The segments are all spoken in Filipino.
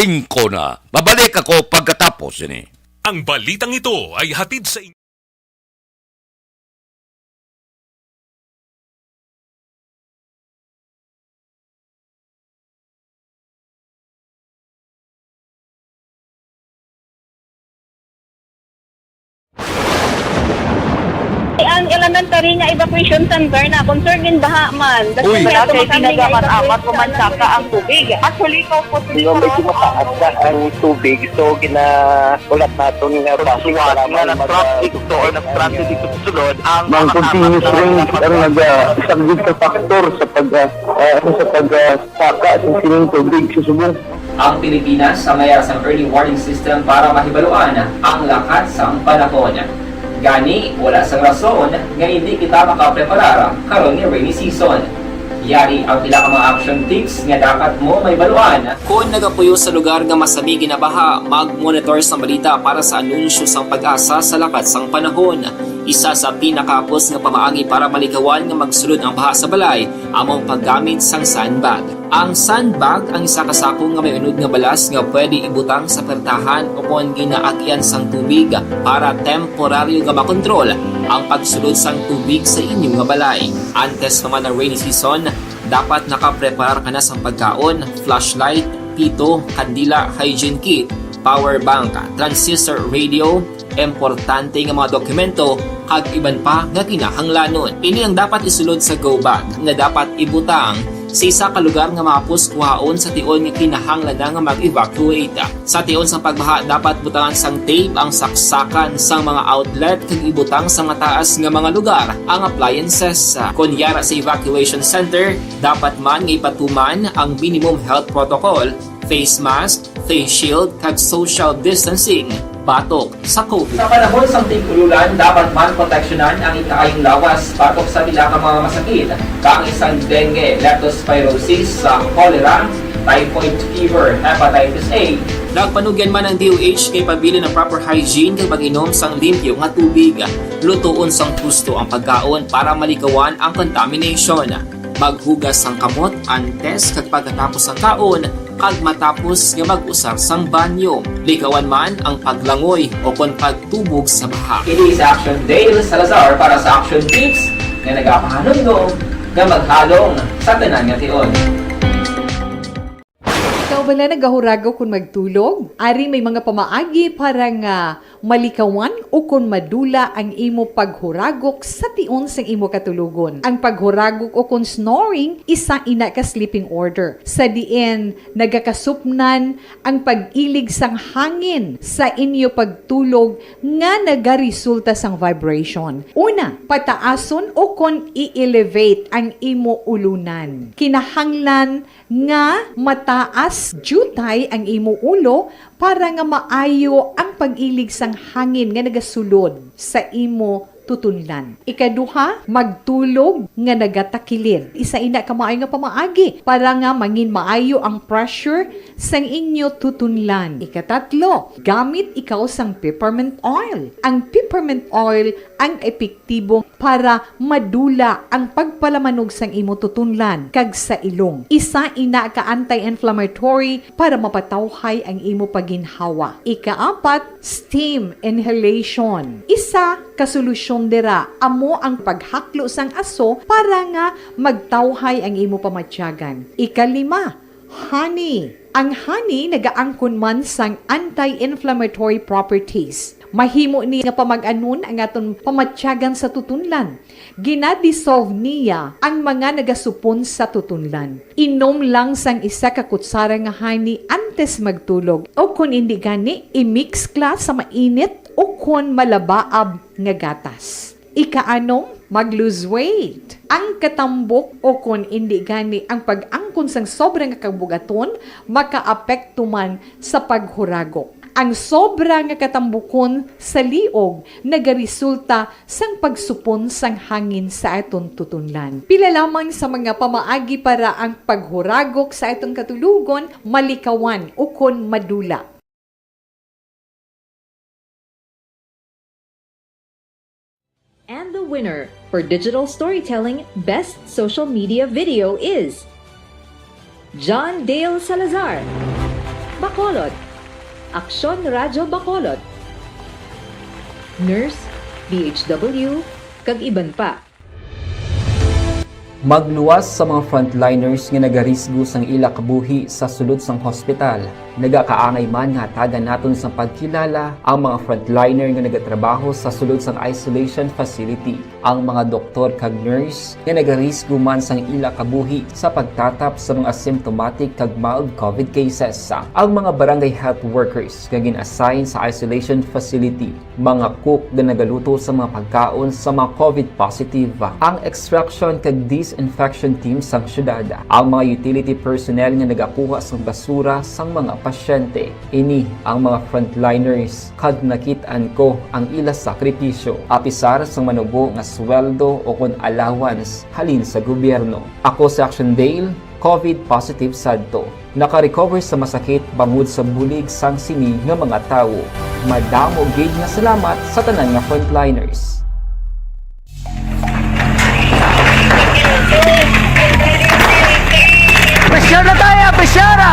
5 na. Babalik ako pagkatapos ini. Ang balitang ito ay hatid sa inyo. Ang elementary nga evacuation center na concern din baha man. Uy. Kaya Kaya pinagamat-amat evacuation kumansaka ang tubig. Actually, ikaw po Medyo mataas na ang tubig, so ulat natin nga pasuwat nga ng traffic to or nag-traffic dito sa sulod ang Mang continuous rin ang nag-isang sa factor sa pagsaka sa sining tubig sa subong. Ang Pilipinas sa mayroon sa early warning system para mahibaluan ang lakat sa panahon. Gani, wala sang rason nga hindi kita makapreparar karon ni rainy season. Yari ang pila ka mga action tips nga dapat mo may baluan. Kung nagapuyo sa lugar nga masabi ginabaha, mag-monitor sa balita para sa anunsyo sang pag-asa sa lakat sang panahon. Isa sa pinakapos nga pamaagi para malikawan nga magsulod ang baha sa balay, among paggamit sang sandbag. Ang sandbag ang isa ka sako nga may unod nga balas nga pwede ibutang sa pertahan o kung ginaagyan sang tubig para temporaryo nga makontrol ang pagsulod sang tubig sa inyong nga balay. Antes naman ng rainy season, dapat nakaprepare ka na sang pagkaon, flashlight, pito, kandila, hygiene kit, power bank, transistor radio, importante nga mga dokumento kag iban pa nga kinahanglanon. Ini ang dapat isulod sa go bag nga dapat ibutang sa isa ka lugar nga mapus kuhaon sa tion nga kinahanglan nga mag-evacuate. Sa tion sa pagbaha dapat butangan sang tape ang saksakan sang mga outlet kag ibutang sa mataas nga mga lugar ang appliances. Kunyara sa evacuation center, dapat man nga ipatuman ang minimum health protocol, face mask, face shield kag social distancing. Batok sa COVID. Sa panahon sa tig-ululan, dapat man proteksyonan ang ikaayong lawas batok sa pila ka mga masakit, kang isang dengue, leptospirosis, cholera, typhoid fever, hepatitis A. Nagpanugyan man ang DOH kay pabili ng proper hygiene kay pag-inom sang limpyo nga tubig. Lutuon sang gusto ang pagkaon para malikawan ang contamination. Maghugas sang kamot antes kag pagkatapos ang kaon kag matapos nga mag-usar sang banyo. Likawan man ang paglangoy o kon pagtubog sa baha. Kini sa Action Dale Salazar para sa Action Tips nga nagapahanundong nga maghalong sa tanan nga tion. Ikaw bala nagahuragaw kung magtulog? Ari may mga pamaagi para nga malikawan o kung madula ang imo paghuragok sa tion sang imo katulugon. Ang paghuragok o kung snoring, isa ina ka sleeping order. Sa diin, nagakasupnan ang pag-ilig sang hangin sa inyo pagtulog nga nagaresulta sang vibration. Una, pataason o kung i-elevate ang imo ulunan. Kinahanglan nga mataas jutay ang imo ulo para nga maayo ang pag-ilig sang hangin nga nagasulod sa imo tutunlan. Ikaduha, magtulog nga nagatakilid. Isa ina ka maayo nga pamaagi para nga mangin maayo ang pressure sang inyo tutunlan. Ikatatlo, gamit ikaw sang peppermint oil. Ang peppermint oil ang epektibo para madula ang pagpalamanog sang imo tutunlan kag sa ilong. Isa ina ka anti-inflammatory para mapatawhay ang imo paginhawa. Ikaapat, steam inhalation. Isa ka solusyon dira amo ang paghaklo sang aso para nga magtawhay ang imo pamatyagan. Ikalima, honey. Ang honey nagaangkon man sang anti-inflammatory properties. Mahimo ni nga pamag-anon ang aton pamatyagan sa tutunlan. Ginadissolve niya ang mga nagasupon sa tutunlan. Inom lang sang isa ka kutsara nga honey antes magtulog. O kung hindi gani, i-mix class sa mainit o kung malabaab nga gatas. Ikaanong, mag-lose weight. Ang katambok o kung hindi gani ang pag-angkon sang sobrang kabugaton, makaapekto man sa paghuragok. Ang sobra nga katambukon sa liog nagaresulta sang pagsupon sang hangin sa aton tutunlan. Pila lamang sa mga pamaagi para ang paghuragok sa aton katulugon malikawan o kon madula. And the winner for Digital Storytelling Best Social Media Video is John Dale Salazar. Bakot! Bacolod, Aksyon Radyo Bacolod, Nurse, DHW, kag iban pa. Magluwas sa mga frontliners nga nagarisgo sang ila kabuhi sa sulod sang hospital. Nagakaangay man nga tagan naton sa pagkilala ang mga frontliner nga nagatrabaho sa sulod sang isolation facility. Ang mga doktor kag nurse nga nagarisgo man sang ila kabuhi sa pagtatap sa mga asymptomatic kag mild COVID cases. Ang mga barangay health workers nga gin-assign sa isolation facility, mga cook nga nagaluto sa mga pagkaon sa mga COVID positive, ang extraction kag disinfection team sang syudad, ang mga utility personnel nga nagakuha sang basura sang mga pasyente. Ini ang mga frontliners kag nakitaan ko ang ila sakripisyo apisar sang manubo nga sweldo o kon allowance halin sa gobyerno. Ako si Action Dale, COVID positive sadto. Naka-recover sa masakit bangod sa bulig sang sini nga mga tawo. Madamo gid nga salamat sa tanan nga frontliners. Presyara tayo! Presyara!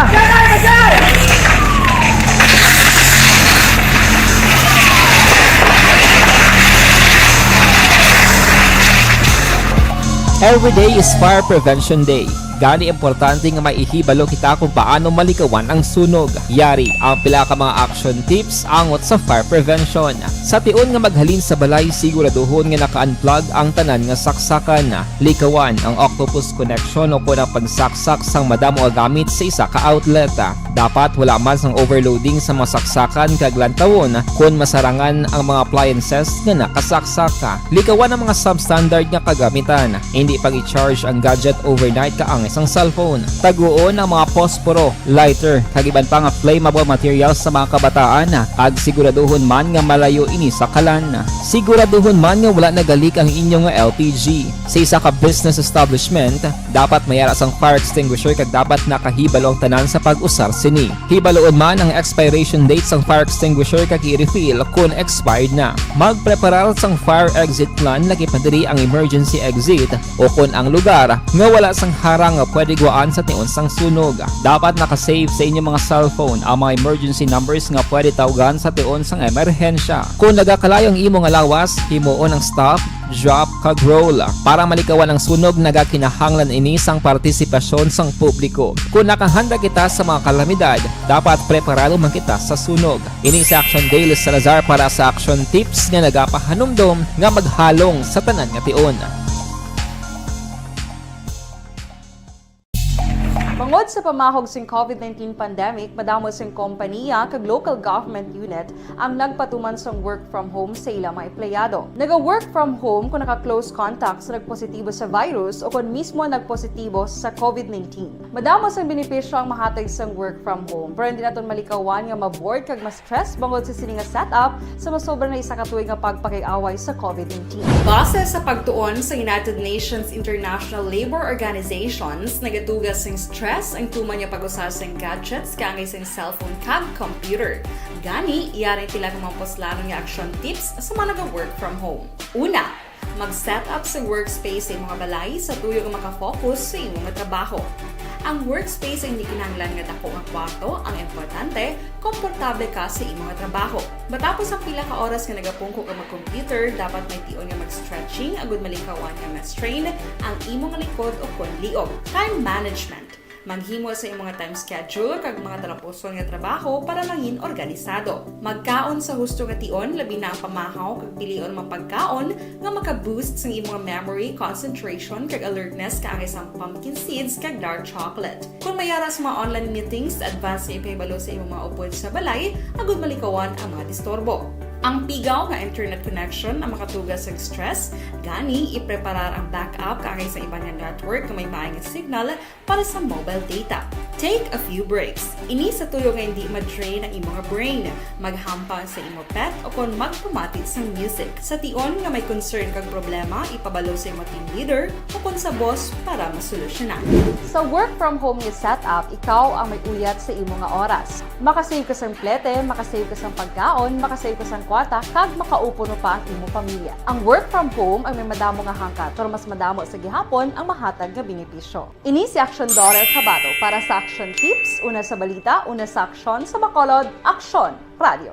Every day is Fire Prevention Day. Gani importante nga maihibalo kita kung paano malikawan ang sunog. Yari ang pila ka mga action tips angot sa fire prevention. Sa tion nga maghalin sa balay, siguraduhon nga naka-unplug ang tanan nga saksakan. Likawan ang octopus connection o kung ang pagsaksak sang madamo nga gamit sa isa ka outlet. Dapat wala man sang overloading sa mga saksakan kag lantawon kung masarangan ang mga appliances nga nakasaksaka. Likawan ang mga substandard nga kagamitan. Hindi pag i-charge ang gadget overnight kaang isang cellphone. Taguon ang mga posporo, lighter, kag iban pa nga flammable materials sa mga kabataan. Ag siguraduhon man nga malayo ini sa kalan. Siguraduhon man nga wala nagalik ang inyong nga LPG. Sa isa ka business establishment, dapat mayara sang fire extinguisher kag dapat nakahibalo ang tanan sa pag-usar sini. Hibaloon man ang expiration date sang fire extinguisher kag i-refill kung expired na. Magpreparar sang fire exit plan lagi pa diri ang emergency exit o kung ang lugar nga wala sang harang nga pwede guaan sa tion sang sunog. Dapat nakasave sa inyong mga cellphone ang mga emergency numbers nga pwede tawagan sa tion sang emerhensya. Kung nagakalayo ang imong alawas, himuon ang stop, drop, kag roll. Para malikawan ang sunog, nagakinahanglan ini sang partisipasyon sang publiko. Kung nakahanda kita sa mga kalamidad, dapat preparado man kita sa sunog. Ini sa Action Daily Salazar para sa action tips nga nagapahanumdom nga maghalong sa tanan nga tion. Bangod sa pamahog sing COVID-19 pandemic, madamo sing kompanya kag local government unit ang nagpatuman sang work from home sa ilang mga empleyado. Naga-work from home kung naka-close contact sa nagpositibo sa virus o kung mismo nagpositibo sa COVID-19. Madamo sang benepisyo ang mahatag sang work from home, pero hindi naton malikawan nga ma-bored kag ma-stress bangod sa sini nga setup sa masobra na isa ka tuig nga pagpakiaway sa COVID-19. Base sa pagtuon sa United Nations International Labour Organizations, nagatugas sing stress ang tuman niya pag-usar sa gadgets kaangay sa cellphone kag computer. Gani, iyarin tila kung mga poslano nga action tips sa mga nag-work from home. Una, mag-set up sa workspace sa mga balay sa tuyo nga makafocus sa imong trabaho. Ang workspace ay hindi kinahanglan nga dako nga kwarto, ang importante, komportable ka sa imong trabaho. Matapos ang pila ka oras nga nagapungko ka mag-computer, dapat may tion nga mag-stretching agud malikawan nga ma-strain ang imong likod o kon liog. Time management. Maghimo sa imong time schedule kag mga talapuson nga trabaho para maging organisado. Magkaon sa husto nga tion, labi na ang pamahaw kag pilion mga pagkaon nga maka-boost sa imong memory, concentration kag alertness kaangay sang pumpkin seeds kag dark chocolate. Kung mayara sa mga online meetings, advance nga ipahibalo sa imong mga upod sa balay, agud malikawan ang mga disturbo. Ang pigaw nga internet connection ang makatugas sa stress, gani ipreparar ang backup kaangay sa ibang network na may maayong signal para sa mobile data. Take a few breaks. Ini sa tuyo nga hindi ma-drain ang imong brain. Maghampang sa imong pet o kung magpumatid sa music. Sa tion nga may concern kag problema, ipabalo sa imong team leader o kung sa boss para masolusyonan. Sa work from home nga setup, ikaw ang may uyat sa imong nga oras. Makasave ka sa plete, makasave ka sa pagkaon, makasave ka sa kwata, kag makaupo no pa ang imong pamilya. Ang work from home ay may madamo nga hangkat, pero mas madamo sa gihapon ang mahatag nga benepisyo. Ini si Action Daughter Kabato para sa action tips, una sa balita, una sa aksyon sa Bacolod, Aksyon Radio.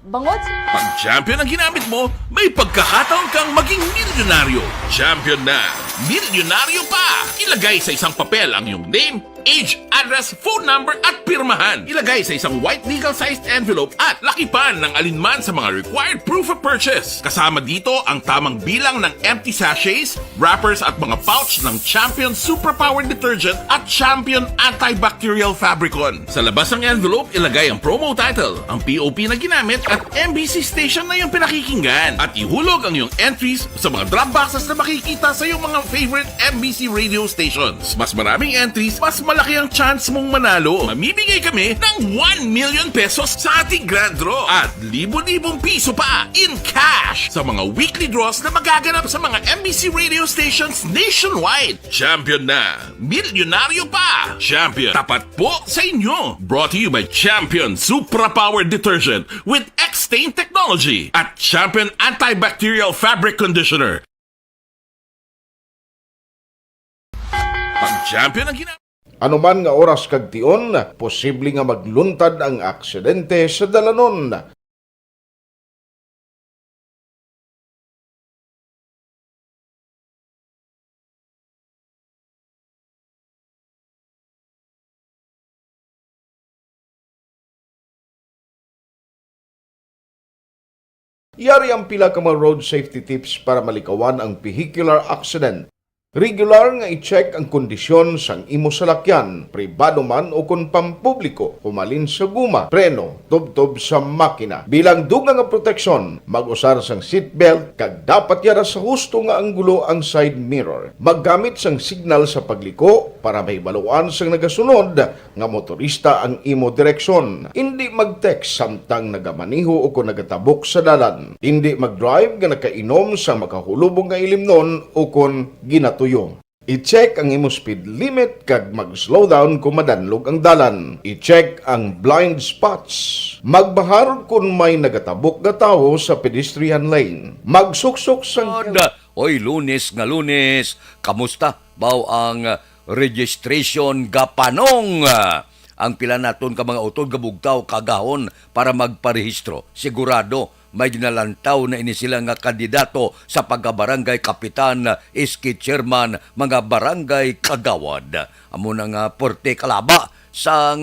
Bangod Pag champion ang ginamit mo, may pagkakataon kang maging milyonaryo. Champion na! Milyonaryo pa! Ilagay sa isang papel ang iyong name, age, address, phone number at pirmahan. Ilagay sa isang white legal-sized envelope at lakipan ng alinman sa mga required proof of purchase. Kasama dito ang tamang bilang ng empty sachets, wrappers at mga pouch ng Champion Superpower Detergent at Champion Antibacterial Fabricon. Sa labas ng envelope, ilagay ang promo title, ang POP na ginamit at MBC station na yung pinakikinggan. At ihulog ang iyong entries sa mga drop boxes na makikita sa iyong mga favorite MBC radio stations. Mas maraming entries, mas malaki ang chance mong manalo. Mamimigay kami ng 1 million pesos sa ating grand draw at libo-libong piso pa in cash sa mga weekly draws na magaganap sa mga MBC radio stations nationwide. Champion na! Milyonaryo pa! Champion, tapat po sa inyo! Brought to you by Champion Supra Power Detergent with X-Stain Technology at Champion Antibacterial Fabric Conditioner. Pag-champion ang ginagawa. Anuman nga oras kag tion, posible nga magluntad ang aksidente sa dalanon. Yari ang pila ka mga road safety tips para malikawan ang vehicular accident. Regular nga i-check ang kondisyon sang imo salakyan, pribado man o kung pampubliko, humalin sa guma, preno, tubtob sa makina. Bilang dugang nga proteksyon, mag-usar sang seatbelt, kag dapat yara sa husto nga anggulo ang side mirror. Maggamit sang signal sa pagliko para mahibaluan sang nagasunod nga motorista ang imo direksyon. Hindi mag-text samtang nagamaniho o kung nagatabok sa dalan. Hindi mag-drive nga nakainom sa makahulubong nga ilimnon o kung ginato. I-check ang imo speed limit kag mag-slow down kung madanlog ang dalan. I-check ang blind spots. Magbahar kung may nagatabok na tao sa pedestrian lane. Magsuksok sang... Oy, lunes nga lunes. Kamusta? Baw ang registration gapanong. Ang pila naton ka mga utod gabugtaw kagahon para magparehistro. Sigurado may ginalantaw na ini sila nga kandidato sa pagkabarangay kapitan, iski chairman, mga barangay kagawad. Amo na nga porte kalaba sa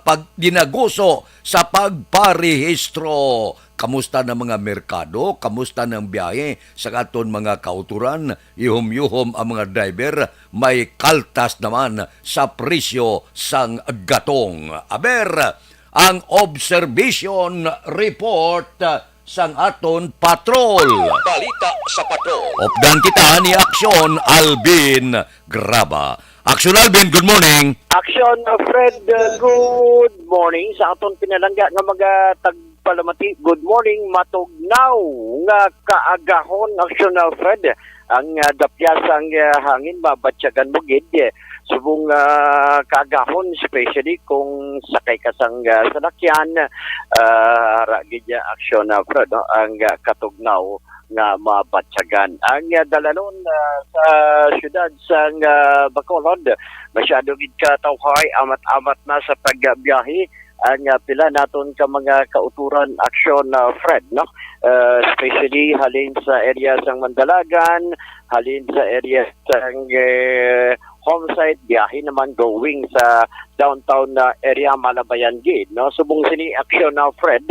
pagdinaguso sa pagparehistro. Kamusta na mga merkado? Kamusta ng biyahe sa aton mga kauturan? Yuhom-yuhom ang mga driver. May kaltas naman sa presyo sang gatong. Aber, ang observation report sang aton patrol. Balita sa patrol. Opdan kita ni Aksyon Alvin Graba. Aksyon Alvin, good morning. Action, Fred, good morning. Sa aton pinalangga nga mga tagpalamati, good morning, matugnaw nga kaagahon, Action, Fred. Ang dapyasang hangin, mabatsyagan mo gid. Subong kaagahon, especially kung sakay ka sang salakyan, ragid niya Action, Fred, no? Ang katugnaw nga mabatsyagan. Ang dalanon sa syudad sang Bacolod, masyado gid ka tawhay, amat-amat na sa pagbiyahe. Ang pila naton ka mga kauturan Action, Fred, no? Especially halin sa area sang Mandalagan, halin sa area sang homesite, biyahe naman going sa downtown area Malabayan Gate, no? Subong sini Action, Fred,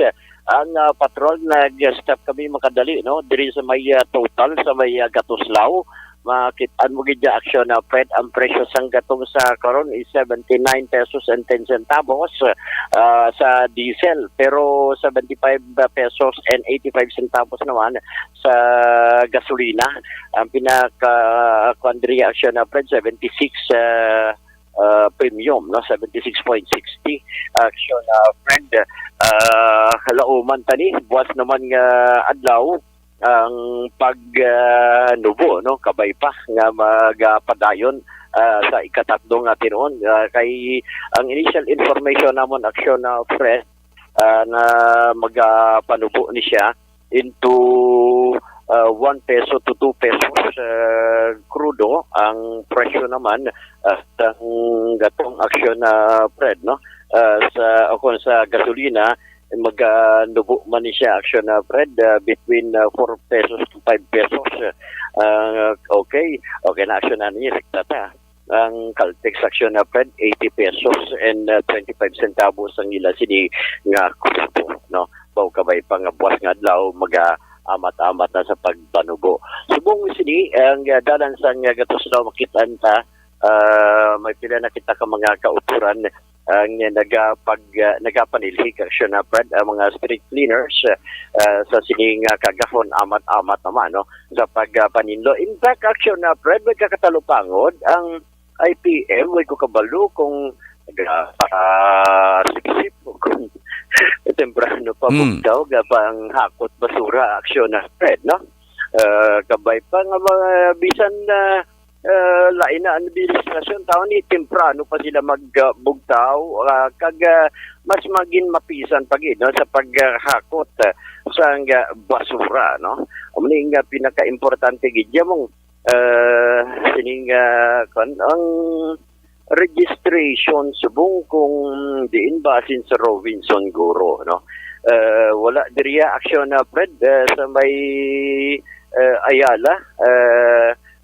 ang patrol nag-stop kami makadali, no? Diri sa may total sa may Gatuslaw. Makitaan mo gid Action, Fred, ang presyo sang gatong sa karon is 79 pesos and 10 centavos sa diesel, pero 75 pesos and 85 centavos naman sa gasolina. Ang pinaka-quandri Action, Fred, 76 premium, no? 76.60 Action, Fred. Halauman tani, buwas naman nga adlaw ang pagnubo, no? Kabay pa nga magpadayon sa ikatatlo nga tinuon. Kay ang initial information namon Action, Fred, na magpanubo ni siya into 1 peso to 2 pesos crudo ang presyo naman ng gatong aksyon na Fred, no? Sa gasolina nubo man ni siya action na Fred between 4 pesos to 5 pesos. Okay na action na niya ta. Ang Caltex action na Fred 80 pesos and 25 centavos ang ila sini nga kusto, no? Baw kabay pang buwas nga adlaw amat-amat na sa pagbanubo. Subong sini ang dalan sa nga gatos daw makitaan ta may pila na kita ka mga kauturan ang nagapanilhik action na Fred ang mga street cleaners sa sining kagahon amat-amat naman, no, sa pagpaninlo. In fact action na Fred may kakatalupangod ang IPM may kukabalo kung siksip kung temprano pa bugtaw gapang hakot basura aksyon na Fred, no? Kabay pa nga mga bisan lain na administrasyon tao ni temprano pa sila magbugtaw kag mas maging mapisan pagid, no, sa paghakot sa basura, no? Amning pinaka-importante gid mong sining ang registration subong kung diin basin sa Robinson Guro, no? Wala diriya aksyon na Fred sa may Ayala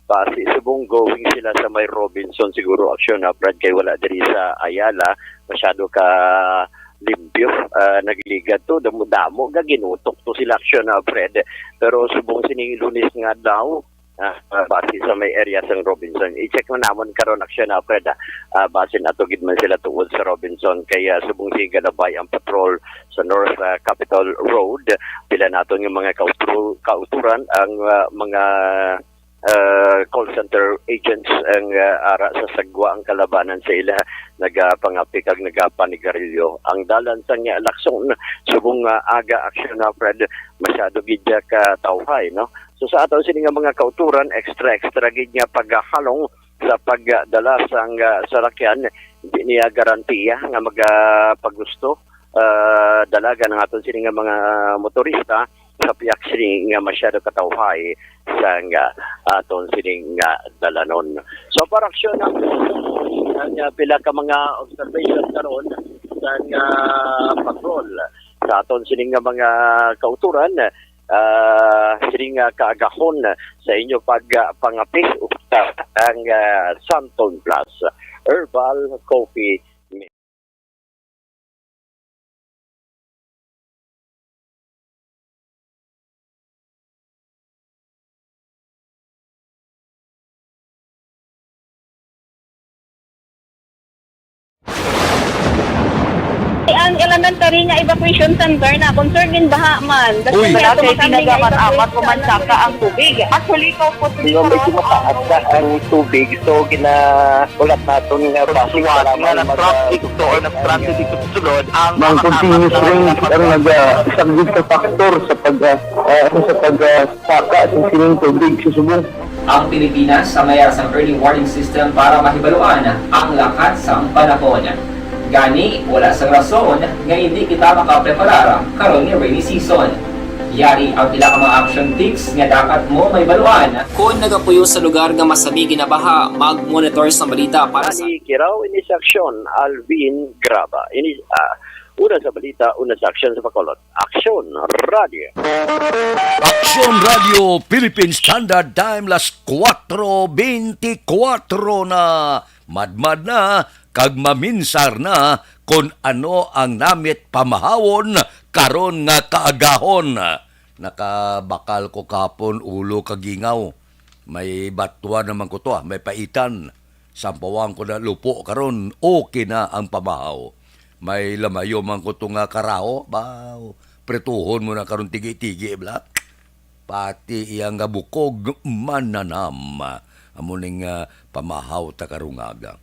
base subong going sila sa may Robinson siguro aksyon na Fred kay wala diri sa Ayala masyado ka limpyo nagligad to damo-damo ga ginutok to sila aksyon na Fred pero subong sining Lunes nga daw base sa may area sa Robinson. I-check mo namon karon aksyon na Fred. Base na to gid man sila tuod sa Robinson kaya subong siga nabay ang patrol sa North Capitol Road. Pila naton yung mga kauturan ang mga call center agents ang ara sa sagwa ang kalabanan sa ila nagapangapi kag nagapanigarilyo. Ang dalan sa nga laksong subong aga aksyon na Fred masyado gid ka tawhay, no? So sa ato sini nga mga kauturan extra gid nga paghalong sa pagdala sa salakyan hindi niya garantiya nga magpagusto dalaga ng aton sini nga mga motorista sa piyak sini nga masyado katawhay sa nga aton sini nga dalanon. So para aksyon ang pila ka mga observation karon sa nga patrol sa aton sini nga mga kauturan sining kaagahon sa inyo pagpangapi ang Santon Plus Herbal Coffee. Ang elementary nga evacuation center na concern din baha man. Uy. Kasi Pinagamat-amat kumansaka ang tubig. Actually, po Di ba medyo mataas na ang tubig, so ulat natin nga basuhan nga nag-traffic to or nag-transit dito sa sulod ang continuous rain ang nag-subject sa factor sa pagsaka sa sining tubig sa subong. Ang Pilipinas sa mayroon sa early warning system para mahibaluan ang lakat sa panahon. Gani, wala sa rason nga hindi kita makapreparara karon ni rainy season. Yari ang pila ka mga action tips nga dapat mo may baluan. Kung nagapuyo sa lugar nga masabi ginabaha, mag-monitor sa balita para sa Kiraw ini sa aksyon Alvin Graba. Ini una sa balita, una sa aksyon sa Bacolod. Aksyon Radio. Aksyon Radio Philippine Standard Time las 4:24 na madmad na kag maminsar na kung ano ang namit pamahawon karon nga kaagahon. Nakabakal ko kapon ulo kagingaw. May batwa naman ko to, may paitan. Sampawang ko na lupo karon, okay na ang pamahaw. May lamayo man ko to nga karaho, baw. Pretuhon mo na karon tigi-tigi, bla. Pati iyang nga bukog mananam. Amuning pamahaw ta karungaga.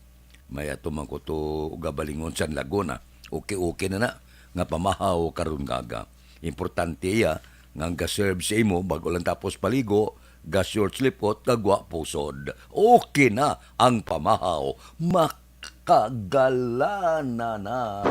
May ato man ko to gabalingon sa Laguna. Okay na na. Nga pamahaw karon gaga. Importante ya nga ga-serve sa imo bago lang tapos paligo, ga-short slipot, gagwa pusod. Okay na ang pamahaw. Makagalana na.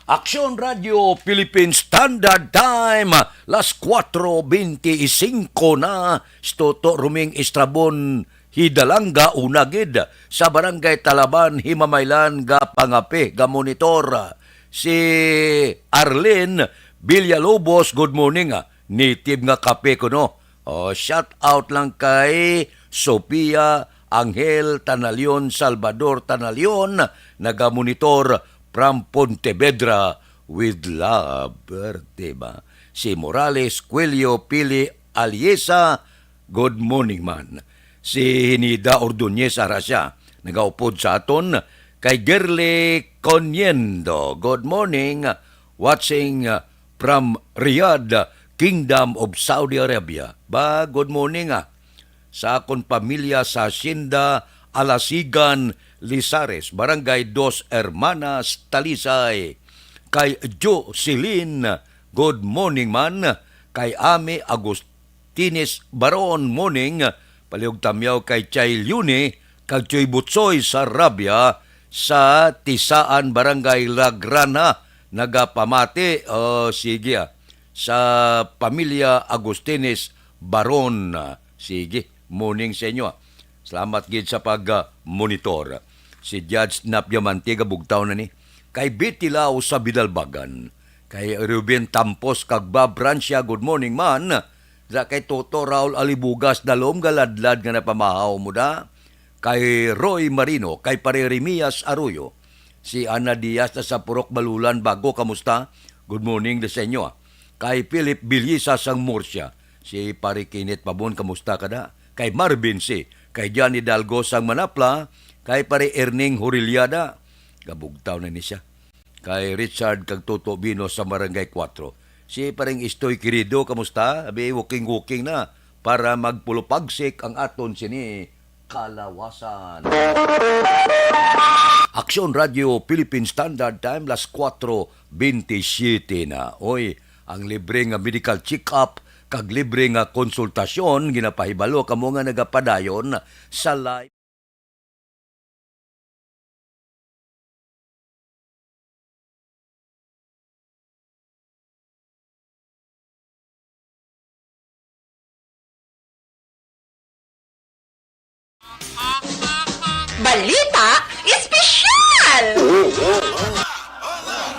Aksyon Radio Philippine Standard Time, las 4:25 na, Stoto Ruming Estrabon, Hidalanga, Unagid, sa Barangay Talaban, Himamaylan, ga Pangape, ga Monitor. Si Arlene Villalobos, good morning. Native nga kape ko, no? Shout out lang kay Sophia Angel Tanalion, Salvador Tanalion, naga-monitor from Pontevedra with love. Diba? Si Morales Cuello Pili Aliesa, good morning man. Si Hinida Ordonez Arasya, nagaupod sa aton. Kay Gerle Coniendo, good morning. Watching from Riyadh, Kingdom of Saudi Arabia. Ba, good morning sa akong pamilya sa Hacienda Alasigan, Lizares, Barangay Dos Hermanas, Talisay. Kay Jocelyn, good morning man. Kay Ame Agustines Baron, morning. Paliog tamyaw kay Chay Lune, kag Choy Butsoy sa Rabia, sa Tisaan, Barangay Lagrana, nagapamati. Sige sa pamilya Agustines Baron. Sige, morning sa inyo. Salamat gid sa pag-monitor. Si Judge Napia Mantiga, bugtaw na ni. Kay Bitilaw sa Bidalbagan. Kay Ruben Tampos, kag Bob Francia, good morning man. Sa kay Toto Raul Alibugas, dalom galadlad nga napamahaw mo da. Kay Roy Marino, kay Pareremias Arroyo. Si Ana Diaz na sa Purok Balulan, Bago, kamusta? Good morning sa inyo. Kay Philip Bilyisa sang Murcia. Si Parikinit Pabon, kamusta ka da? Kay Marvin C. Kay Johnny Dalgo sang Manapla. Kay Pare Erning Hurilyada. Gabugtaw na ni siya. Kay Richard kag Toto Bino sa Barangay 4. Si Pareng Istoy Querido, kamusta? Abi, walking na para magpulopagsik ang aton sini Kalawasan. Aksyon Radio Philippine Standard Time, las 4:27 na. Oy, ang libre nga medical check-up kag libre nga konsultasyon ginapahibalo kamo nga nagapadayon sa live. Balita Espesyal!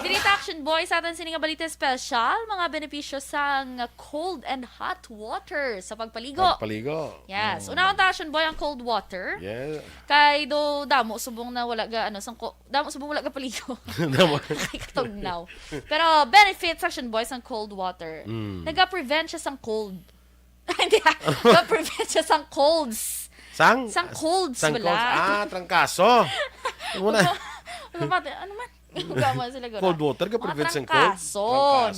Dirita Action Boy sa atin sining nga balita special, mga benepisyo sa cold and hot water sa pagpaligo. Yes. Una ang Action Boy ang cold water. Yeah. Kay do damo subong na wala ga damo subong wala ga paligo. Kay katugnaw. Pero benefits Action Boy sang cold water. Naga-prevent siya sang cold. Hindi. Naga-prevent siya sang colds. Sang colds wala. Trangkaso. Muna. Ano man? Gama sila gano'n. Cold water ka prevent sang cold? Trangkaso.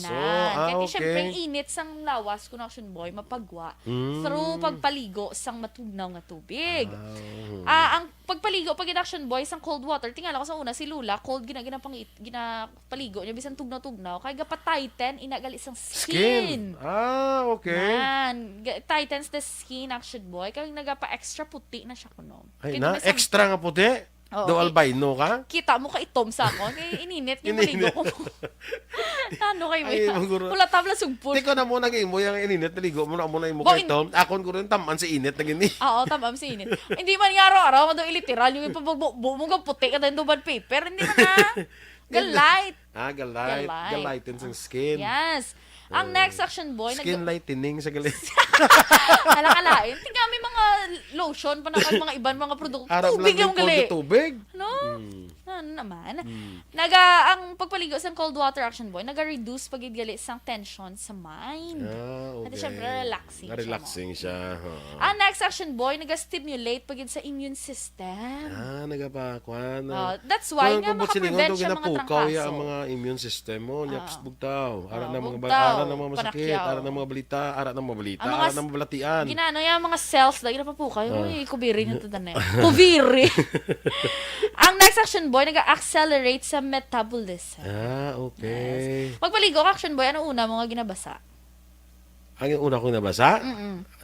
Kaya Okay. siyempre init sang lawas kung Action Boy mapagwa through pagpaligo sang matugnaw nga tubig. Ang pagpaligo pag Action Boy sang cold water, tingala ko sa una si Lula, cold ginapaligo niya bisan tugnaw-tugnaw kay gapa-tighten inagali sang skin. Okay. Man, tightens the skin Action Boy kay nagapa-extra puti na siya kuno. Ay na, extra nga puti. Oo, Do albino ka? Kita mo ka itom sa ako. Kaya ininit yung maligo ko. Ano kayo mo Ay, yan? maguro. Wala tabla sugpon. Hindi ko na muna mo yung init, naligo mo na muna yung mukha ito. Akon ko rin taman sa init na gini. Oo, tamam si init. Hindi man nga araw-araw, mado iliteral, yung ipabugbo mo ka puti ka tayo duban paper. Hindi man na. Galite. Galighten sa skin. Yes. Ang next Action Boy, skin lightening sa galit. Alakalain. Tingnan may mga lotion pa na mga ibang mga produkto. Tubig yung gali. Tubig? No? Ano naman? Ang pagpaligo sa cold water Action Boy, naga-reduce pagidgali sang tension sa mind. Okay. At syempre, relaxing siya. Ang next Action Boy, naga-stimulate pagid sa immune system. Nagapakwan. That's why nga makaprevent siya mga trangkaso. ang mga immune system mo. Nyaps bugtaw. Ara na mga masakit. Panakyaw. Ara na mga balita. Ara na mga balita. Ang Ara na mga balatian. Ginano yung mga cells, lagi na pa po kayo. Uy, kubiri nyo ito na kubiri. Ang next Action Boy, nag-accelerate sa metabolism. Okay. Yes. Magpaligo ka, Action Boy, ano una mo nga ginabasa? Ang una kong nabasa?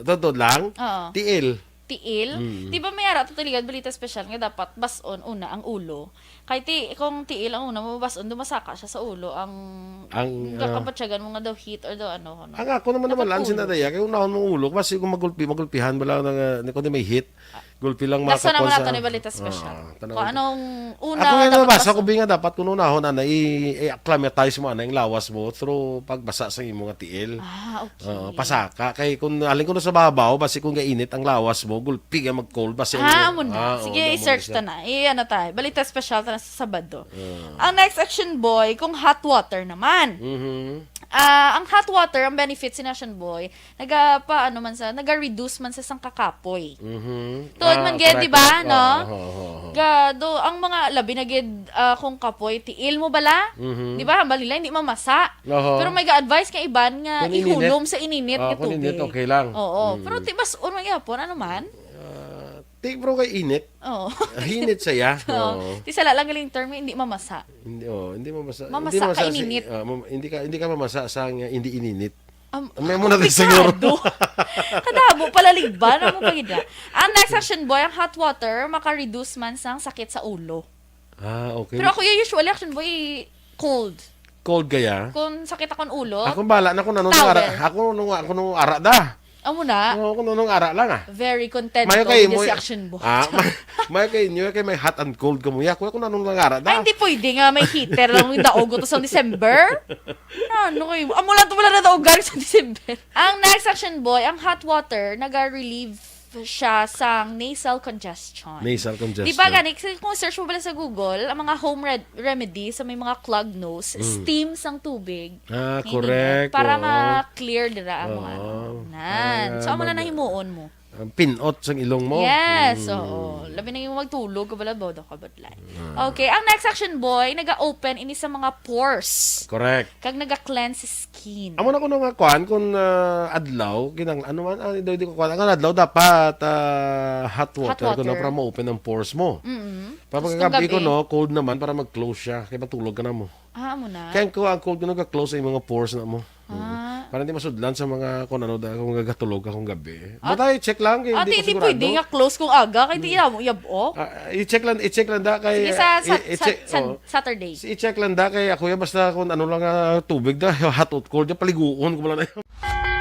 Totoo lang? Oo. Tiil. tiil. Di ba may ara tutuligan balita special nga dapat bason una ang ulo. Kahit kung tiil ang una mo bason dumasaka siya sa ulo ang kapatsagan mo nga daw heat or daw ano. Ang ako naman lang sinadaya kay unahon mong ulo kasi kung magulpihan bala ng kundi may hit. Gulpi lang Nasa naman sa... nato ni balita special. Kung anong una Ako nga dapat nabasa ko bason. binga dapat kung unahon na i-acclimatize mo yung lawas mo through pagbasa sa imong nga tiil. Okay. Pasaka kay kung alin ko na sa babaw basi kung gainit ang lawas mo gulpi ka mag-cold basi Mo na. Sige, i-search ta na. Ano tayo? Balita special ta na sa Sabado. Ang next action boy, kung hot water naman. Ang hot water, ang benefits ni Action Boy, naga-reduce man sa sang kakapoy. Tuod man gid, di ba, no? Gado, ang mga labi na gid kung kapoy, tiil mo bala? Di ba, hambal nila, hindi mamasa. Pero may ga-advise ka iban nga ihulom sa ininit nga kung tubig. init, okay lang. Oo. Pero tibas, unang yapon, ano man? Take bro kay init. Oo. Hinit saya. Oo. Di sala lang galing term, hindi mamasa. Hindi mamasa. Mamasa ka ininit. Hindi ka mamasa sa hindi ininit. May muna din siguro. Kadabo pala ligban ang mo pagida. Ang next action boy, ang hot water maka-reduce man sang sakit sa ulo. Okay. Pero ako usually action boy cold. Cold gaya. Kung sakit akong ulo. Ako bala na ko nanong ara. Ako nung ara da. Amo na. Ako nung ara lang Very content may ko kay with si action boy. may kay inyo kay may hot and cold ka mo. Ako nanong lang ara da. Ay, hindi pwede nga may heater lang yung daog to sa December. Ano kayo? Amo lang to wala na daog galing sa December. Ang next action boy, ang hot water naga-relieve siya sa nasal congestion. Nasal congestion. Di ba gani, kung search mo pala sa Google, ang mga home remedy sa may mga clogged nose, steam sang tubig. Correct. Para ma-clear dira ang mga nan. So, amo na nahimuon mo. Pinot sang ilong mo. Yes, oo. Labi na yung magtulog, kabala bodo ka badlay. Okay, ang next action boy, naga-open ini sa mga pores. Correct. Kag naga-cleanse skin. Amo na ko nung kuan kung adlaw kinang ano man hindi ko kuan ang adlaw dapat hot water ko na para ma-open ang pores mo. Pagkagabi ko no cold naman para mag-close siya kaya matulog ka na mo. Amo na. Kaya ko ang cold ko nag-close sa mga pores na mo. Para hindi masudlan sa mga kung ano kung gagatulog akong gabi. Batay check lang kay hindi ko sigurado. Pwede nga close kung aga kay di mo yabo. I-check lang da kay Saturday. I-check lang da kay ako basta kung ano lang tubig da hot or cold paliguon ko lang.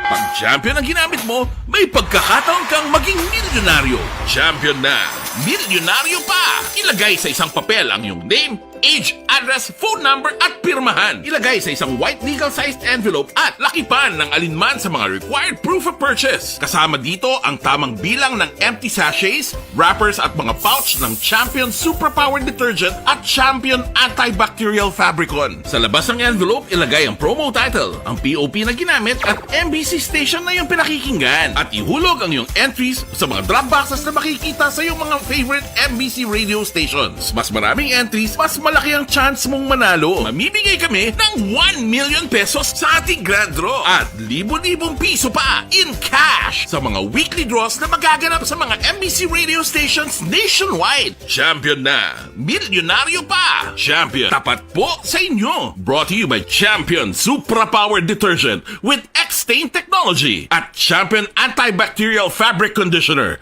Pag champion ang ginamit mo, may pagkakataon kang maging milyonaryo. Champion na, milyonaryo pa! Ilagay sa isang papel ang iyong name, age, address, phone number at pirmahan. Ilagay sa isang white legal-sized envelope at lakipan ng alinman sa mga required proof of purchase. Kasama dito ang tamang bilang ng empty sachets, wrappers at mga pouch ng Champion Superpower Detergent at Champion Antibacterial Fabricon. Sa labas ng envelope, ilagay ang promo title, ang POP na ginamit at MBC station na yung pinakikinggan. At ihulog ang iyong entries sa mga drop boxes na makikita sa iyong mga favorite MBC radio stations. Mas maraming entries, mas malaki ang chance mong manalo. Mamimigay kami ng 1 million pesos sa ating grand draw at libo-libong piso pa in cash sa mga weekly draws na magaganap sa mga MBC radio stations nationwide. Champion na, milyonaryo pa. Champion, tapat po sa inyo. Brought to you by Champion Superpower Detergent with X-Stain Technology at Champion Antibacterial Fabric Conditioner.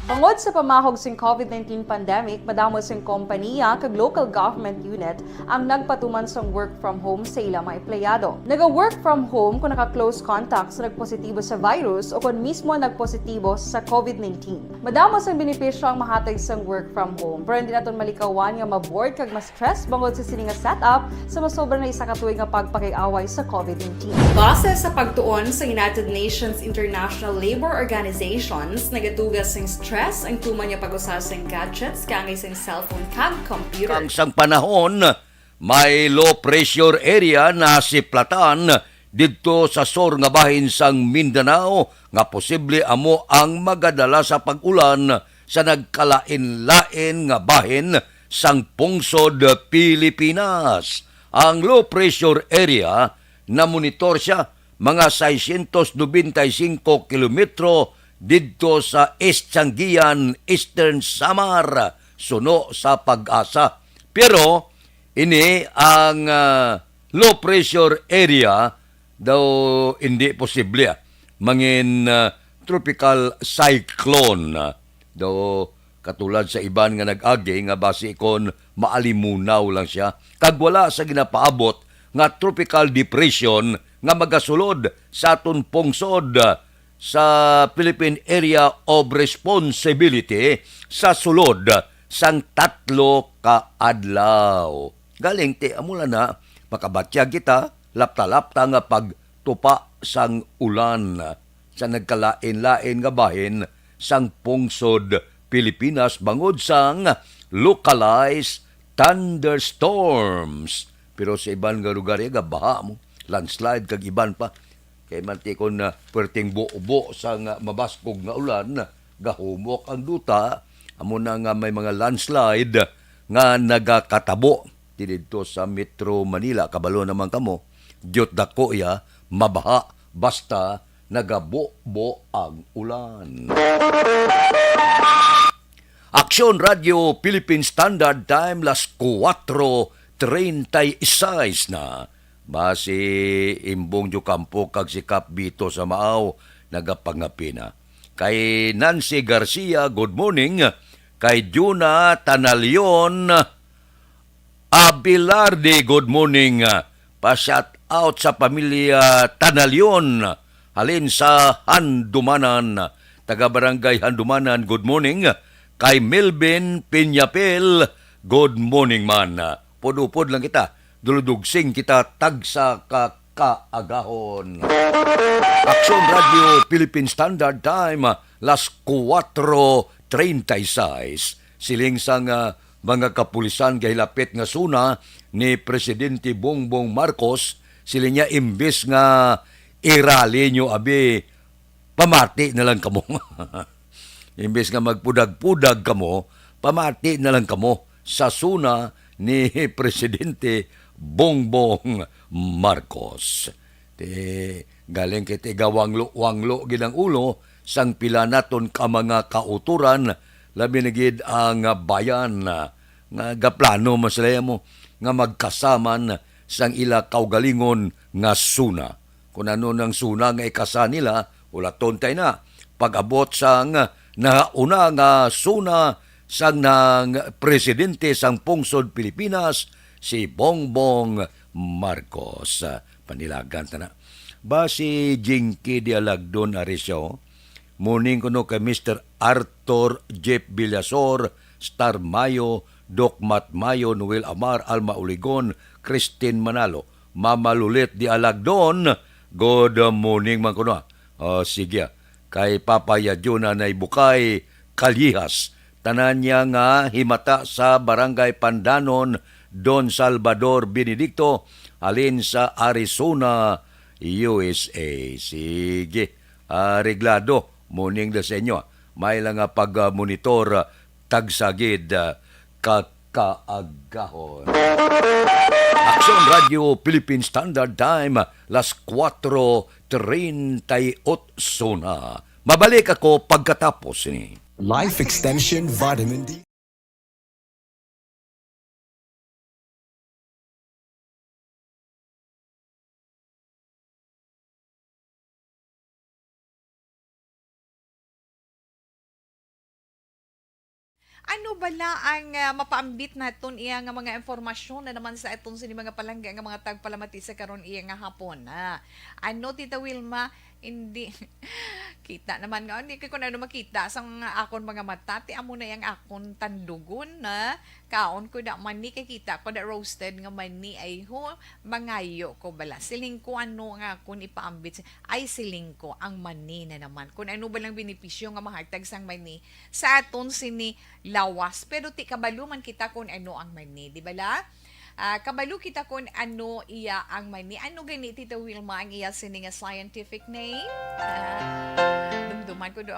Bangod sa pamahog sing COVID-19 pandemic, madamo sing kompanya kag local government unit ang nagpatuman sang work from home sa ilang mga empleyado. Naga-work from home kung naka-close contact sa nagpositibo sa virus o kung mismo nagpositibo sa COVID-19. Madamo sang benepisyo ang mahatag sang work from home, pero hindi naton malikawan nga ma-bored kag ma-stress bangod sa sini nga setup sa masobra na isa ka tuig nga pagpakiaway sa COVID-19. Base sa pagtuon sa United Nations International Labour Organizations, nagatugas sing stress ang tuman niya pag-usas ng gadgets, kangay sa cellphone kag computer. Kang sang panahon, may low pressure area na siplatan didto sa sur nga bahin sang Mindanao nga posible amo ang magadala sa pag-ulan sa nagkalain-lain nga bahin sang pungsod Pilipinas. Ang low pressure area na monitor siya mga 695 kilometro didto sa East Changian, Eastern Samar, suno sa Pag-asa. Pero, ini ang low pressure area daw hindi posible. mangin tropical cyclone. Do katulad sa iban nga nag-agi nga base kon maalimunaw lang siya. Kag wala sa ginapaabot nga tropical depression nga magasulod sa aton pungsod sa Philippine Area of Responsibility sa sulod sang 3 ka adlaw. Galing ti amula na makabatya kita lapta-lapta nga pagtupa sang ulan sa nagkalain-lain nga bahin sang pungsod Pilipinas bangod sang localized thunderstorms. Pero sa iban nga lugar ga baha mo, landslide kag iban pa. Kay mantikon na perting buo sang mabaskog nga ulan, gahumok ang duta, amo na nga may mga landslide nga nagakatabo dito sa Metro Manila. Kabalo naman kamo, diyot dako ya, mabaha basta nagabuo ang ulan. Aksyon Radio Philippine Standard Time las 4:36 na. Basi imbong jo kampo kag sikap bito sa Maaw nagapangapina. Kay Nancy Garcia, good morning. Kay Juna Tanalion Abilarde, good morning. Pa-shout out sa pamilya Tanalion halin sa Handumanan. Taga-barangay Handumanan, good morning. Kay Melvin Piñapel, good morning man. Pod-upod lang kita. Duludugsing kita tagsa kaagahon. Aksyon Radio Philippine Standard Time, las 4:36. Siling sang mga kapulisan gahilapit nga suna ni Presidente Bongbong Marcos, sila niya imbes nga irali nyo abi, pamati na lang kamo. Imbes nga magpudag-pudag kamo, pamati na lang kamo sa suna ni Presidente Bongbong Marcos. Galing kiti gawanglo ginang ulo sang pila naton ka mga kauturan labi na gid ang bayan nga gaplano masalaya mo nga magkasaman sang ila kaugalingon nga suna. Kung ano nang suna nga ikasa nila, ulaton tayo na. Pag-abot sang nauna nga suna sang nang presidente sang pungsod Pilipinas, si Bongbong Marcos. Panilagan ta na. Ba si Jinky Dialagdon Arisio, morning ko no kay Mr. Arthur Jeff Villasor, Star Mayo, Doc Mat Mayo, Noel Amar, Alma Uligon, Christine Manalo, Mama Lulit Dialagdon, good morning man ko no. Sige, kay Papa Yadjuna na ibukay Kalihas, tanan niya nga himata sa Barangay Pandanon, Don Salvador Benedicto, alin sa Arizona, USA. Sige, reglado, morning da sa inyo. May lang nga pag-monitor, tagsagid, kakaagahon. Aksyon Radio Philippine Standard Time, las 4:38 na. Mabalik ako pagkatapos ni Life Extension Vitamin D. Ano bala ang mapaambit naton iya nga mga informasyon na naman sa itong sini mga palangga nga mga tagpalamati sa karon iya nga hapon. Ano Tita Wilma, hindi kita naman nga hindi ko na makita sa akon mga mata ti amo na yang akon tandugon na kaon ko da mani kay kita ko da roasted nga mani ay ho mangayo ko bala siling ko ano nga akon ipaambit ay siling ko ang mani na naman kun ano ba lang benepisyo nga mahatag sang mani sa aton sini lawas pero ti kabalo man kita kun ano ang mani di bala. Kabalo kita kung ano iya ang mani. Ano gani Tita Wilma ang iya sini nga scientific name? Dumduman ko do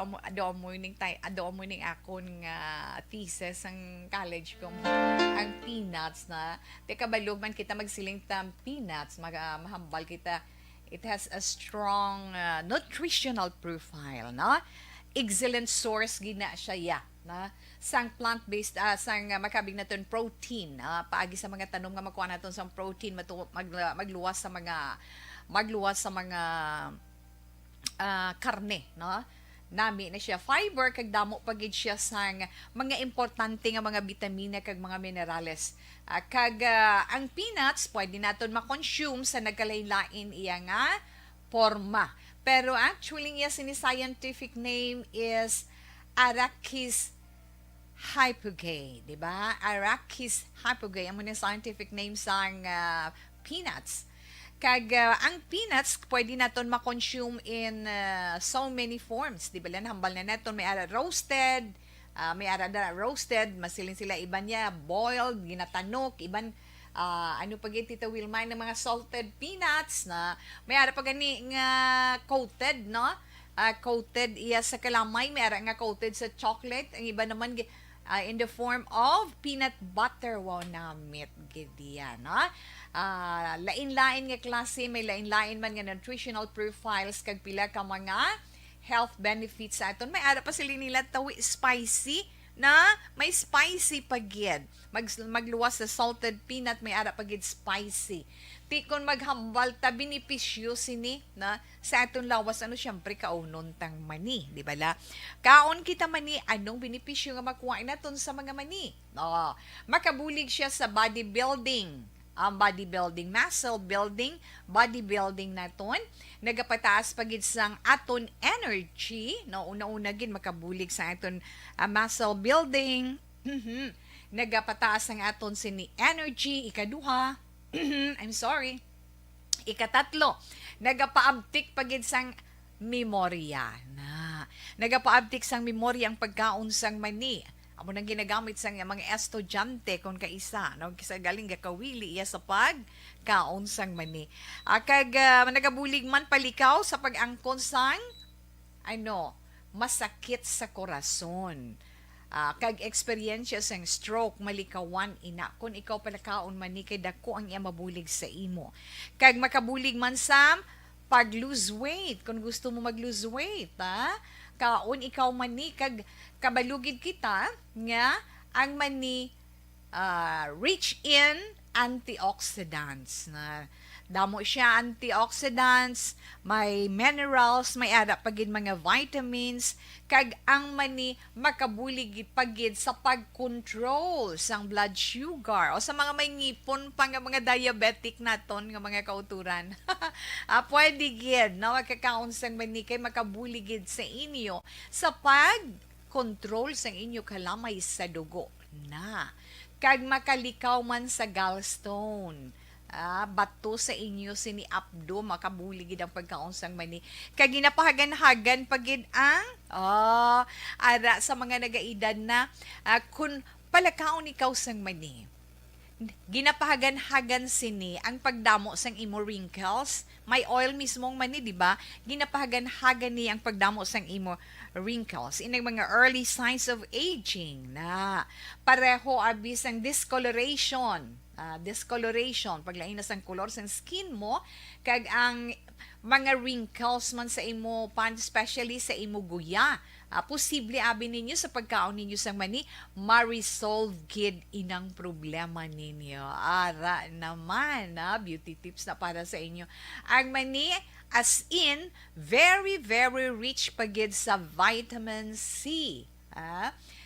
morning akon nga thesis ang college ko. Ang peanuts na. Te kabalo man kita magsiling tam peanuts, mahambal kita. It has a strong nutritional profile, no? Excellent source gina siya ya, na sang plant-based sang makabig naton protein paagi sa mga tanom nga makuha naton sang protein magluwas sa mga karne, no? Nami na siya fiber kag damo pagid siya sang mga importante nga mga bitamina kag mga minerales. Ang peanuts pwede naton ma-consume sa nagkalain-lain iya nga forma. Pero actually iya scientific name is Arachis hypogae, di ba? Arachis hypogae ang mga scientific name sang peanuts. Ang peanuts pwede naton ma-consume in so many forms, di ba? Hambal na naton may ara roasted, masilin sila iban niya boiled, ginatanok, iban ano pag Tita Wilma ng mga salted peanuts na may ara pa gani nga coated, no? Coated iya sa kalamay, may ara nga coated sa chocolate, ang iba naman in the form of peanut butter. Wow, namit gidiya, no? Lain-lain nga klase, may lain-lain man nga nutritional profiles kag pila ka mga health benefits sa aton. May ara pa sila nila tawi spicy, na may spicy pagid. Magluwas sa salted peanut, may ara pagid spicy. Tikon maghambal ta benepisyo sini na sa aton lawas ano syempre kaunon tang mani, di ba la? Kaon kita mani, anong benepisyo nga makuha naton sa mga mani? Makabulig siya sa bodybuilding. Ang bodybuilding, muscle building, bodybuilding naton, nagapataas pagid sang aton energy, no, una-una gid makabulig sa aton muscle building. Nagapataas ang aton sini energy, ikaduha. Ikatatlo, nagapaabtik pagid sang memorya. Nagapaabtik sang memorya ang pagkaon sang mani. Amo nang ginagamit sa mga estudyante kung kaisa, no, kisa galing gakawili iya sa pagkaon sang mani. Nagabulig man palikaw sa pag-angkon sang masakit sa korason. Kag eksperyensya sang stroke, malikawan ina kung ikaw palakaon mani kay dako ang iya mabulig sa imo. Kag makabulig man sa pag-lose weight, kung gusto mo mag-lose weight, kaon ikaw mani kag kabalugid kita nga ang mani rich in antioxidants na damo siya antioxidants, may minerals, may ara pagid mga vitamins, kag ang mani makabulig pagid sa pag-control sang blood sugar o sa mga may ngipon pa nga mga diabetic naton nga mga kauturan. Pwede gid no makakaon sang mani kay makabulig sa inyo sa pag-control sang inyo kalamay sa dugo na kag makalikaw man sa gallstone. Bato sa inyo sini abdo makabuligid ang pagkaon sang mani kag ginapahagan-hagan pagid ang ara sa mga nagaedad na kun palakaon ikaw sang mani ginapahagan-hagan sini ang pagdamo sang imo wrinkles. May oil mismong mani, di ba? Ginapahagan-hagan ni ang pagdamo sang imo wrinkles. Inang mga early signs of aging na pareho abis ang discoloration. Paglain na sang color sang skin mo, kag ang mga wrinkles man sa imo pan, especially sa imo guya. Posible abi ninyo sa pagkaon ninyo sang mani, ma-resolve gid inang problema ninyo. Ara naman, beauty tips na para sa inyo. Ang mani, as in, very, very rich pagid sa vitamin C.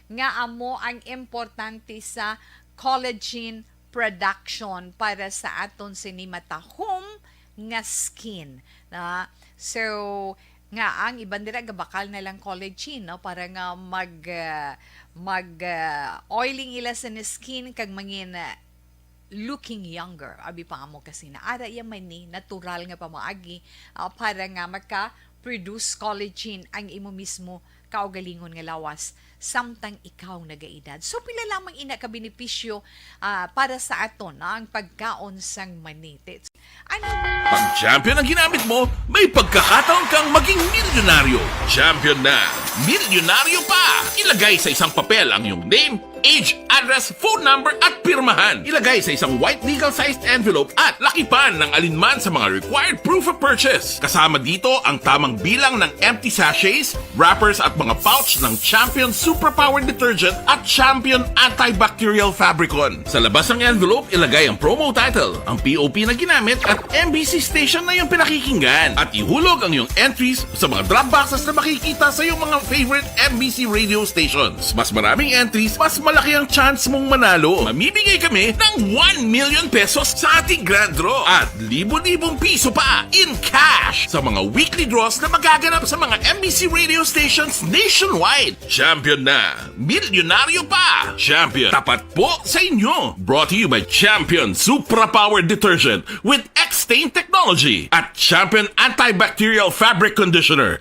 Nga amo ang importante sa collagen production para sa aton sinimatahom nga skin. So, nga ang iban dira gabakal na lang collagen, no, para nga oiling ila sa skin kag mangin looking younger. Abi pa mo kasi na ara iya man ni natural nga pamaagi para nga maka-produce collagen ang imo mismo kaugalingon nga lawas samtang ikaw nagaedad. So pila lamang ina ka benepisyo para sa aton ang pagkaon sang mani. Pag champion ang ginamit mo, may pagkakataon kang maging milyonaryo. Champion na, milyonaryo pa! Ilagay sa isang papel ang iyong name, age, address, phone number at pirmahan. Ilagay sa isang white legal-sized envelope at lakipan ng alinman sa mga required proof of purchase. Kasama dito ang tamang bilang ng empty sachets, wrappers at mga pouch ng Champion Superpower Detergent at Champion Antibacterial Fabricon. Sa labas ng envelope, ilagay ang promo title, ang POP na ginamit at MBC station na yung pinakikinggan. At ihulog ang iyong entries sa mga drop boxes na makikita sa iyong mga favorite MBC radio stations. Mas maraming entries, mas malaki ang chance mong manalo. Mamimigay kami ng 1 million pesos sa ating grand draw at libo-libong piso pa in cash sa mga weekly draws na magaganap sa mga MBC radio stations nationwide. Champion na, milyonaryo pa. Champion, tapat po sa inyo. Brought to you by Champion Superpower Detergent with X-Stain Technology at Champion Antibacterial Fabric Conditioner.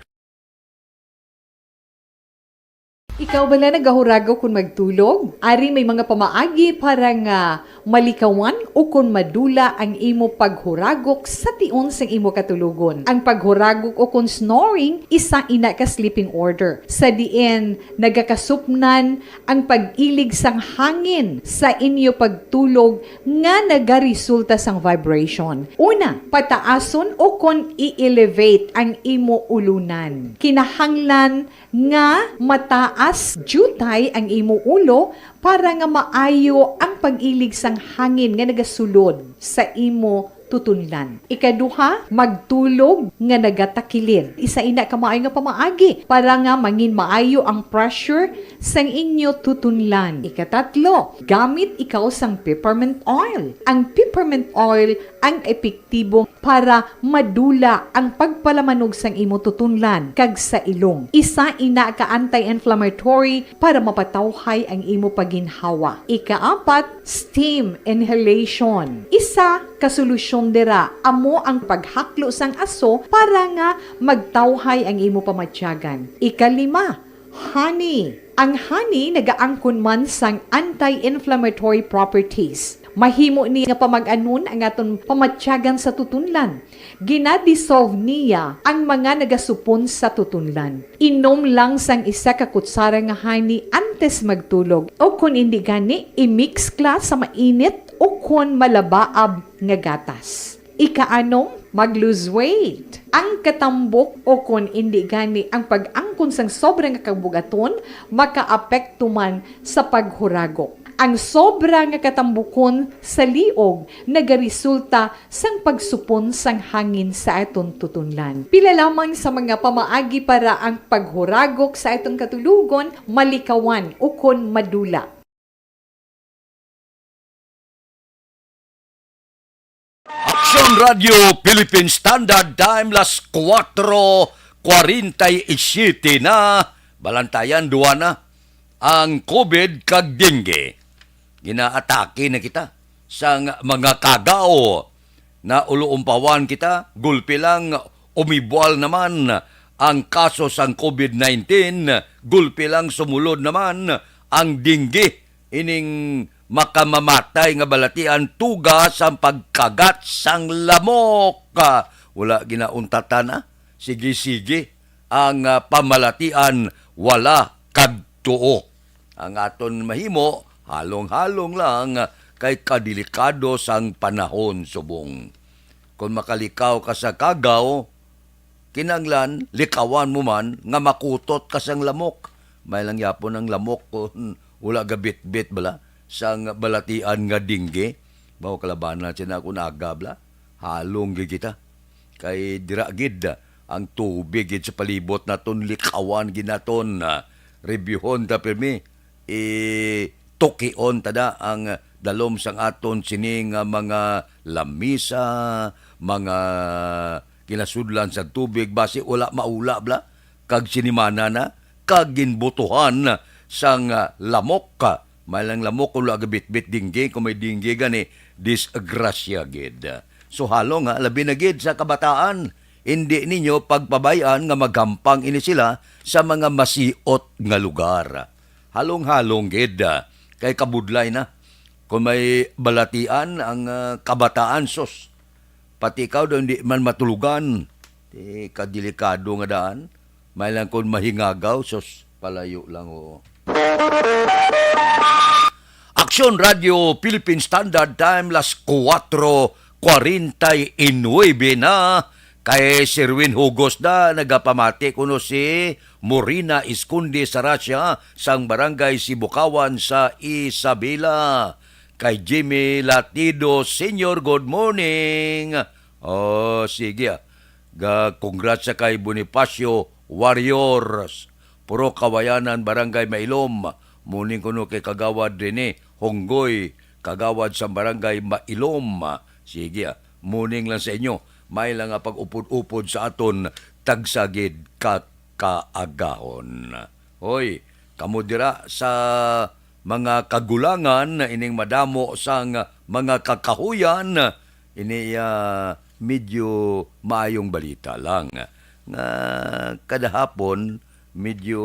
Ikaw bala nagahurago kung magtulog? Ari may mga pamaagi para nga malikawan o kung madula ang imo paghuragok sa tion sang imo katulugon. Ang paghuragok o kung snoring, isa ina ka sleeping order. Sa diin, nagakasupnan ang pag-ilig sang hangin sa inyo pagtulog nga nagaresulta sang vibration. Una, pataason o kung i-elevate ang imo ulunan. Kinahanglan nga mataas jutay ang imo ulo para nga maayo ang pag-ilig sang hangin nga nagasulod sa imo tutunlan. Ikaduha, magtulog nga nagatakilid. Isa ina ka maayo nga pamaagi para nga mangin maayo ang pressure sang inyo tutunlan. Ikatatlo, gamit ikaw sang peppermint oil. Ang peppermint oil ang epektibo para madula ang pagpalamanog sang imo tutunlan kag sa ilong. Isa ina ka anti-inflammatory para mapatawhay ang imo paginhawa. Ikaapat, steam inhalation. Isa ka solusyon dira amo ang paghaklo sang aso para nga magtawhay ang imo pamatyagan. Ikalima, honey. Ang honey nagaangkon man sang anti-inflammatory properties. Mahimo ni nga pamag-anon ang aton pamatyagan sa tutunlan. Ginadissolve niya ang mga nagasupon sa tutunlan. Inom lang sang isa ka kutsara nga honey antes magtulog. O kung hindi gani, i-mix kla sa mainit o kung malabaab nga gatas. Ikaanom, mag-lose weight. Ang katambok o kung hindi gani ang pag-angkon sang sobrang kabugaton, makaapekto man sa paghuragok. Ang sobra nga katambukon sa liog nagaresulta sang pagsupon sang hangin sa atong tutunlan. Pila lamang sa mga pamaagi para ang paghuragok sa atong katulugon malikawan o kon madula. Action Radio Philippine Standard Time las 4:47 na balantayan duwa na ang COVID kag dengue. Ginaatake na kita sa mga kagao na uluumpawan kita, gulpi lang umibwal naman ang kaso sang COVID-19, gulpi lang sumulod naman ang dengue. Ining makamamatay nga balatian tuga sa pagkagat sang lamok. Wala ginauntatan na. Sige-sige ang pamalatian wala kagtuo. Ang aton mahimo halong-halong lang kay kadelikado sang panahon subong. Kung makalikaw ka sa kagaw, kinanglan likawan mo man nga makutot ka sang lamok. May lang yapon ang lamok kung wala gabit-bit bala sang balatian nga dingge. Bawo kalabanan siya na kung agabla. Halong kita. Kay diragid ang tubig sa palibot naton likawan ginaton. Reviewon ta pirmi. Tukion tada ang dalom sang aton sining mga lamisa, mga kinasudlan sa tubig base wala maula bla kag sinimana na kag ginbutuhan sang lamok. May lang lamok kung lagabit-bit dingge, kung may dingge gani disgrasya gid. So halong labi na gid sa kabataan, hindi ninyo pagpabayaan nga magampang ini sila sa mga masiot nga lugar. Halong-halong gid kay kabudlay na. Kung may balatian ang kabataan sos, pati ikaw daw hindi man matulugan, kadelikado nga daan, may lang kung mahingagaw sos, palayo lang o. Aksyon Radio Philippine Standard Time las 4:49 na kay Sirwin Hugos na nagapamati kuno si Morina Iskundi sa Russia sang barangay Sibukawan sa Isabela. Kay Jimmy Latido Senior, good morning. Oh, sige. Congrats sa kay Bonifacio Warriors. Puro Kawayanan Barangay Mailom. Muning kuno kay Kagawad Rene Honggoy, Kagawad sa Barangay Mailom. Sige, muning lang sa inyo. May lang nga pag-upod-upod sa aton tagsagid kaagahon. Hoy, kamo dira sa mga kagulangan ining madamo sang mga kakahuyan, ini medyo maayong balita lang. Nga kadahapon medyo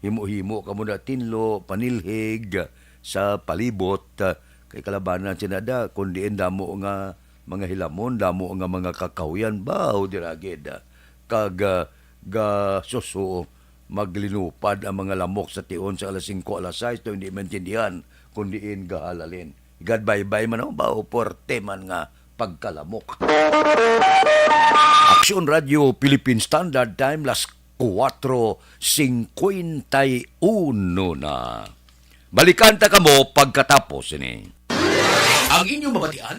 himo-himo kamo na tinlo panilhig sa palibot kay kalabanan sinada kundi damo nga mga hilamon, damo nga mga kakahuyan baw diragid kag suso maglinupad ang mga lamok sa tion sa alas 5 alas 6 to hindi maintindihan kundi gahalalin. Gadbay-bay man o bao porte man nga pagkalamok. Aksyon Radio Philippine Standard Time las 4:51 na. Balikan ta kamo pagkatapos ini. Ang inyong mabatian.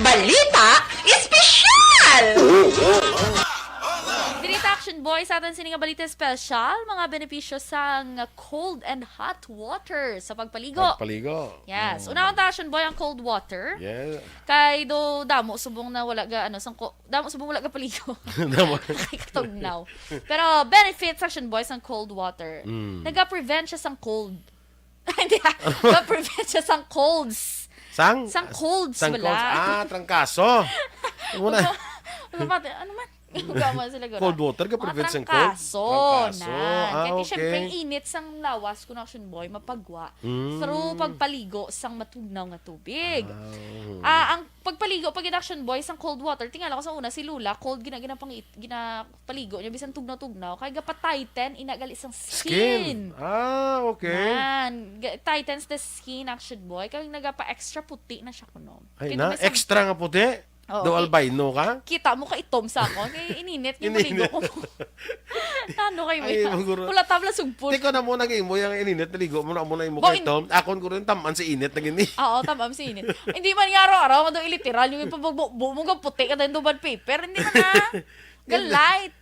Balita Espesyal! Dirita Action Boy sa atin sininga balita espesyal, mga benepisyo sa cold and hot water sa pagpaligo. Yes. Unang Action Boy ang cold water. Yeah. Kay do damo subong na wala ga damo subong wala ga paligo. Kay katugnaw. Pero benefits Action Boy ang cold water. Naga-prevent siya sang cold. Hindi. Naga-prevent siya sang colds. Sang colds sang wala. colds. Trangkaso. Ano man? Gama sila gano'n. Cold water ka prevent sang cold? Trangkaso. Kaya okay. siyempre init sang lawas kung Action Boy mapagwa. Through pagpaligo sang matugnaw nga tubig. Ang pagpaligo pag Action Boy sang cold water, tingala ko sa una si Lula, cold ginapaligo niya bisan tugnaw-tugnaw kay gapa-tighten inagali sang skin. Okay. Tightens the skin Action Boy kay nagapa-extra puti na siya kuno. Ay na, extra nga puti. Do albino ka? Kita mo ka itom sa ako. Kaya ininit niya maligo ko mo. Ano kayo mo? Pula tabla sugpon. Tiko na mo naging mo yung ininit, naligo mo na mo na yung mukha itom. Akon ko rin taman si init na gini. Oo, tamam si init. Hindi man nga araw-araw, mado iliteral, yung ipabugbo mo ka puti ka din duban paper. Hindi man na. Galite.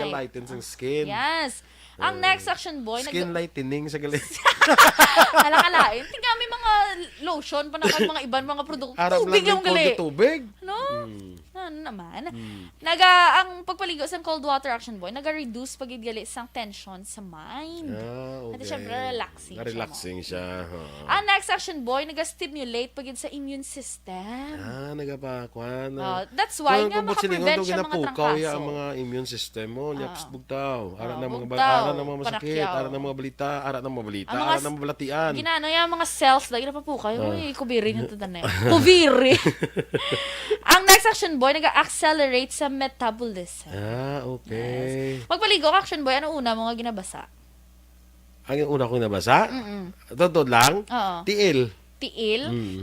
Galighten sa skin. Yes. Ang next Action Boy, skin lightening sa galit. Alakalain. Tingnan may mga lotion pa na mga ibang mga produkto. Tubig yung gali. Tubig? No? Ano naman? Ang pagpaligo sa cold water Action Boy, naga-reduce pagidgali sang tension sa mind. Okay. At syempre, relaxing siya. Ang next Action Boy, naga-stimulate pagid sa immune system. Nagapakwan. That's why nga makaprevent siya mga trangkaso. Ang mga immune system mo, nyaps bugtaw. Ara na mga masakit, ara na mga balita, ara na mga balatian. Ginano yung mga cells, lagi na papukay. Uy, kubiri nyo ito na yun. Kubiri! Ang next Action Boy, nag-accelerate sa metabolism. Okay. Yes. Pagpaligo ka, Action Boy, ano una mga ginabasa? Ang una kong nabasa? Totoo lang? Tiil.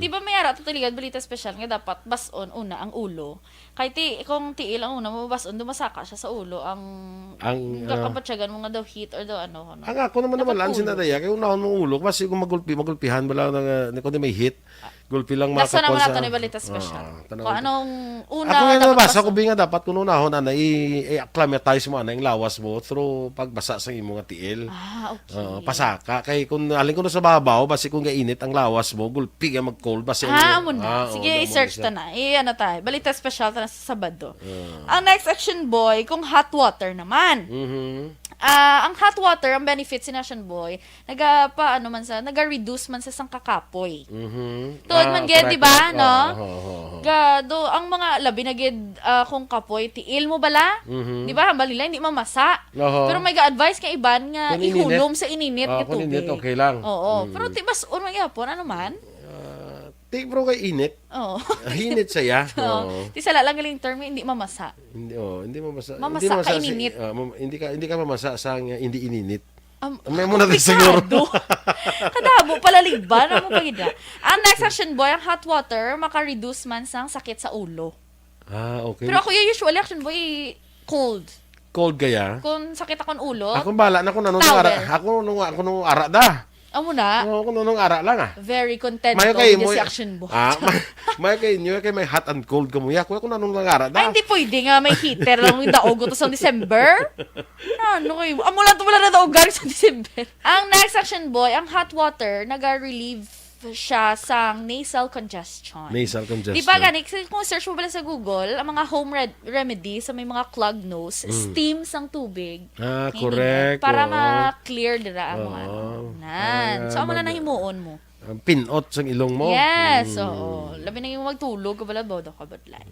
Di ba may ara tutaligan balita special nga dapat bason una ang ulo. Kay kung tiil ang una mo bason dumasaka siya sa ulo ang gakapatsyagan mo nga daw heat or daw ano. Ang ako naman naman sinadaya kay unahon mong ulo kasi kung magulpihan bala na kundi may heat. Gulpi lang nasa naman nato ni balita special. Kung anong una ako nabasa ko binga dapat kuno unahon ana i-acclimatize mo ana yung lawas mo through pagbasa sa imong tiil. Okay. Pasaka kay kung alin ko sa babaw basi kung gainit ang lawas mo gulpi nga mag-cold basi amo na. Sige, i-search ta na. Ano tayo? Balita special ta na sa Sabado. Ang next Action Boy, kung hot water naman. Ang hot water, ang benefit si Nation Boy, naga-reduce man sa sang kakapoy. Tuod man gid, di ba, no? Gado, ang mga labi na gid kung kapoy, tiil mo bala? Di ba? Balila, hindi mamasa. Pero may ga-advise kay iban nga Kung ihulom sa ininit nga kung tubig. init, okay lang. Oo. Pero tibas, unang yapon, ano man? Bro kay init. Oo. Init saya. Oo. Di sala lang galing term, hindi mamasa. Hindi mamasa. Mamasa ka ininit. Hindi ka mamasa sa hindi ininit. May mo na din siguro. Kadabo pala liban mo pagida. Ang next action boy, ang hot water maka-reduce man sang sakit sa ulo. Okay. Pero ako usually action boy cold. Cold gaya? Kung sakit akong ulo. Ako bala na kung nanong ara. Ako nung ara da. Amo na. Ako nung ara lang Very content may ko with si action boy. May may hot and cold kamuya. Ako nanong ara da. Ay, hindi pwede nga may heater lang yung daog to sa December. Ano kayo? Amo lang to wala na daog galing sa December. Ang next action boy, ang hot water, naga-relieve siya sa nasal congestion. Nasal congestion. Di ba gani, kung search mo pala sa Google, ang mga home remedy sa may mga clogged nose, steam sang tubig. Correct. Para ma-clear dira ang mga nan. So, amo na nahimuon mo. Pinot sang ilong mo. Yes, oo. Labi na yung magtulog, kabala bodo ka badlay.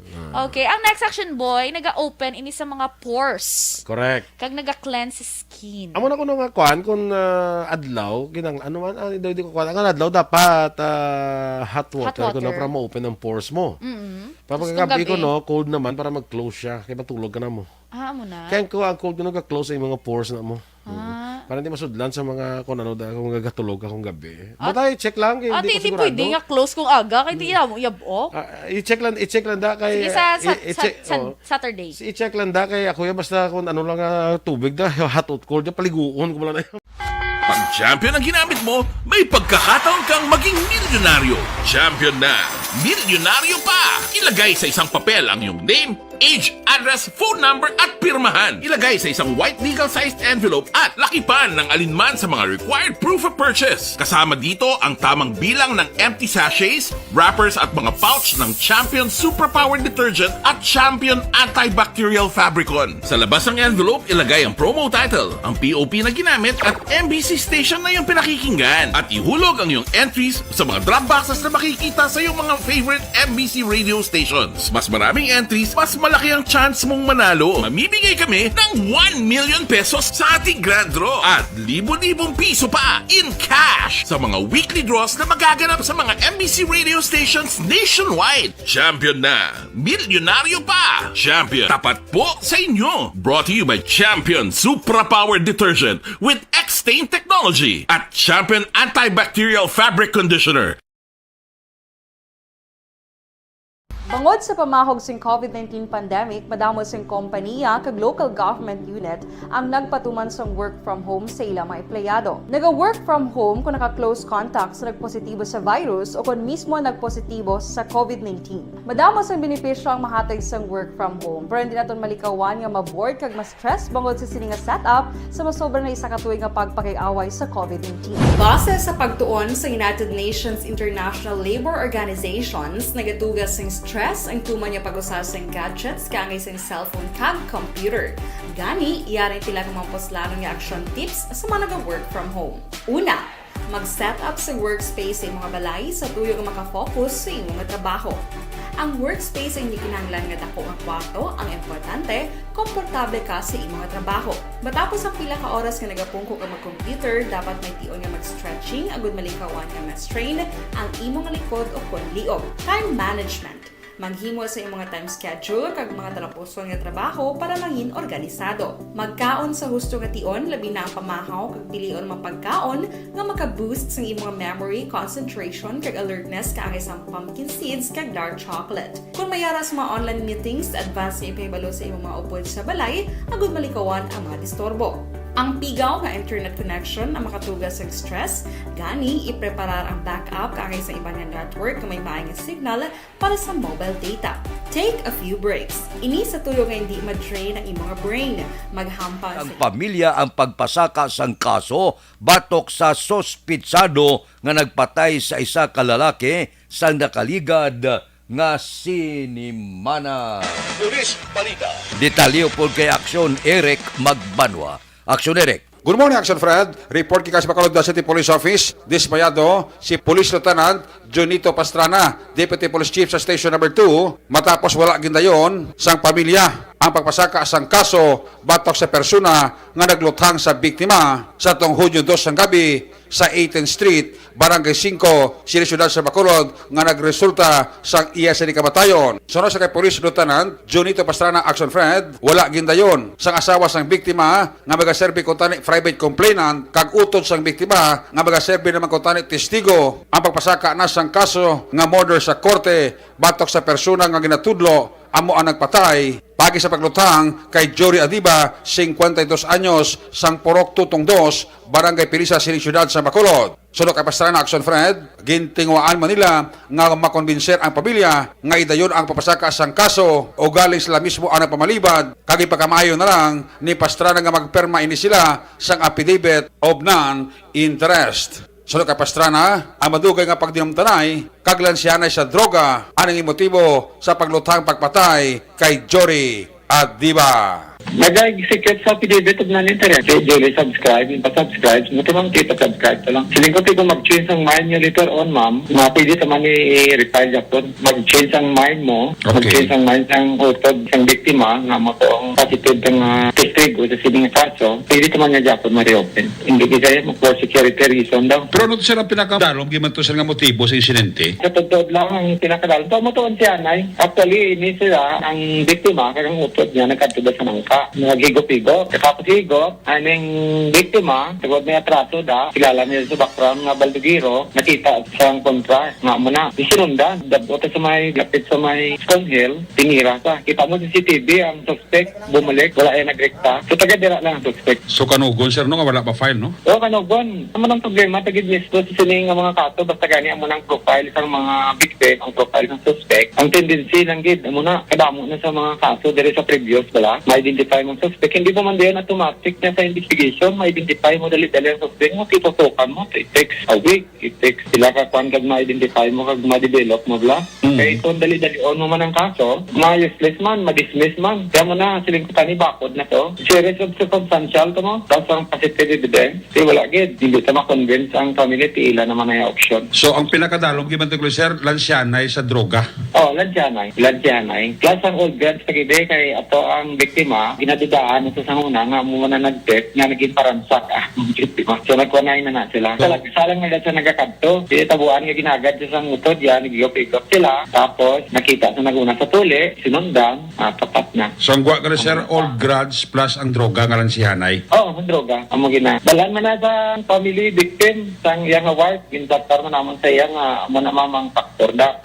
Okay, ang next action boy, naga-open ini sa mga pores. Correct. Kag naga-cleanse skin. Amo na ko nga kuan kung adlaw ginang ano man di ko kuan ang adlaw dapat hot water ko na para ma-open ang pores mo. Para pagkagabi ko cold naman para mag-close siya kaya matulog ka na mo. Amo na. Kaya ko ang cold ko nag-close ang mga pores na mo. Para hindi masudlan sa mga kung ano kung gagatulog akong gabi. Batay check lang kay hindi ko sigurado. Pwede nga close kung aga kay di mo yabo. I-check lang da kay sige, sa Saturday. I-check lang da kay ako basta kung ano lang tubig da hot or cold paliguon ko lang. Pag champion ang ginamit mo, may pagkakataon kang maging milyonaryo. Champion na, milyonaryo pa! Ilagay sa isang papel ang iyong name, age, address, phone number at pirmahan. Ilagay sa isang white legal-sized envelope at lakipan ng alinman sa mga required proof of purchase. Kasama dito ang tamang bilang ng empty sachets, wrappers at mga pouch ng Champion Superpower Detergent at Champion Antibacterial Fabricon. Sa labas ng envelope, ilagay ang promo title, ang POP na ginamit at MBC station na yung pinakikinggan. At ihulog ang iyong entries sa mga drop boxes na makikita sa iyong mga favorite MBC radio stations. Mas maraming entries, mas malaki ang chance mong manalo. Mamibigay kami ng 1 million pesos sa ating grand draw at libo-libong piso pa in cash sa mga weekly draws na magaganap sa mga MBC radio stations nationwide. Champion na, milyonaryo pa. Champion, tapat po sa inyo. Brought to you by Champion Superpower Detergent with X-Stain Technology at Champion Antibacterial Fabric Conditioner. Bangod sa pamahog sing COVID-19 pandemic, madamo sing kompanya kag local government unit ang nagpatuman sang work from home sa ilang mga empleyado. Naga-work from home kung naka-close contact sa nagpositibo sa virus o kung mismo nagpositibo sa COVID-19. Madamo sang benepisyo ang mahatag sang work from home, pero hindi naton malikawan nga ma-bored kag ma-stress bangod sa sini nga setup sa masobra na isa ka tuig nga pagpakiaway sa COVID-19. Base sa pagtuon sa United Nations International Labour Organizations, nagatugas sing stress ang tuman niya pag-usas ng gadgets kangay sa cellphone kag computer. Gani, iyaring tila ng mga poslanong nga action tips sa mga nag-work from home. Una, mag-set up sa workspace sa mga balay sa tuyo nga makafocus sa imong trabaho. Ang workspace ay hindi kinahanglan nga dako ang kwarto, ang importante, komportable ka sa imong trabaho. Matapos ang pila ka oras nga nagapungko ka mag-computer, dapat may tion nga mag-stretching agud malikawan nga ma-strain ang imong likod o konliog. Time management. Maghimo sa imong time schedule kag mga talapuson nga trabaho para maging organisado. Magkaon sa husto nga tion, labi na ang pamahaw kag pilion mapagkaon nga maka-boost sa imong memory, concentration kag alertness kaangay sa pumpkin seeds kag dark chocolate. Kung mayaras mga online meetings, advance nga ipahibalo sa imong mga upod sa balay, agud malikawan ang mga disturbo. Ang pigaw nga internet connection ang makatugas sa stress, gani ipreparar ang backup kaangay sa ibang network nga may maayong signal para sa mobile data. Take a few breaks. Ini sa tuyo nga hindi ma-drain ang imong brain. Maghampas ang pamilya ang pagpasaka sang kaso batok sa sospitsado nga nagpatay sa isa ka lalaki sa nakaligad nga sinimana. Luis Balita. Detalyo po kay Aksyon Eric Magbanwa. Action Eric. Good morning, Action Fred. Report kay sa Bacolod City Police Office. Dismayado si Police Lieutenant Junito Pastrana, Deputy Police Chief sa Station Number 2, matapos wala gindayon sang pamilya ang pagpasaka sang kaso batok sa persona nga nagluthang sa biktima sa tong Hunyo 2 sang gabi sa 18th Street, Barangay 5, Sili Ciudad sa Bacolod nga nagresulta sang iya sa kamatayon. Sunod sa kay Police Lieutenant Junito Pastrana, Action Fred, wala gindayon sang asawa sang biktima nga magaserbi kung tani private complainant kag utod sang biktima nga magaserbi naman kung tani testigo ang pagpasaka na sang kaso nga murder sa korte batok sa persona nga ginatudlo amo ang nagpatay pagi sa paglutang kay Jory Adiba, 52 anyos, sang Porok Tutong 2, Barangay Pilisa, Sili Ciudad sa Bacolod. Sunod kay Pastrana, Action Fred, gintingwaan Manila nga makonbinser ang pamilya nga idayon ang papasaka sang kaso o galing sila mismo ang pamalibad kag ipagkamayo na lang ni Pastrana nga magperma ini sila sang affidavit of non-interest. Sunod kay Pastrana, ang madugay nga pagdinamtanay kaglansiyanay sa droga anong motibo sa pagluthang pagpatay kay Jory Adiba. Nag-execute sa affidavit of non-interest. Daily subscribe, yung pa-subscribe, matamang kita subscribe pa lang. Siling ko kayo mag-change ang mind nyo later on, ma'am. Pwede naman i-refile Japan. Mag-change ang mind mo. Okay. Mag-change ang mind ng utod ng biktima nga mo itong positive ng testigo sa sining kaso. Pwede naman niya Japan ma-reopen. Hindi kaya for security reason daw. Pero ano sila pinakadalong giman to sila nga motibo sa insidente? Sa totoo lang ang pinakadalong. Ito mo tuon siya, Nay. Actually, ini sila, ang biktima, kaya ang utod niya, nagkatuda sa nangka. Naghigo-higo. Kapag higo, aning biktima, tagod may atraso da, kilala niya sa background nga Baldugiro, nakita siyang kontra, nga mo na. Isinundan, dabot sa may, lapit sa may Stone Hill, tinira ka. Kita mo sa CCTV, ang suspect, bumalik, wala ay nagrekta. So taga-dira lang ang suspect. So kanugon, sir, no? Wala pa file, no? Oo, kanugon. Naman ang problema, tagid-misto sa sining nga mga kaso, basta gani ang munang profile sa mga victim, ang profile ng suspect. Ang tendency lang gid, amo na, kadamo na sa mga kaso, diri sa previous, wala, ma-identify mong suspect. Hindi mo man din automatic na sa investigation, ma-identify mo dali-dali ang suspect mo, tiputukan mo. It takes a week. It takes sila ka kung kag ma-identify mo, kag ma-develop mo, bla. Kaya ito, dali-dali on mo man ang kaso, ma-useless man, ma-dismiss man. Kaya mo na, siling ko tani, bakod na to. Serious of circumstantial to mo, tapos ang positive evidence, wala gid. Hindi ta ma-convince ang family, tiila naman ay option. So ang pinakadalong giman to sir, lansyanay sa droga. Oh, lansyanay. Plus ang old guards pagide kay ato ang biktima, ginadudaan ito sa una nga mo na nag-test nga naging paransak biktima. So nagkunay na sila. Salang nga sa nagakadto, tabuan nga ginagad sa utod yan, nag-igop-igop sila. Tapos nakita sa naguna sa tuli, sinundan, tapat na. So ang guwa ka na sir, all grudge plus ang droga nga lansyanay. Oo, ang droga. Ang mga dalan man na sa family victim, sang iyang wife, gintaktar man naman sa iyang amo na mamang faktor da.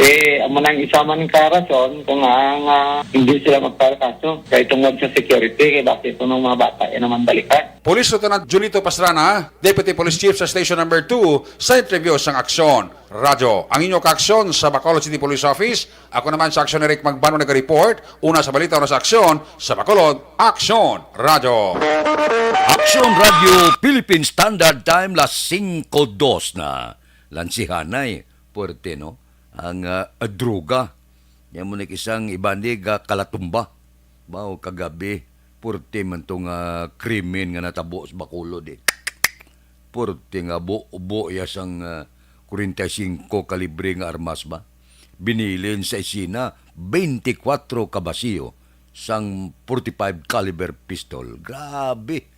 Amo nang isa man karason kung ang hindi sila magpalakaso. Kaya tungod sa security, kaya bakit ito ng mga bata, yan naman balikan. Police Lieutenant Junito Pastrana, Deputy Police Chief sa Station Number 2, sa interview sang Aksyon Radyo. Ang inyong kaaksyon sa Bacolod City Police Office. Ako naman sa Aksyon Eric Magbano nag-report. Una sa balita, una sa aksyon. Sa Bacolod, Aksyon Radyo. Aksyon Radio Philippine Standard Time las 5:02 na. Lansihanay, puwerte no? Ang droga. Yan mo isang ibandig kalatumba. Bao kagabi, puwerte man itong krimen nga natabo sa Bacolod eh. Puwerte nga buo yasang 45 kalibre nga armas ba? Binilin sa isina 24 kabasiyo sang 45 caliber pistol. Grabe!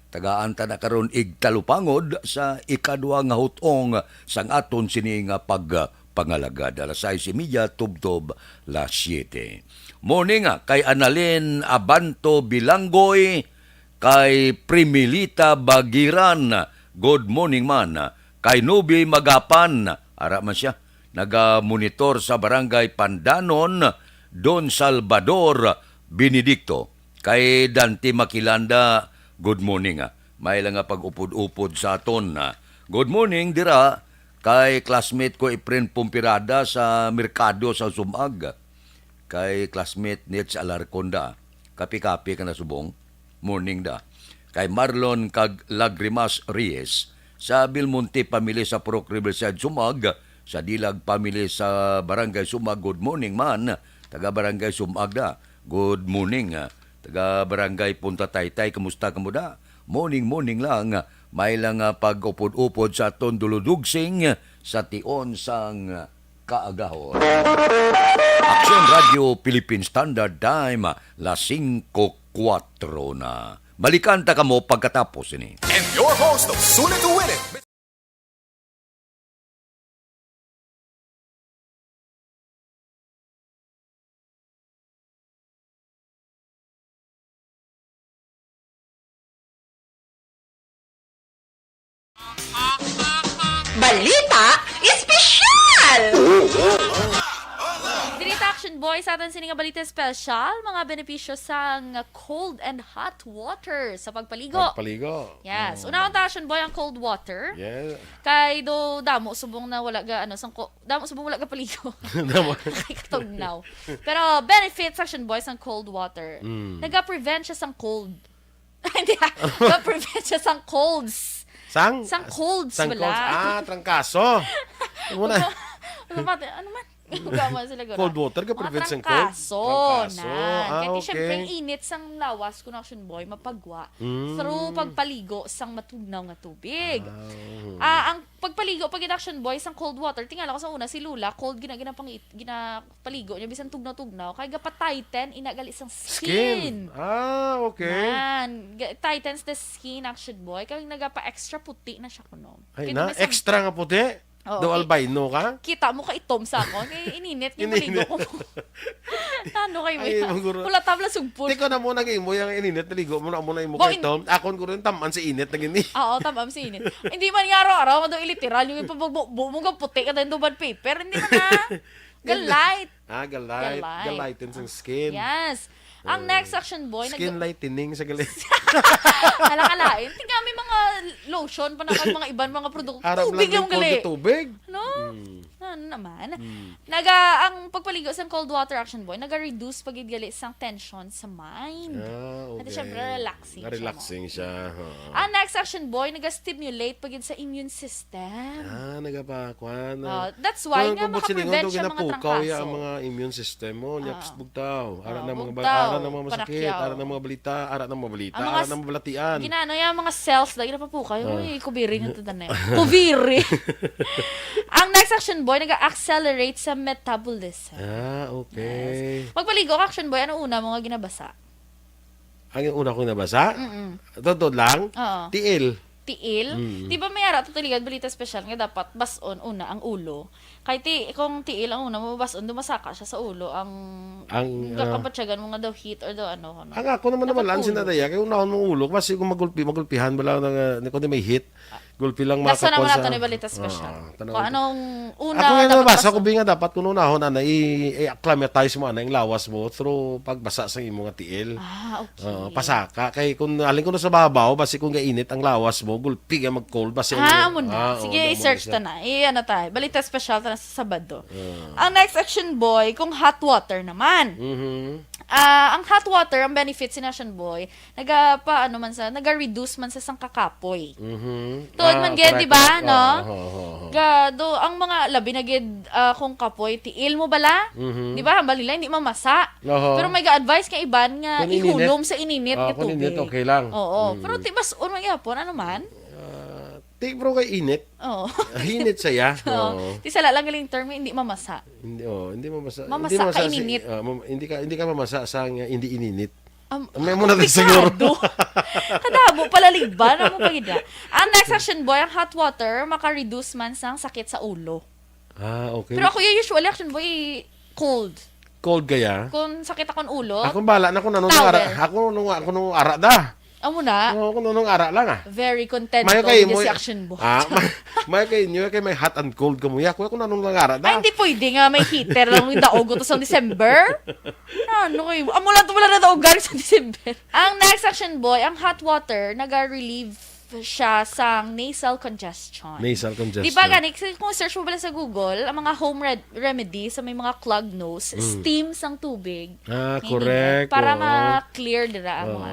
Tagaan ta na karon igtalupangod sa ikadwa nga hutong sang aton sini nga pagpangalagad. Alas 6:30 tubtob las 7. Morning kay Annalyn Abanto Bilanggoy, kay Primilita Bagiran. Good morning man. Kay Nubi Magapan, ara man siya, naga-monitor sa Barangay Pandanon, Don Salvador Benedicto. Kay Dante Makilanda, good morning. May lang nga pag-upod-upod sa aton. Good morning, dira, kay classmate ko Efren Pumpirada sa Merkado sa Sumag. Kay classmate Nets Alarconda, kapi-kapi ka na subong. Morning da. Kay Marlon Lagrimas Reyes, sa Bilmonte Pamilya sa Purok Riverside Sumag, sa Dilag Pamilya sa Barangay Sumag, good morning man. Taga Barangay Sumag da, good morning. Taga Barangay Punta Taytay, kamusta ka mo da? morning lang may lang pag-upod-upod sa aton duludugsing sa tion sang kaagahon. Action Radio Philippine Standard Time, las 5:04 na. Balikan ta kamo pagkatapos ini. And your host of Sooner to Win It, Balita Espesyal! Dirita Action Boy sa atin sining balita espesyal, mga benepisyo sa cold and hot water sa pagpaligo. Yes. Una ang Action Boy ang cold water. Yeah. Kay do damo subong na wala ga damo subong wala ga paligo. Kay katugnaw. Pero benefits Action Boy ang cold water. Naga-prevent siya sang cold. Hindi. Naga-prevent siya sang colds. Sang colds sang wala. colds. Trangkaso. Ano man? Gama sila gano'n. Cold water ka prevent sang cold. Trangkaso. Kaya Okay. siyempre init sang lawas kung Action Boy mapagwa through pagpaligo sang matugnaw nga tubig. Ang pagpaligo pag Action Boy sang cold water, tingala ko sa una si Lula, cold ginapaligo niya bisan tugnaw-tugnaw kay gapa-tighten inagali sang skin. Okay. Man, tightens the skin Action Boy kay nagapa-extra puti na siya kuno. Ay na, extra nga puti. Do albino ka? Kita mo ka itom sa ako. Kaya ininit yung maligo ko. Ano kayo mo yan? maguro. Wala tabla sugpon. Di ko na muna yung yung ininit, naligo mo na muna yung mukha itom. Akon ko rin taman si init na gini. Oo, tamam si init. Hindi man yung araw-araw, mado iliteral, yung ipabugbo mo ka puti ka tayo duban paper. Hindi man na. Galite. Galite. Galite sa skin. Yes. Ang next Action Boy, skin lightening sa galit. Alakalain. Tingnan may mga lotion pa na mga ibang mga produkto. Tubig yung gali. Tubig? No? Ano naman? Ang pagpaligo sa cold water Action Boy, naga-reduce pagidgali sang tension sa mind. Okay. At syempre, relaxing siya. Ang next Action Boy, naga-stimulate pagid sa immune system. Nagapakwan. That's why nga makaprevent siya mga trangkaso. Ang mga immune system mo, nyaps bugtaw. Ara na mga masakit, ara na mga balita, ara na mga balatian. Ginano yung mga cells, lagi na pa po kayo. Uy, kubiri nga ito na kubiri. Ang next Action Boy, nag-accelerate sa metabolism. Okay. Yes. Pagpaligo ka, Action Boy, ano una mga ginabasa? Ang una kong nabasa? Totoo lang? Tiil. Di ba may ara tutuligan balita special nga dapat bason una ang ulo. Kay kung tiil ang una mo bason dumasaka siya sa ulo ang kapatsagan mo nga daw heat or daw ano. Ang ako naman sinadaya kay unahon mong ulo kasi kung magulpihan bala nga kundi may heat. Gulpi lang Nasa naman sa... nato ni balita special. Kung anong una ako nga dapat nabasa ko binga dapat kung unahon i-acclimatize mo yung lawas mo through pagbasa sa imo nga tiil. Okay. Pasaka kay kung alin ko na sa babaw basi kung gainit ang lawas mo gulpi nga mag-cold basi mo na. Sige, i-search ta na. Ano tayo? Balita special ta na sa Sabado. Ang next Action Boy, kung hot water naman. Ang hot water, ang benefits ni Action Boy, naga-reduce man sa sang kakapoy. Tuod man gid, di ba, no? Gado, ang mga labi na gid kung kapoy, tiil mo bala? Di ba? Balila, hindi mamasa. Pero may ga-advise ka iban nga ihulom sa ininit nga tubig. Kung init, okay lang. Oo. Pero tibas, unang ihapon, ano man? Bro kay init. Init saya. Di sala lang galing term, hindi mamasa. Hindi mamasa. Mamasa ka ininit. Hindi ka mamasa sa hindi ininit. May muna din siguro. Kadabo palaligban mo pagida. Ang next Action Boy, ang hot water maka-reduce man sang sakit sa ulo. Okay. Pero ako usually Action Boy cold. Cold gaya? Kung sakit akong ulo. Ako bala na kung nanong ara. Ako nung ara da. Amo na. Ako nung ara lang Very content ko si Action Boy. May kay inyo kay may hot and cold ka mo ya. Ako nanong lang ara da. Ay hindi pwede nga may heater lang yung daog to sa December. Ano kayo? Amo lang to wala na daog sa December. Ang next Action Boy, ang hot water naga-relieve siya sang nasal congestion. Di ba gani, kung search mo pala sa Google, ang mga home remedy sa may mga clogged nose, steam sang tubig. Correct. Para ma-clear dira ang mga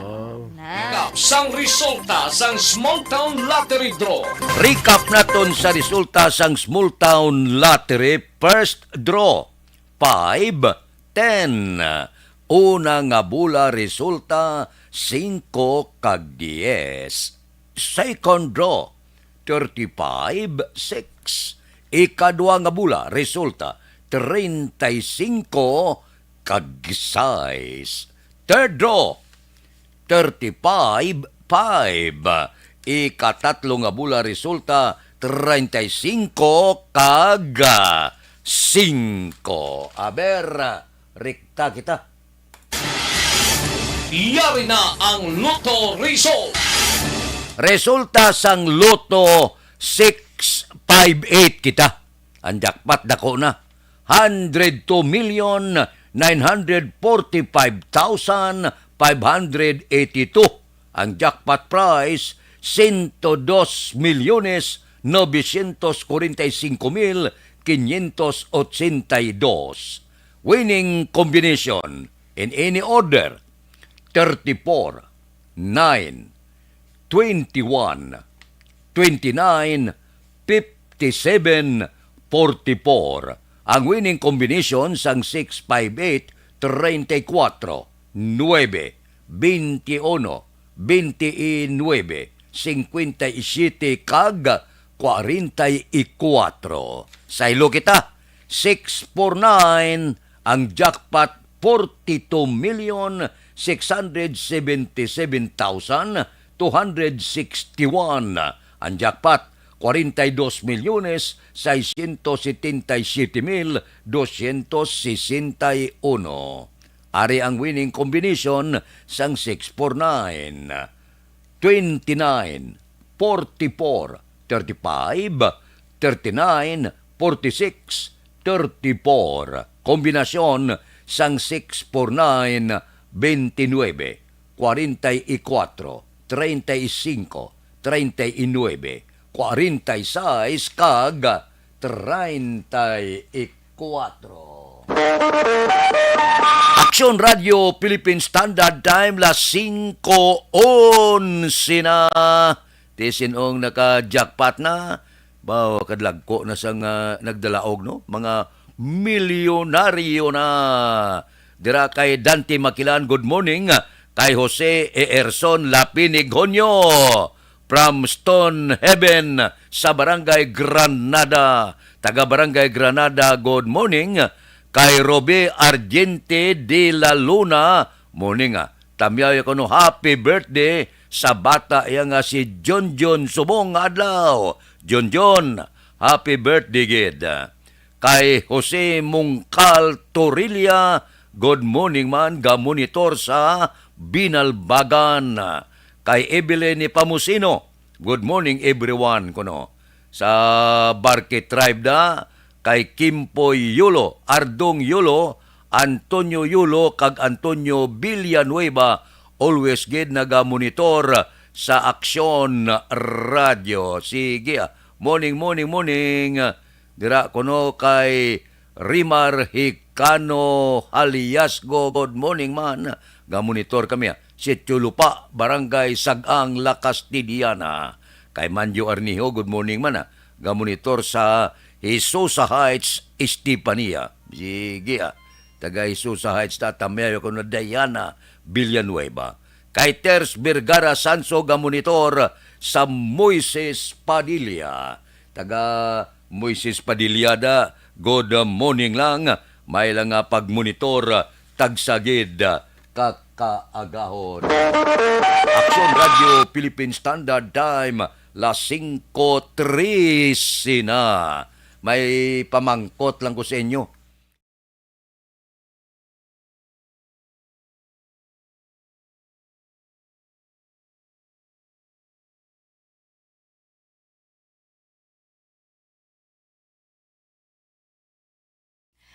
sang resulta sang Small Town Lottery Draw. Recap naton sa resulta sang Small Town Lottery First Draw. 5, 10, 11, Una nga bula resulta 5 kag 10. Second draw 35-6. Ikadua nga bula resulta 35 kag 6. Third draw 35-5. Ikatatlo nga bula resulta 35 kag 5. Aber, rekta kita. Yari na ang Lotto Result. Resulta sang Lotto 658 kita. Ang jackpot dako na. 102,945,582. Ang jackpot prize 102,945,582. Winning combination in any order 34, 9, 21, 29, 57, 44. Ang winning combination sang 658, 34, 9, 21, 29, 57 kag 44. Sa ilo kita, 649 ang jackpot 42,677,261. Ang jackpot 42,677,261. Ari ang winning combination sang 649. 29, 44, 35, 39, 46, 34. Kombinasyon sang 649, 29, 44, 35, 39, 46 kag 34. Aksyon Radio Philippine Standard Time las 5:11 na. Tisinong naka-jackpot na. Bawa kadlagko na sang nagdalaog no. Mga milyonaryo na. Dira kay Dante Makilan, good morning. Kay Jose Erson Lapinig Honyo from Stone Heaven sa Barangay Granada. Taga Barangay Granada, good morning. Kay Robe Argente de la Luna, morning tamyaw ko no happy birthday sa bata iya nga si John John Subong adlaw. John, happy birthday gid. Kay Jose Mungkal Torilla, good morning man, ga-monitor sa Binalbagan. Kay Evelyn Pamusino, good morning everyone kuno. Sa Barque Tribe da, kay Kimpoy Yulo, Ardong Yulo, Antonio Yulo, kag Antonio Villanueva, always gid naga-monitor sa Aksyon Radio. Sige, morning. Dira kuno kay Rimar Hicano Haliasgo, good morning man. Ga-monitor kami. Sitio Lupa, Barangay Sagang, La Castidiana. Kay Manjo Arnijo, good morning man. Ga-monitor sa Isusa Heights, Estipania. Sige, taga Isusa Heights, tatamayo ko na Diana Villanueva. Kay Ters Vergara Sanso, ga-monitor sa Moises Padilla. Taga Moises Padilla da, good morning lang. May lang pag-monitor, tagsagid, kakaagahon. Aksyon Radio Philippine Standard Time, las 5:13 na. May pamangkot lang ko sa inyo.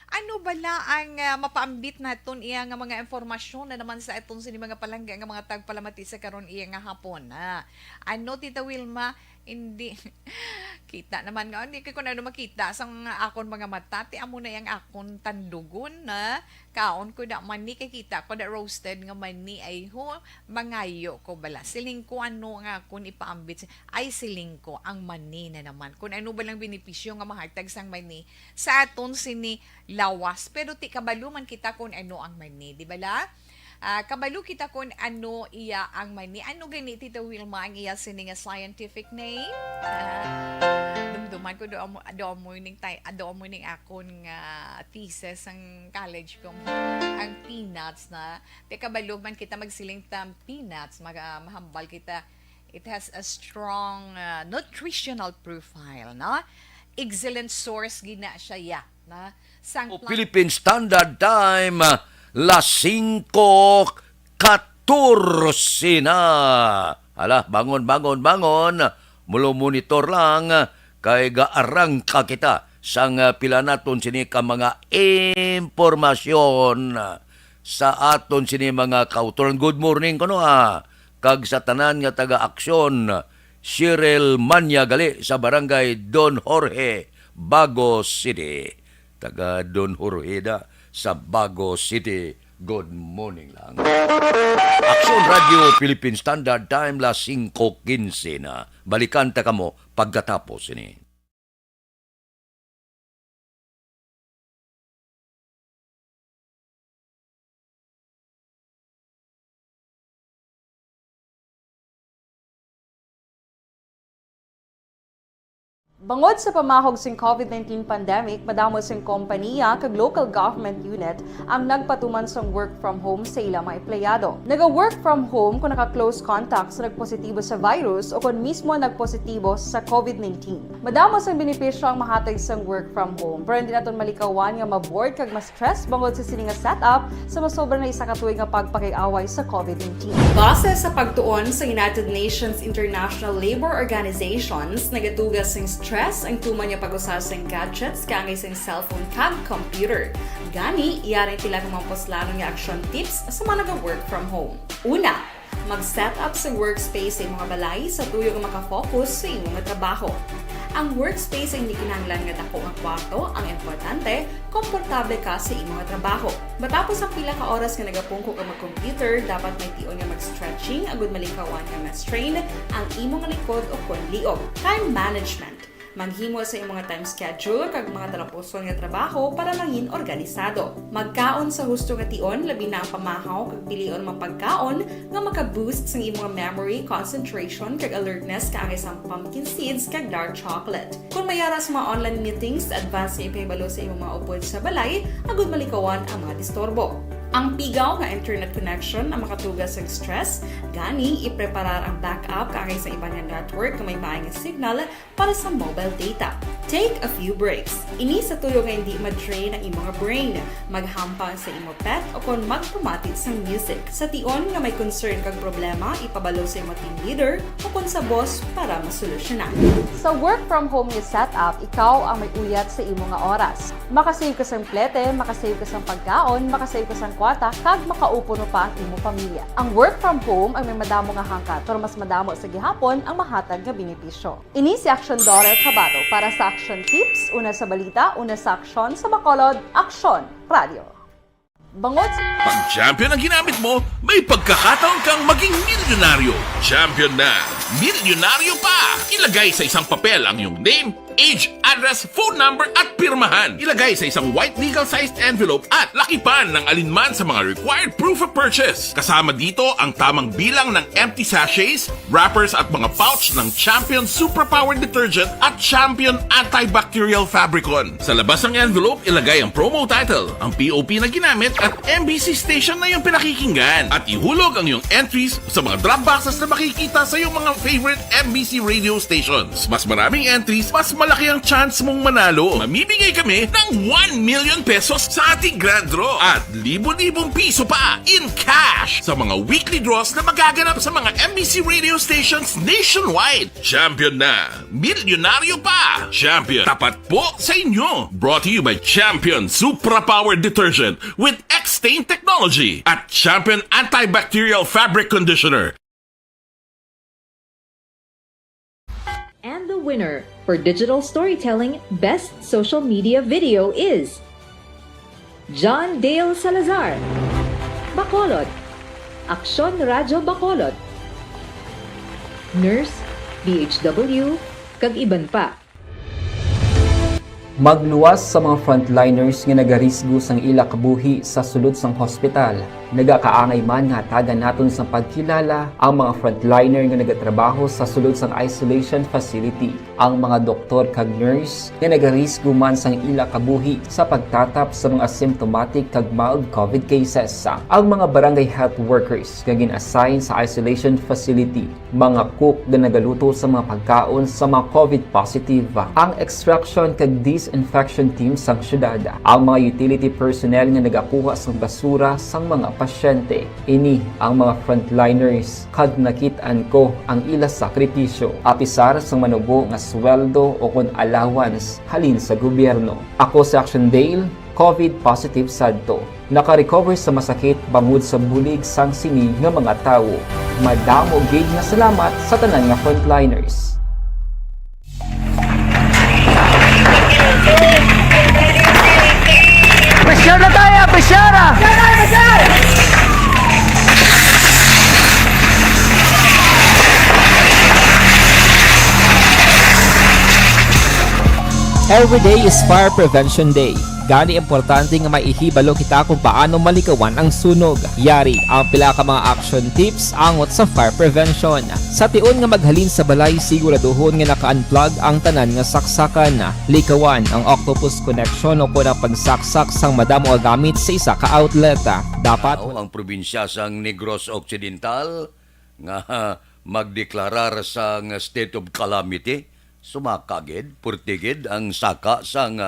Ano bala ang mapaambit naton iya nga mga informasyon na naman sa itong sini mga palangga nga mga tagpalamati sa karon iya nga hapon. Ano Tita Wilma, Hindi. Kita naman nga, hindi ko na makita sa akon mga mata, ti amo na yung akon tandugon na kaon ko na mani, kay kita ko na roasted nga mani, ay ho, mangayo ko bala. Siling ko ano nga kung ipaambit, ay siling ko ang mani na naman. Kung ano ba lang benepisyo nga mahartag sang mani, sa aton sini lawas. Pero ti kabaluman kita kung ano ang mani, di bala? Kabalo kita kung ano iya ang mani. Ano gani Tita Wilma ang iya sini nga scientific name? Dumduman ko do morning akon nga thesis ang college ko. Ang peanuts na. Te kabalo man kita magsiling tam peanuts, mahambal kita. It has a strong nutritional profile, no? Excellent source gina siya ya, na sang Philippine Standard Time, las 5:14 na. Hala, bangon. Mulo monitor lang kay gaarang ka kita sang pila naton sini ka mga impormasyon sa aton sini mga kauturan. Good morning kuno kag sa tanan nga taga-aksyon, Cyril Manyagali sa barangay Don Jorge, Bago City. Taga Don Jorge da sa Bago City. Good morning lang. Aksyon Radio Philippine Standard Time, las 5:15 na. Balikan ta kamo pagkatapos ini. Bangod sa pamahog sing COVID-19 pandemic, madamo sing kompanya kag local government unit ang nagpatuman sang work from home sa ilang mga empleyado. Naga-work from home kung naka-close contacts na nagpositibo sa virus o kung mismo nagpositibo sa COVID-19. Madamo sang benepisyo ang mahatag sang work from home, pero hindi naton malikawan nga ma-bored kag ma-stress bangod sa sini nga setup sa masobra na isa ka tuig nga pagpakiaway sa COVID-19. Base sa pagtuon sa United Nations International Labour Organizations, nagatugas sing stress ang tuman niya pag-usar sa gadgets kangay sa cellphone kag computer. Gani, iyarin tila ng mga poslanong nga action tips sa mga nag-work from home. Una, mag-set up sa workspace sa imong balay sa tuyo nga makafocus sa imong trabaho. Ang workspace ay hindi kinahanglan nga dako nga kwarto, ang importante, komportable ka sa imong trabaho. Matapos ang pila ka oras nga nagapungko ka mag-computer, dapat may tion nga mag-stretching agud malikawan nga ma-strain ang imong likod o konliog. Time management. Maghimo sa imong time schedule kag mga talapuson nga trabaho para mangin organisado. Magkaon sa husto nga tion, labi na ang pamahaw kag pilion mga pagkaon nga maka-boost sa imong memory, concentration kag alertness kaagay sa pumpkin seeds kag dark chocolate. Kung mayara sa mga online meetings, advance nga ipahibalo sa imong mga upod sa balay, agud malikawan ang mga disturbo. Ang pigaw nga internet connection ang makatugas sa stress, gani ipreparar ang backup kaagay sa ibang network na may maayong signal para sa mobile data. Take a few breaks. Ini sa tuyo nga hindi ma-drain ang imong brain, maghampang sa imong pet o kung magpumatit sa music. Sa tion nga may concern kag problema, ipabalo sa imong team leader o kung sa boss para masolusyonan. Sa work from home nga setup, ikaw ang may uyat sa imong nga oras. Makasave ka sa plete, makasave ka sa pagkaon, makasave ka sa kwata, kag makaupo no pa ang imong pamilya. Ang work from home ay may madamo nga hangkat, pero mas madamo sa gihapon ang mahatag nga benepisyo. Ini si Action Dorel Cabato para sa Action Tips, una sa balita, una sa aksyon, sa Bacolod, Aksyon Radio. Bangod Pag champion ang ginamit mo, may pagkakataon kang maging milyonaryo. Champion na! Milyonaryo pa! Ilagay sa isang papel ang iyong name, age, address, phone number at pirmahan. Ilagay sa isang white legal-sized envelope at lakipan ng alinman sa mga required proof of purchase. Kasama dito ang tamang bilang ng empty sachets, wrappers at mga pouch ng Champion Superpower Detergent at Champion Antibacterial Fabricon. Sa labas ng envelope, ilagay ang promo title, ang POP na ginamit at MBC station na yung pinakikinggan. At ihulog ang iyong entries sa mga drop boxes na makikita sa iyong mga favorite MBC radio stations. Mas maraming entries, mas malaki ang chance mong manalo. Mamimigay kami ng 1 million pesos sa ating grand draw at libo-libong piso pa in cash sa mga weekly draws na magaganap sa mga MBC radio stations nationwide. Champion na! Milyonaryo pa! Champion, tapat po sa inyo! Brought to you by Champion Superpower Detergent with X-Stain Technology at Champion Antibacterial Fabric Conditioner. winner for Digital Storytelling Best Social Media Video is John Dale Salazar, Bacolod, Aksyon Radyo Bacolod, Nurse, DHW, kag iban pa. Magluwas sa mga frontliners nga nagarisgo sang ila kabuhi sa sulod sang hospital. Nagakaangay man nga tagan naton sa pagkilala ang mga frontliner nga nagatrabaho sa sulod sang isolation facility. Ang mga doktor kag nurse nga nagarisgo man sang ila kabuhi sa pagtatap sa mga asymptomatic kag mild COVID cases. Ang mga barangay health workers nga gin-assign sa isolation facility, mga cook nga nagaluto sa mga pagkaon sa mga COVID positive, ang extraction kag disinfection team sang syudad, ang mga utility personnel nga nagakuha sang basura sang mga pasyente. Ini ang mga frontliners kag nakitaan ko ang ila sakripisyo apisar sang manubo nga sweldo o kun allowance halin sa gobyerno. Ako si Action Dale, COVID positive sadto. Naka-recover sa masakit bangod sa bulig sang sini nga mga tawo. Madamo gid nga salamat sa tanan nga frontliners. Presyar na tayo! Presyara! Every day is Fire Prevention Day. Gani importante nga maihibalo kita kung paano malikawan ang sunog. Yari ang pila ka mga action tips angot sa fire prevention. Sa tion nga maghalin sa balay, siguraduhon nga naka-unplug ang tanan nga saksakan. Likawan ang octopus connection o kung ang pagsaksak sang madamo nga gamit sa isa ka outlet. Dapat ang probinsya sang Negros Occidental nga magdeklarar sang state of calamity. Sumakagid, purtigid ang saka sang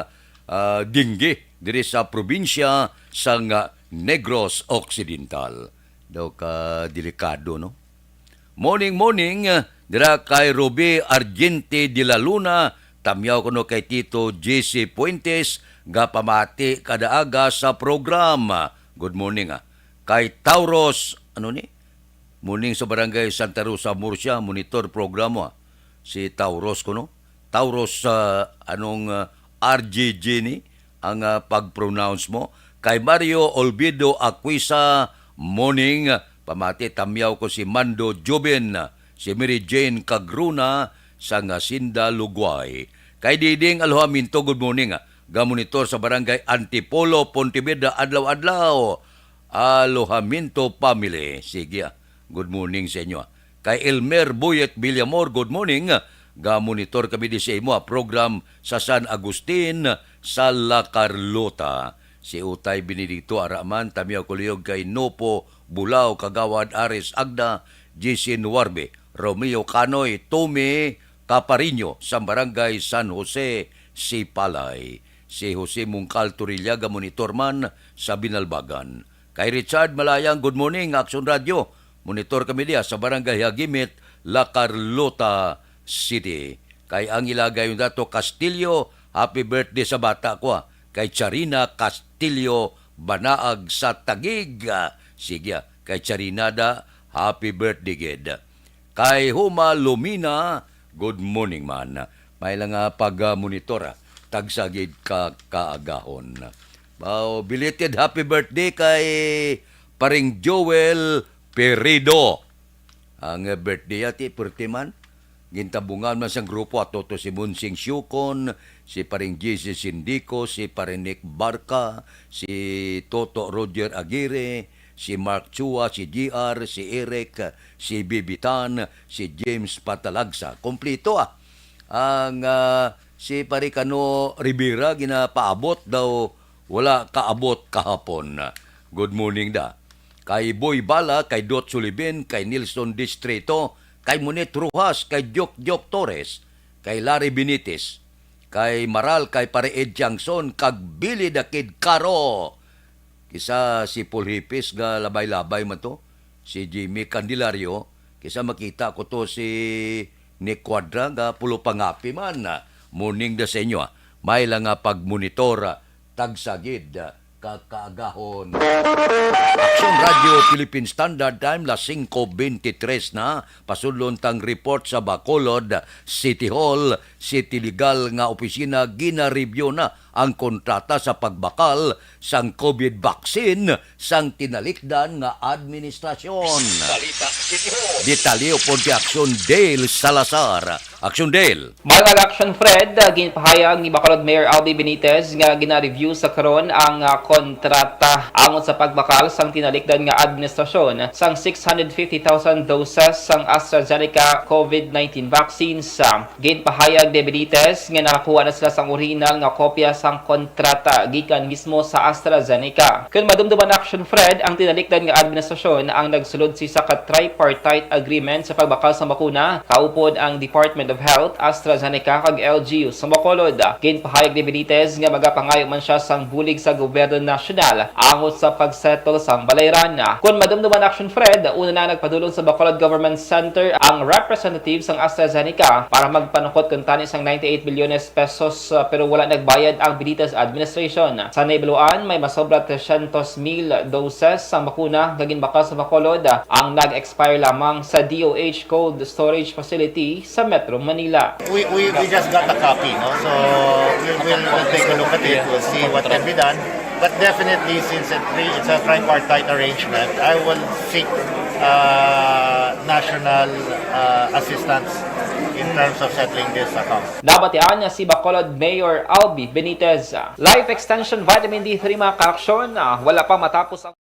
dinggi diri sa probinsya sang Negros Occidental. Daw ka delikado, no? Morning, dira kay Ruby Argente de la Luna, tamyaw kuno kay Tito JC Puentes, ga pamati kada aga sa program. Good morning, Kay Tauros, Morning sa Barangay Santa Rosa, Murcia, monitor programa. Si Tauros kuno. Tauros RGG ni ang pag-pronounce mo. Kay Mario Olvido Aquisa, morning. Pamati tamyaw ko si Mando Joben, si Mary Jane Cagruna sa Ngasinda, Lugway. Kay Diding Alhaminto, good morning. Gamonitor sa Barangay Antipolo, Pontevedra, adlaw-adlaw. Alhaminto family. Sige, good morning sa inyo. Kay Elmer Buyet Villamor, good morning. Gamonitor kami di sa imo program sa San Agustin sa La Carlota. Si Utay Benedicto Araman, tamyaw kuliyog kay Nopo Bulao, Kagawad Ares Agda, JC Nuarbe, Romeo Canoy, Tome Caparino sa Barangay San Jose, Sipalay. Si Jose Mungcal Turillaga, monitor man sa Binalbagan. Kay Richard Malayang, good morning, Action Radio. Monitor kami diya sa Barangay Hagimit, La Carlota City. Kay ang ilagay yung dato Castillo, happy birthday sa bata ko. Kay Charina Castillo Banaag sa Tagig. Sige, kay Charinada, happy birthday gid. Kay Huma Lumina, good morning man. May lang pag-monitor, tagsagid ka kaagahon. Belated happy birthday kay paring Joel Perido. Ang birthday ati pertiman. Gintabungan man sang grupo ato to si Munsing Syukon, si paring JC Sindico, si paring Nick Barca, si Toto Roger Aguirre, si Mark Chua, si GR, si Eric, si Bibitan, si James Patalagsa. Kompleto Ang si Paricano Rivera ginapaabot daw wala kaabot kahapon. Good morning da. Kay Boy Bala, kay Dot Sulibin, kay Nilson Distrito, kay Monet Rujas, kay Jok Torres, kay Larry Benitez, kay Maral, kay Pareed Jackson, kag Billy the Kid Caro. Kisa si Paul Hipis nga labay-labay man to, si Jimmy Candelario, kisa makita ko to si Nick Quadra nga pulo pangapi man. Morning da sa inyo. May lang pagmonitor tagsagid kakaagahon. Action Radio Philippine Standard Time, las 5:23 na. Pasulon tang report sa Bacolod City Hall. City Legal nga opisina gina-review na ang kontrata sa pagbakal sang COVID vaccine sang tinalikdan nga administrasyon. Detalye po di Aksyon Dale Salazar. Aksyon Dale. Mga Action Fred, ginpahayag ni Bacolod Mayor Aldi Benitez nga gina-review sa karon ang kontrata angon sa pagbakal sang tinalikdan nga administrasyon sang 650,000 doses sang AstraZeneca COVID-19 vaccines. Ginpahayag ni Benitez nga nakakuha na sila sang original nga kopya sang kontrata gikan mismo sa AstraZeneca. Kung madumduman Action Fred, ang tinalikdan nga administrasyon ang nagsulod si sa tripartite agreement sa pagbakal sa bakuna, kaupod ang Department of Health, AstraZeneca kag LGU sa Bacolod. Ginpahayag ni Benitez nga magapangayo man siya sang bulig sa gobyerno nasyonal angot sa pagsettle sang balayran. Kung madumduman Action Fred, una na nagpadulong sa Bacolod Government Center ang representative sang AstraZeneca para magpanukot kung tani sang 98 bilyones pesos pero wala nagbayad ang Benitez administration. Sa naibaluan, may masobra 300,000 doses sa bakuna nga ginbakal sa Bacolod ang nag-expire lamang sa DOH Cold Storage Facility sa Metro Manila. We just got a copy, no? So we'll take a look at it. We'll see what can be done. But definitely, since it's a tripartite arrangement, I will seek national assistance in terms of settling this account. Nabatian niya si Bacolod Mayor Albi Benitez. Life Extension Vitamin D3 mga kaaksyon, wala pa matapos ang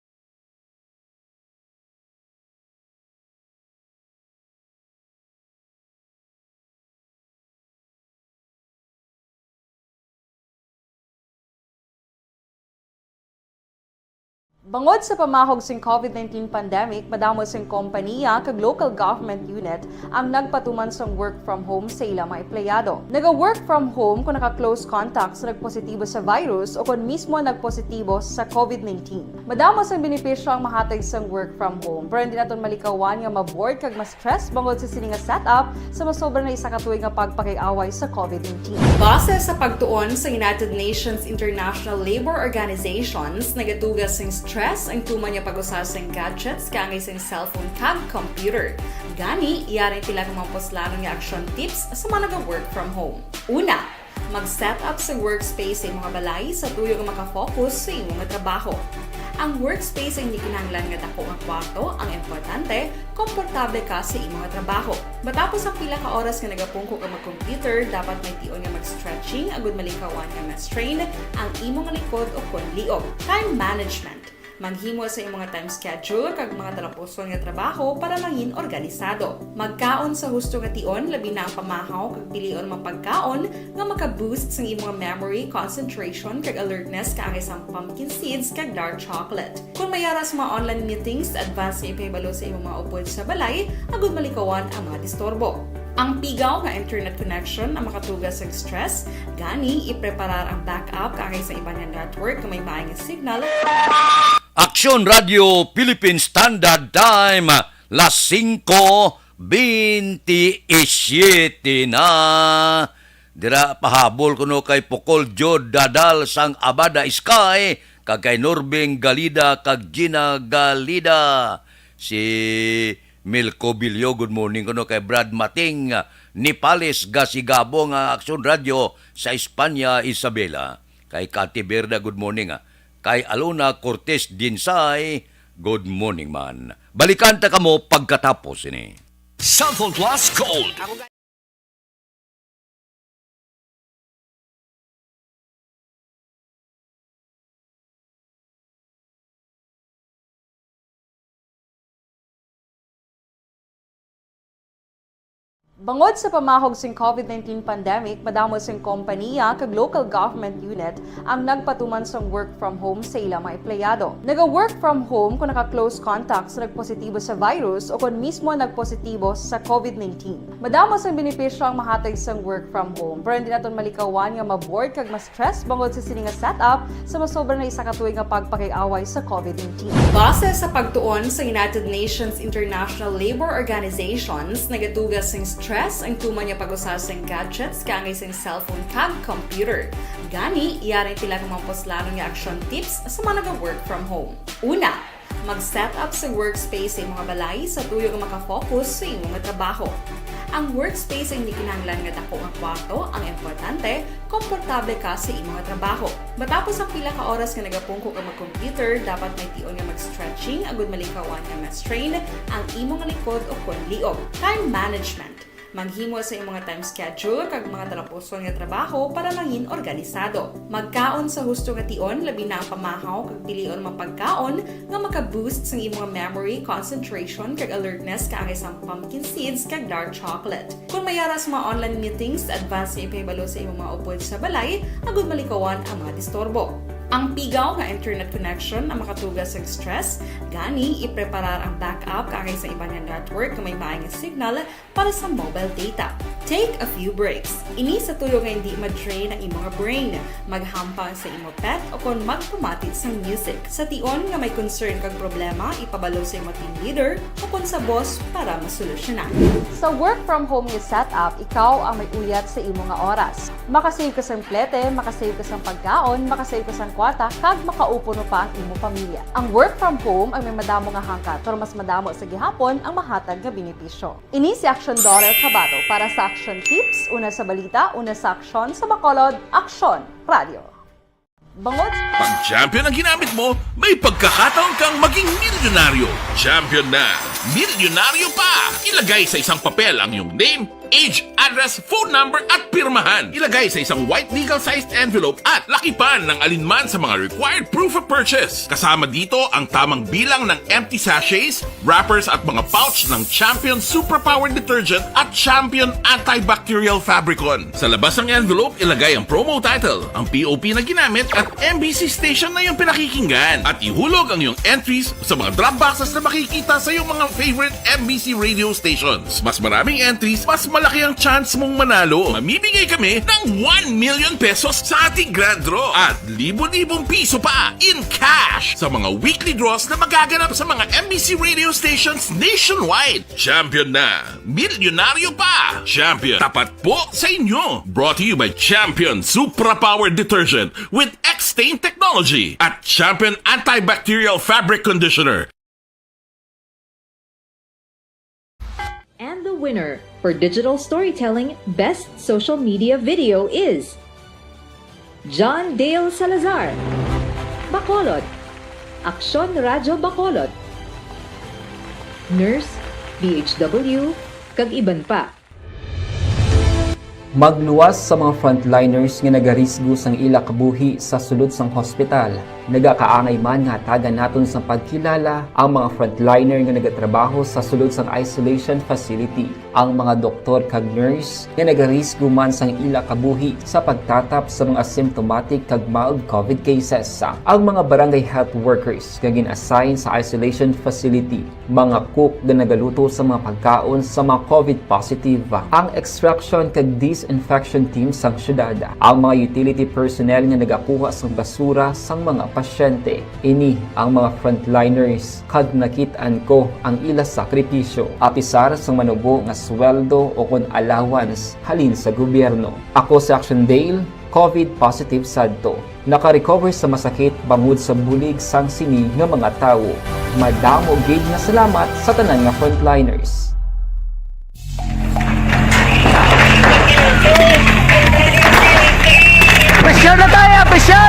Bangod sa pamahog sing COVID-19 pandemic, madamo sing kompanya kag local government unit ang nagpatuman sang work from home sa ilang mga empleyado. Naga-work from home kung naka-close contacts na nagpositibo sa virus o kung mismo nagpositibo sa COVID-19. Madamo sang benepisyo ang mahatag sang work from home, pero hindi naton malikawan nga maboard kag ma-stress bangod sa sini nga setup sa masobra na isa ka tuig nga pagpakiaway sa COVID-19. Base sa pagtuon sa United Nations International Labour Organizations, nagatugas sing stress ang tuman niya pag-usas ng gadgets kangay sa cellphone kag computer. Gani, iyaring tila ng mga poslano nga action tips sa mga nag-work from home. Una, mag-set up sa workspace sa mga balay sa tuyo nga makafocus sa imong trabaho. Ang workspace ay hindi kinahanglan nga dako ang kwarto, ang importante, komportable ka sa imong trabaho. Matapos ang pila ka oras nga nagapungko ka mag-computer, dapat may tion nga mag-stretching agud malikawan nga ma-strain ang imong likod o konliog. Time management. Maghimo sa imong time schedule kag mga talapuson nga trabaho para maging organisado. Magkaon sa husto nga tion, labi na ang pamahaw kag pilion mang pagkaon nga maka-boost sa imong memory, concentration kag alertness kaangay sang pumpkin seeds kag dark chocolate. Kung mayaras mga online meetings, advance nga ipahibalo sa imong mga upod sa balay, agud malikawan ang mga disturbo. Ang pigaw nga internet connection ang makatugas sa stress, gani ipreparar ang backup kaangay sa ibang network nga may maayong signal. Aksyon Radio Philippine Standard Time, las 5:27 na. Dira pahabol kuno kay Pokol Jod Dadal sang Abada Sky, kag kay Norbeng Galida kag Gina Galida. Si Milko Bilyo, good morning kuno kay Brad Mating, Nipales Gasigabo nga Aksyon Radio sa Espanya, Isabela. Kay Kati Berda, good morning Kay Alona Cortez Dinsay, good morning man. Balikan ta kamo pagkatapos ini. Cellphone Plus Gold. Bangod sa pamahog sing COVID-19 pandemic, madamo sing kompanya kag local government unit ang nagpatuman sang work from home sa ilang mga empleyado. Naga-work from home kung naka-close contacts na nagpositibo sa virus o kung mismo nagpositibo sa COVID-19. Madamo sang benepisyo ang mahatag sang work from home, pero hindi naton malikawan nga maboard kag ma-stress bangod sa sini nga setup sa masobra na isa ka tuig nga pagpakiaway sa COVID-19. Base sa pagtuon sa United Nations International Labour Organizations, nagatugas sing stress ang tuman niya pag-usas ng gadgets kaangay sa cellphone kag computer. Gani, iyaring tila ng mga poslano nga action tips sa mga nag-work from home. Una, mag-set up sa workspace sa mga balay sa tuyo nga makafocus sa imong trabaho. Ang workspace ay hindi kinahanglan nga dako nga kwarto, ang importante, komportable ka sa imong nga trabaho. Matapos ang pila ka oras nga nagapungko ka mag-computer, dapat may tion nga mag-stretching agud malikawan nga ma-strain ang imong likod o kon liog. Time management. Maghimo sa imong mga time schedule kag mga talapuson nga trabaho para mangin organisado. Magkaon sa husto nga tion, labi na ang pamahaw kag pilion mapagkaon nga maka-boost sa imong memory, concentration kag alertness kaangay sa pumpkin seeds kag dark chocolate. Kung mayara sa mga online meetings, advance sa ipahibalo sa imong mga upod sa balay, agud malikawan ang mga disturbo. Ang pigaw nga internet connection ang makatugas sa stress, gani ipreparar ang backup kaangay sa ibang nga network nga may maayong signal para sa mobile data. Take a few breaks. Ini sa tuyo nga hindi ma-drain ang imong brain, maghampang sa imong pet o kon magpumati sa music. Sa tion nga may concern kag problema, ipabalo sa imong team leader o kon sa boss para masolusyonan. Sa work from home nga setup, ikaw ang may uyat sa imong nga oras. Makasave ka sa plete, makasave ka sa pagkaon, makasave ka sa kwarta, kag makaupo no pa ang imong pamilya. Ang work from home ay may madamo nga hangkat, pero mas madamo sa gihapon ang mahatag nga benepisyo. Ini si Action Dorel Cabato para sa Action Tips, una sa balita, una sa aksyon sa Bacolod, Aksyon Radio. Bangod. Pag champion ang ginamit mo, may pagkakataon kang maging milyonaryo. Champion na! Milyonaryo pa! Ilagay sa isang papel ang iyong name, age, address, phone number at pirmahan. Ilagay sa isang white legal-sized envelope at lakipan ng alinman sa mga required proof of purchase. Kasama dito ang tamang bilang ng empty sachets, wrappers at mga pouch ng Champion Superpower Detergent at Champion Antibacterial Fabricon. Sa labas ng envelope, ilagay ang promo title, ang POP na ginamit at MBC station na yung pinakikinggan. At ihulog ang iyong entries sa mga drop boxes na makikita sa iyong mga favorite MBC radio stations. Mas maraming entries, mas malaki ang chance mong manalo. Mamimigay kami ng 1 million pesos sa ating grand draw at libo-libong piso pa in cash sa mga weekly draws na magaganap sa mga MBC radio stations nationwide. Champion na! Milyonaryo pa! Champion, tapat po sa inyo! Brought to you by Champion Superpower Detergent with X-Stain Technology at Champion Antibacterial Fabric Conditioner. And the winner for Digital Storytelling Best Social Media Video is John Dale Salazar, Bacolod, Aksyon Radio Bacolod, Nurse, BHW, kag iban pa. Magluwas sa mga frontliners nga nagarisgo sang ila kabuhi sa sulod sang hospital. Nagakaangay man nga tagan naton sa pagkilala ang mga frontliner nga nagatrabaho sa sulod sang isolation facility. Ang mga doktor kag nurse nga nagarisgo man sang ila kabuhi sa pagtatap sa mga asymptomatic kag mild COVID cases. Ang mga barangay health workers nga gin-assign sa isolation facility, mga cook nga nagaluto sa mga pagkaon sa mga COVID positive, ang extraction kag disinfection team sang syudad, ang mga utility personnel nga nagakuha sang basura sang mga pasyente. Ini ang mga frontliners kag nakit-an ko ang ila sakripisyo apisar sang manubo nga sweldo o kon allowance halin sa gobyerno. Ako si Action Dale, COVID positive sadto. Naka-recover sa masakit bangod sa bulig sang sini nga mga tawo. Madamo gid na salamat sa tanan nga frontliners. Pressure na tayo! Pressure!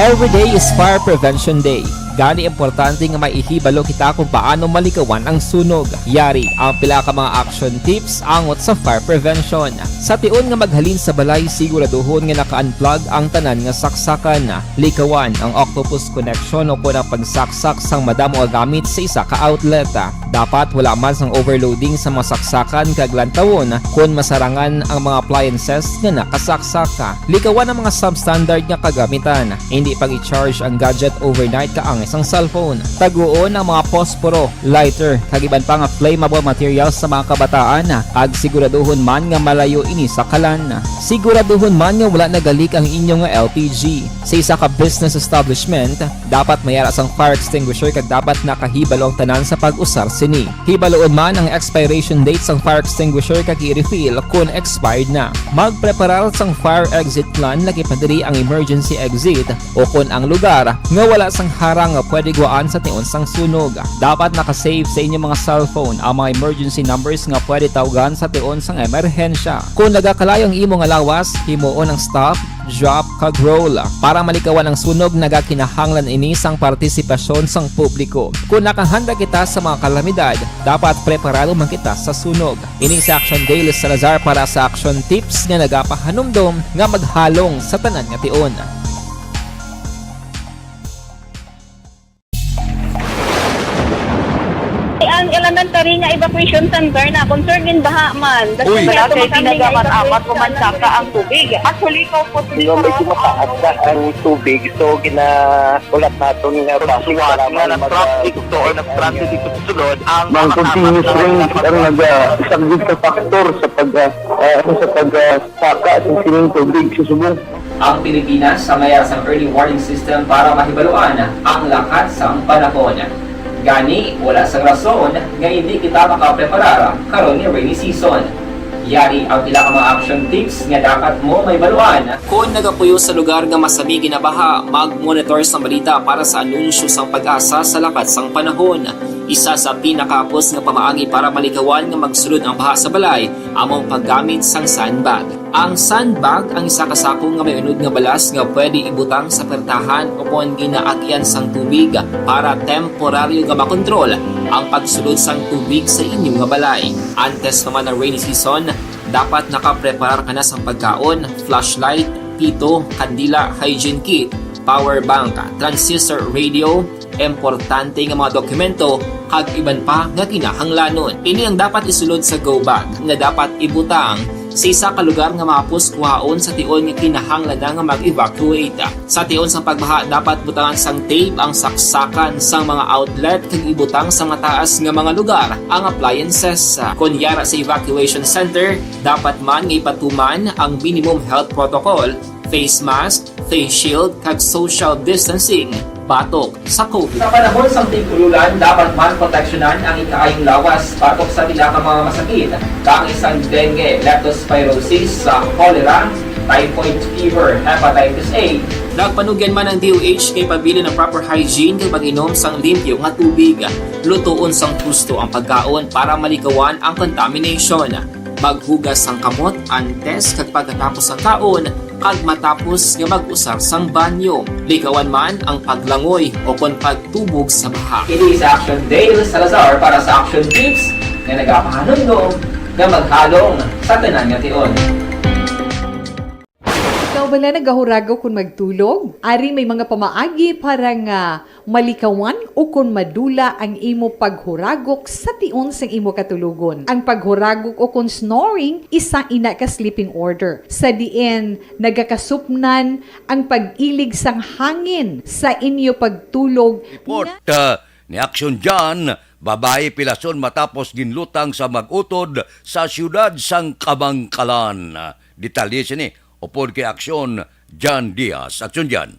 Every day is Fire Prevention Day. Gani importante nga maihibalo kita kung paano malikawan ang sunog. Yari ang pila ka mga action tips angot sa fire prevention. Sa tion nga maghalin sa balay, siguraduhon nga naka-unplug ang tanan nga saksakan. Likawan ang octopus connection o kung ang pagsaksak sang madamo nga gamit sa isa ka outlet. Dapat wala man sang overloading sa mga saksakan kag lantawon kung masarangan ang mga appliances nga nakasaksaka. Likawan ang mga substandard nga kagamitan. Hindi pag i-charge ang gadget overnight kaang ang isang cellphone. Taguon ang mga posporo, lighter, kag iban pa nga flammable materials sa mga kabataan kag siguraduhon man nga malayo ini sa kalan. Siguraduhon man nga wala nagalik ang inyong LPG. Sa isa ka business establishment, dapat mayara sang fire extinguisher kag dapat nakahibalo ang tanan sa pag-usar sini. Hibaloon man ang expiration date sang fire extinguisher kag i-refill kung expired na. Magpreparar sang fire exit plan lagi pa diri ang emergency exit o kung ang lugar nga wala sang harang nga pwede guaan sa tion sang sunog. Dapat nakasave sa inyong mga cellphone ang mga emergency numbers nga pwede tawagan sa tion sang emerhensya. Kung nagakalayo ang imong lawas, himuon ang stop, drop kag roll para malikawan ang sunog nagakinahanglan ini sang partisipasyon sang publiko. Kung nakahanda kita sa mga kalamidad, dapat preparado man kita sa sunog. Ini sa Action Daily Salazar para sa Action Tips nga nagapahanumdom nga maghalong sa tanan nga tion. Ang elementary nga evacuation center na concern din baha man. Uy, kay pinagamat-amat kumansaka ang tubig. Actually, ko po medyo mataas na ang tubig. So, ginaulat natin nga pasiwala nga ng traffic to or nag-transit dito sa sulod. Ang continuous range ang nag-subject sa factor sa pagsaka sa sining tubig sa subong. Ang Pilipinas sa mayroon sa early warning system para mahibaluan ang lakas ng panahon. Gani, wala sang rason nga hindi kita makapreparar karon ni rainy season. Yari ang pila ka mga action tips nga dapat mo may baluan. Kung nagapuyo sa lugar nga masabi ginabaha, mag-monitor sa balita para sa anunsyo sang pag-asa sa lakat sang panahon. Isa sa pinakapos nga pamaagi para malikawan nga magsulod ang baha sa balay, among paggamit sang sandbag. Ang sandbag ang isa ka sako nga may unod nga balas nga pwede ibutang sa pertahan o kung ginaagyan sang tubig para temporaryo nga makontrol ang pagsulod sang tubig sa inyong nga balay. Antes naman ng rainy season, dapat nakapreparar ka na sang pagkaon, flashlight, pito, kandila, hygiene kit, power bank, transistor radio, importante nga mga dokumento kag iban pa nga kinahanglanon. Ini ang dapat isulod sa go bag nga dapat ibutang sa isa ka lugar nga mapos kuhaon sa tion nga kinahanglan nga mag-evacuate. Sa tion sa pagbaha dapat butangan sang tape ang saksakan sang mga outlet kag ibutang sa mataas nga mga lugar ang appliances. Kunyara sa evacuation center, dapat man nga ipatuman ang minimum health protocol, face mask, face shield kag social distancing batok sa COVID. Sa panahon sa tig-ululan, dapat man proteksyonan ang ikaayong lawas batok sa pila ka mga masakit, kang isang dengue, leptospirosis, cholera, typhoid fever, hepatitis A. Nagpanugyan man ang DOH kay pabili ng proper hygiene kay pag-inom sang limpyo nga tubig. Lutuon sang gusto ang pagkaon para malikawan ang contamination. Maghugas sang kamot antes kag pagkatapos ang kaon kag matapos nga mag-usar sang banyo. Likawan man ang paglangoy o kon pagtubog sa baha. It is Action Daily Salazar para sa Action Tips nga nagapahanundong nga maghalong sa tanan nga tion. Ikaw bala nagahurago kung magtulog? Ari may mga pamaagi para nga malikawan o kung madula ang imo paghuragok sa tion sang imo katulugon. Ang paghuragok o kung snoring, isa ina ka sleeping order. Sa diin, nagakasupnan ang pag-ilig sang hangin sa inyo pagtulog. Report ni Action John, babae pilason matapos ginlutang sa mag-utod sa siyudad sang Kabangkalan. Detalye sini. Upod kay Aksyon, John Diaz. Aksyon John.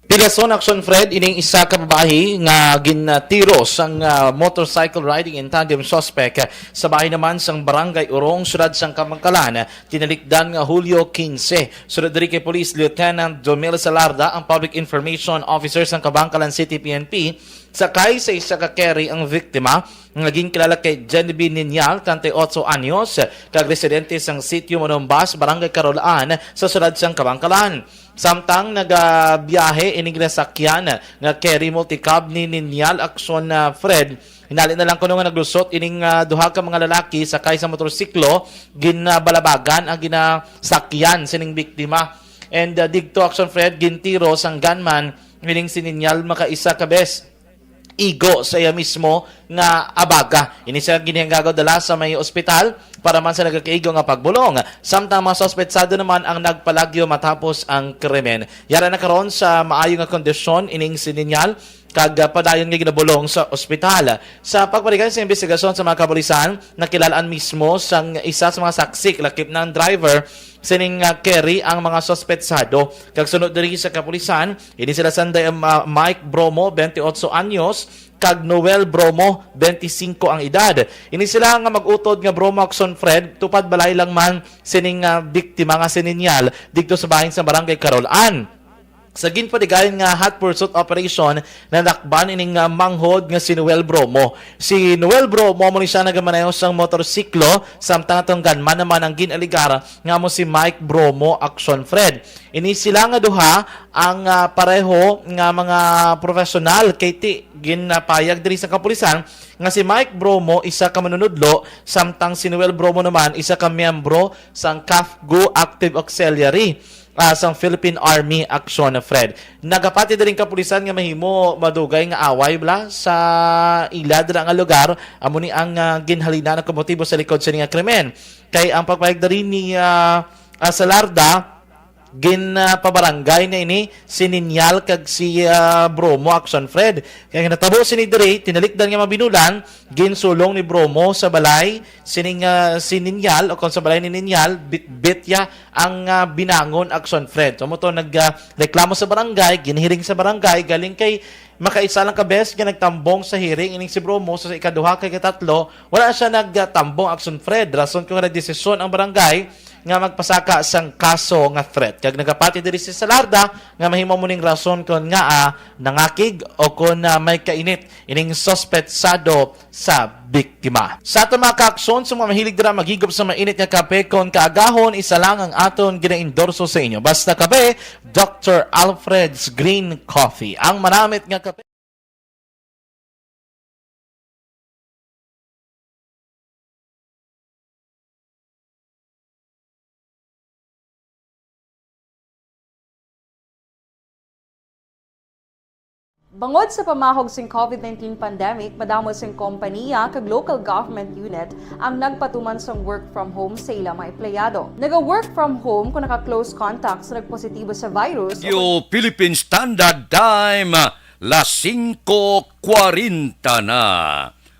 Pilason Action Fred, ining isa ka babae nga ginatiro sang motorcycle riding in tandem suspect sa bahay naman sang Barangay Urong, siyudad sang Kabangkalan, tinalikdan nga Hulyo 15. Siyudad diri kay Police Lieutenant Domel Salarda, ang Public Information Officer sang Kabangkalan City PNP, sakay sa isa ka carry ang biktima naging kilala kay Genevieve Ninyal, 38 anyos, kag residente sang sitio Monombas, Barangay Carolaan sa siyudad sang Kabangkalan. Samtang nagabiyahe ining nasakyan nga carry multicab ni Ninyal Action Fred, hinali na lang kuno nga naglusot ining duha ka mga lalaki sakay sa motorsiklo, ginabalabagan ang ginasakyan sining biktima. And digto Action Fred, gintiro sang gunman ining si Ninyal makaisa ka bes igo sa iya mismo nga abaga. Ini siya ginihangagaw dala sa may ospital para man sa nagkaigo nga pagbulong. Samtang mga sospetsado naman ang nagpalagyo matapos ang krimen. Yara na karon sa maayo nga kondisyon ining si Ninyal kag padayon nga ginabulong sa ospital. Sa pagpalikan sa investigasyon sa mga kapulisan, nakilalaan mismo sang isa sa mga saksi lakip ng driver sining carry ang mga sospetsado. Kag sunod diri sa kapulisan, ini sila sanday Mike Bromo, 28 anyos, kag Noel Bromo, 25 ang edad. Ini sila nga mag-utod nga Bromo Action Fred, tupad balay lang man sining biktima nga sininyal dito sa bahin sa Barangay Carolan. Sa ginpadigayon nga hot pursuit operation na nakban ining manghod nga si Noel Bromo. Si Noel Bromo mo ni siya nagamaneho sang motorsiklo samtang atong man naman ang ginaligar nga mo si Mike Bromo Action Fred. Ini sila nga duha ang pareho nga mga profesional kay ti ginapayag diri sa kapulisan nga si Mike Bromo isa ka manunudlo samtang si Noel Bromo naman isa ka miyembro sang CAFGO Active Auxiliary sang Philippine Army Action Fred. Nagapati din kapulisan nga mahimo madugay nga away bla sa ila dira nga lugar amo ni ang ginhalina ng motibo sa likod sa nga krimen. Kay ang pagpayag diri ni Salarda pabarangay na ini sininyal kag si Bromo Action Fred. Kaya natabo sini diri tinalikdan nga mabinulan ginsulong ni Bromo sa balay sining sininyal o kung sa balay ni ninyal bit ya ang binangon Action Fred. So mo to nagreklamo sa barangay, ginhiring sa barangay galing kay makaisa lang ka bes nga nagtambong sa hearing ining si Bromo sa ikaduha kay katatlo wala siya nagtambong Action Fred. Rason ko nga desisyon ang barangay nga magpasaka sang kaso nga threat. Kag nagapati diri si Salarda nga mahimo mo ning rason kon nga nangakig o kon may kainit ining sospetsado sa biktima. Sa ato mga kaaksyon sa mga mahilig dira maghigop sa mainit nga kape kon kaagahon isa lang ang aton ginaendorso sa inyo. Basta kape, Dr. Alfred's Green Coffee. Ang maramit nga kape. Bangod sa pamahog sing COVID-19 pandemic, madamo sing kompanya kag local government unit ang nagpatuman sang work from home sa ilang mga empleyado. Naga-work from home kung naka-close contact sa nagpositibo sa virus. Yo Philippine Standard Time, las 5:40 na.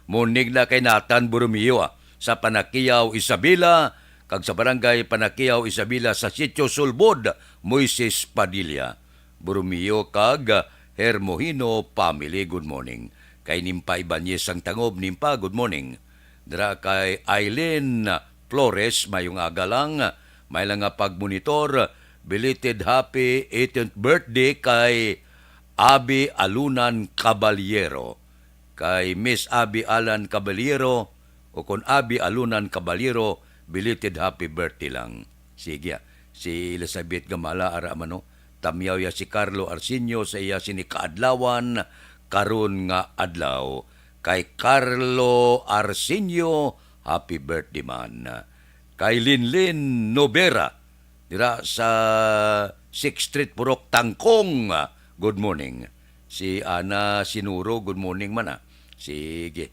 Munig na kay Nathan Borromeo sa Panakiyaw, Isabela, kag sa barangay Panakiyaw, Isabela sa Sitio Sulbod, Moises Padilla. Borromeo kag Hermohino family, good morning. Kay Nimpa Ibanez ang tangob, Nimpa, good morning. Dra kay Aileen Flores, mayong aga lang, may lang nga pagmonitor, belated happy 18th birthday kay Abi Alunan Caballero. Kay Miss Abi Alan Caballero, o kung Abi Alunan Caballero, belated happy birthday lang. Sige, si Elizabeth Gamala, aramano, tamyaw ya si Carlo Arsenio sa iya sini kaadlawan karon nga adlaw. Kay Carlo Arsenio, happy birthday man. Kay Linlin Nobera, dira sa 6th Street, Purok, Tangkong, good morning. Si Ana Sinuro, good morning man. Sige,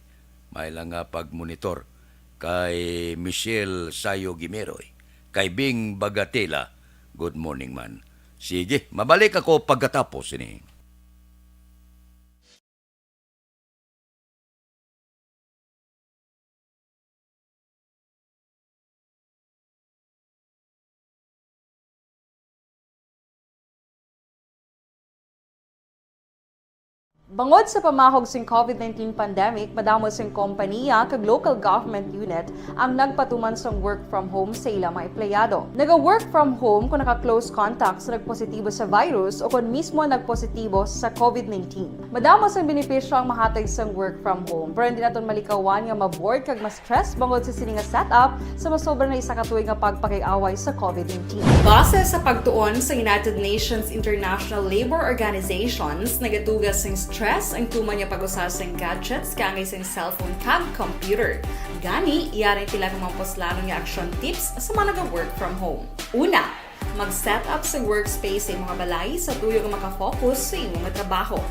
may lang nga pagmonitor. Kay Michelle Sayo Gimeroy, kay Bing Bagatela, good morning man. Sige, mabalik ako pagkatapos ini. Bangod sa pamahog sing COVID-19 pandemic, madamo sing kompanya kag local government unit ang nagpatuman sang work from home sa ilang mga empleyado. Naga-work from home kung naka-close contact sa nagpositibo sa virus o kung mismo nagpositibo sa COVID-19. Madamo sang benepisyo ang mahatag sang work from home, pero hindi naton malikawan nga ma-bored kag ma-stress bangod sa sini nga setup sa masobra na isa ka tuig nga pagpakiaway sa COVID-19. Base sa pagtuon sa United Nations International Labour Organizations, nagatugas sing stress ang tuman niya pag-usas ng gadgets kangay sa cellphone kag computer. Gani, iyarin tila ng mga poslano nga action tips sa mga nag-work from home. Una, mag-set up sa workspace sa mga balay sa tuyo nga makafocus sa imong trabaho.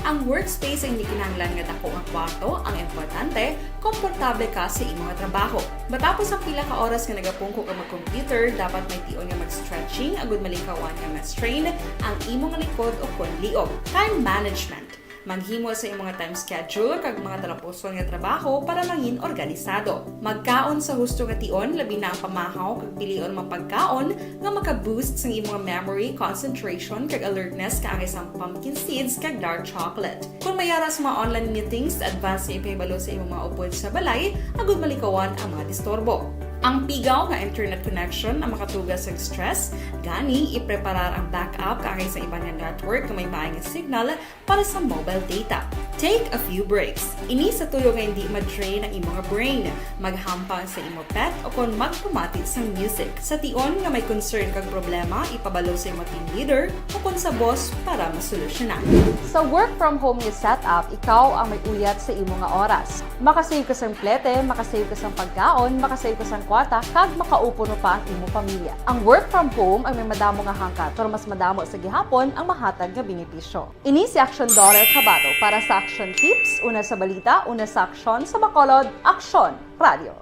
Ang workspace ay hindi kinahanglan nga dako nga kwarto, ang importante, komportable ka sa imong trabaho. Matapos ang pila ka oras nga nagapungko ka mag-computer, dapat may tion nga mag-stretching agud malikawan nga ma-strain ang imong likod o kon liog. Time management. Maghimo sa imong mga time schedule kag mga talapuson nga trabaho para mangin organisado. Magkaon sa husto nga tion, labi na ang pamahaw kag pilion mga pagkaon nga maka-boost sa imong memory, concentration kag alertness kaangay sang pumpkin seeds kag dark chocolate. Kung mayara sa mga online meetings, advance na ipahibalo sa imong mga upod sa balay, agud malikawan ang mga disturbo. Ang pigaw nga internet connection ang makatugas sa stress, gani ipreparar ang backup kaangay sa ibang network na may maayong signal para sa mobile data. Take a few breaks. Ini sa tuyo nga hindi ma-drain ang imong brain. Maghampang sa imong pet o kung magpumati sa music. Sa tion nga may concern kag problema, ipabalo sa imong team leader o kung sa boss para masolusyonan. Sa work from home nga setup, ikaw ang may uyat sa imong nga oras. Makasave ka sa plete, makasave ka sa pagkaon, makasave ka sa kwata, kag makaupo mo pa ang imong pamilya. Ang work from home ay may madamo nga hangkat, pero mas madamo sa gihapon ang mahatag nga benepisyo. Ini si Action Daughter Kabato para sa Action Tips, una sa balita, una sa aksyon, sa Bacolod, Aksyon Radio.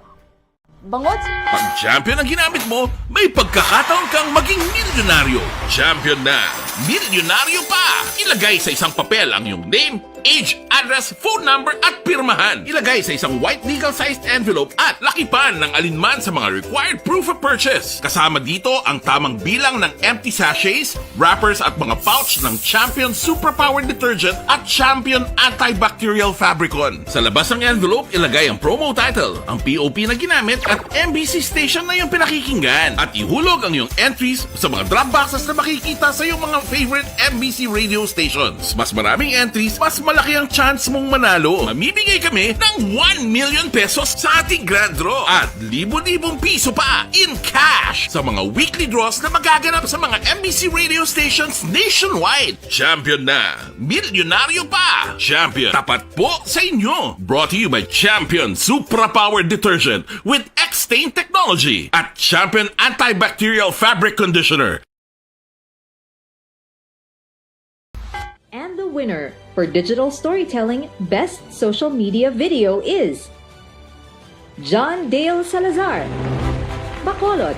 Bangod Pag champion ang ginamit mo, may pagkakataon kang maging milyonaryo. Champion na! Milyonaryo pa! Ilagay sa isang papel ang iyong name, age, address, phone number at pirmahan. Ilagay sa isang white legal-sized envelope at lakipan ng alinman sa mga required proof of purchase. Kasama dito ang tamang bilang ng empty sachets, wrappers at mga pouch ng Champion Superpower Detergent at Champion Antibacterial Fabricon. Sa labas ng envelope, ilagay ang promo title, ang POP na ginamit at MBC station na yung pinakikinggan. At ihulog ang iyong entries sa mga drop boxes na makikita sa iyong mga favorite MBC radio stations. Mas maraming entries, mas malaki ang chance mong manalo. Mamimigay kami ng 1 million pesos sa ating grand draw at libo-libong piso pa in cash sa mga weekly draws na magaganap sa mga MBC radio stations nationwide. Champion na! Milyonaryo pa! Champion, tapat po sa inyo! Brought to you by Champion Supra Power Detergent with X-Stain Technology at Champion Antibacterial Fabric Conditioner. And the winner for Digital Storytelling Best Social Media Video is John Dale Salazar, Bacolod,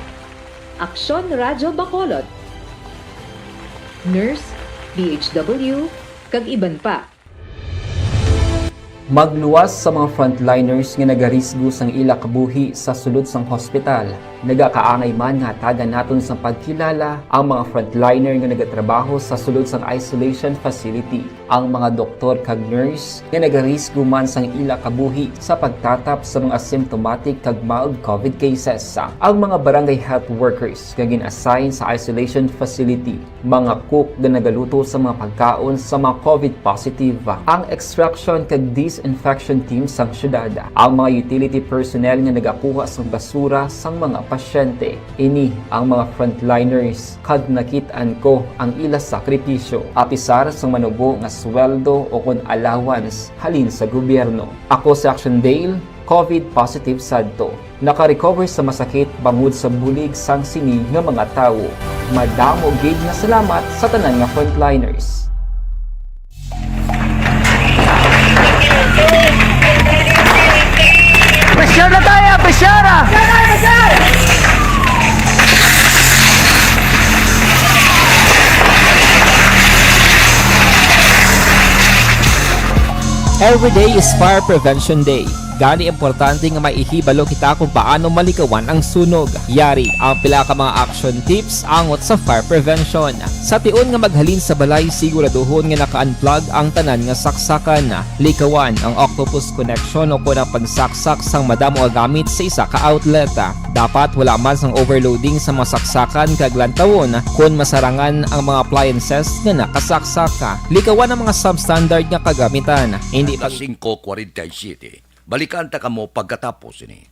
Aksyon Radio Bacolod, Nurse, DHW, kag iban pa. Magluwas sa mga frontliners nga nagarisgo sang ila kabuhi sa sulod sang hospital. Nagakaangay man nga tagan naton sa pagkilala ang mga frontliner nga nagatrabaho sa sulod sang isolation facility. Ang mga doktor kag nurse nga nagarisgo man sang ila kabuhi sa pagtatap sa mga symptomatic kag mild COVID cases. Ang mga barangay health workers nga gin-assign sa isolation facility, mga cook nga nagaluto sa mga pagkaon sa mga COVID positive, ang extraction kag disinfection team sang syudad, ang mga utility personnel nga nagakuha sang basura sang mga pasyente. Ini ang mga frontliners kad nakitaan ko ang ila sakripisyo apisar sang manubo nga sweldo o kun allowance halin sa gobyerno. Ako sa Action Dale, COVID positive sadto. Naka-recover sa masakit bangod sa bulig sang sini nga mga tawo. Madamo gid na salamat sa tanan nga frontliners. Pressure na tayo! Pressure na! Every day is Fire Prevention Day. Gani importante nga maihibalo kita kung paano malikawan ang sunog. Yari ang pila ka mga action tips angot sa fire prevention. Sa tion nga maghalin sa balay, siguraduhon nga naka-unplug ang tanan nga saksakan. Likawan ang octopus connection o kung ang pagsaksak sang madamo nga gamit sa isa ka outlet. Dapat wala man sang overloading sa mga saksakan kag lantawon kung masarangan ang mga appliances nga nakasaksaka. Likawan ang mga substandard nga kagamitan. Hindi pa 5:47. Balikan ta kamo pagkatapos ini.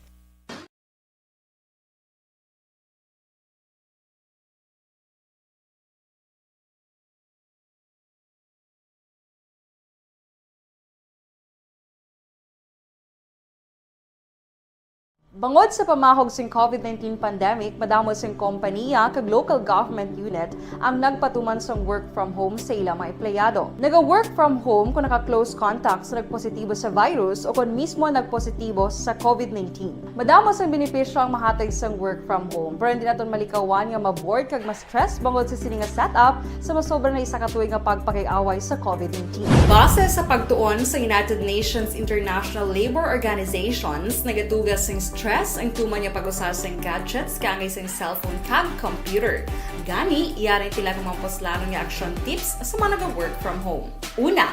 Bangod sa pamahog sing COVID-19 pandemic, madamo sing kompanya kag local government unit ang nagpatuman sang work from home sa ilang mga empleyado. Naga-work from home kung naka-close contact sa nagpositibo sa virus o kung mismo nagpositibo sa COVID-19. Madamo sang benepisyo ang mahatag sang work from home, pero hindi naton malikawan nga ma-bored kag ma-stress bangod sa sini nga setup sa masobra na isa ka tuig nga pagpakiaway sa COVID-19. Base sa pagtuon sa United Nations International Labour Organizations, nagatugas sing stress ang tuman niya pag-usar sa gadgets kangay sa cellphone kag computer. Gani, iyaring tila ng mga poslanong nga action tips sa mga nag-work from home. Una,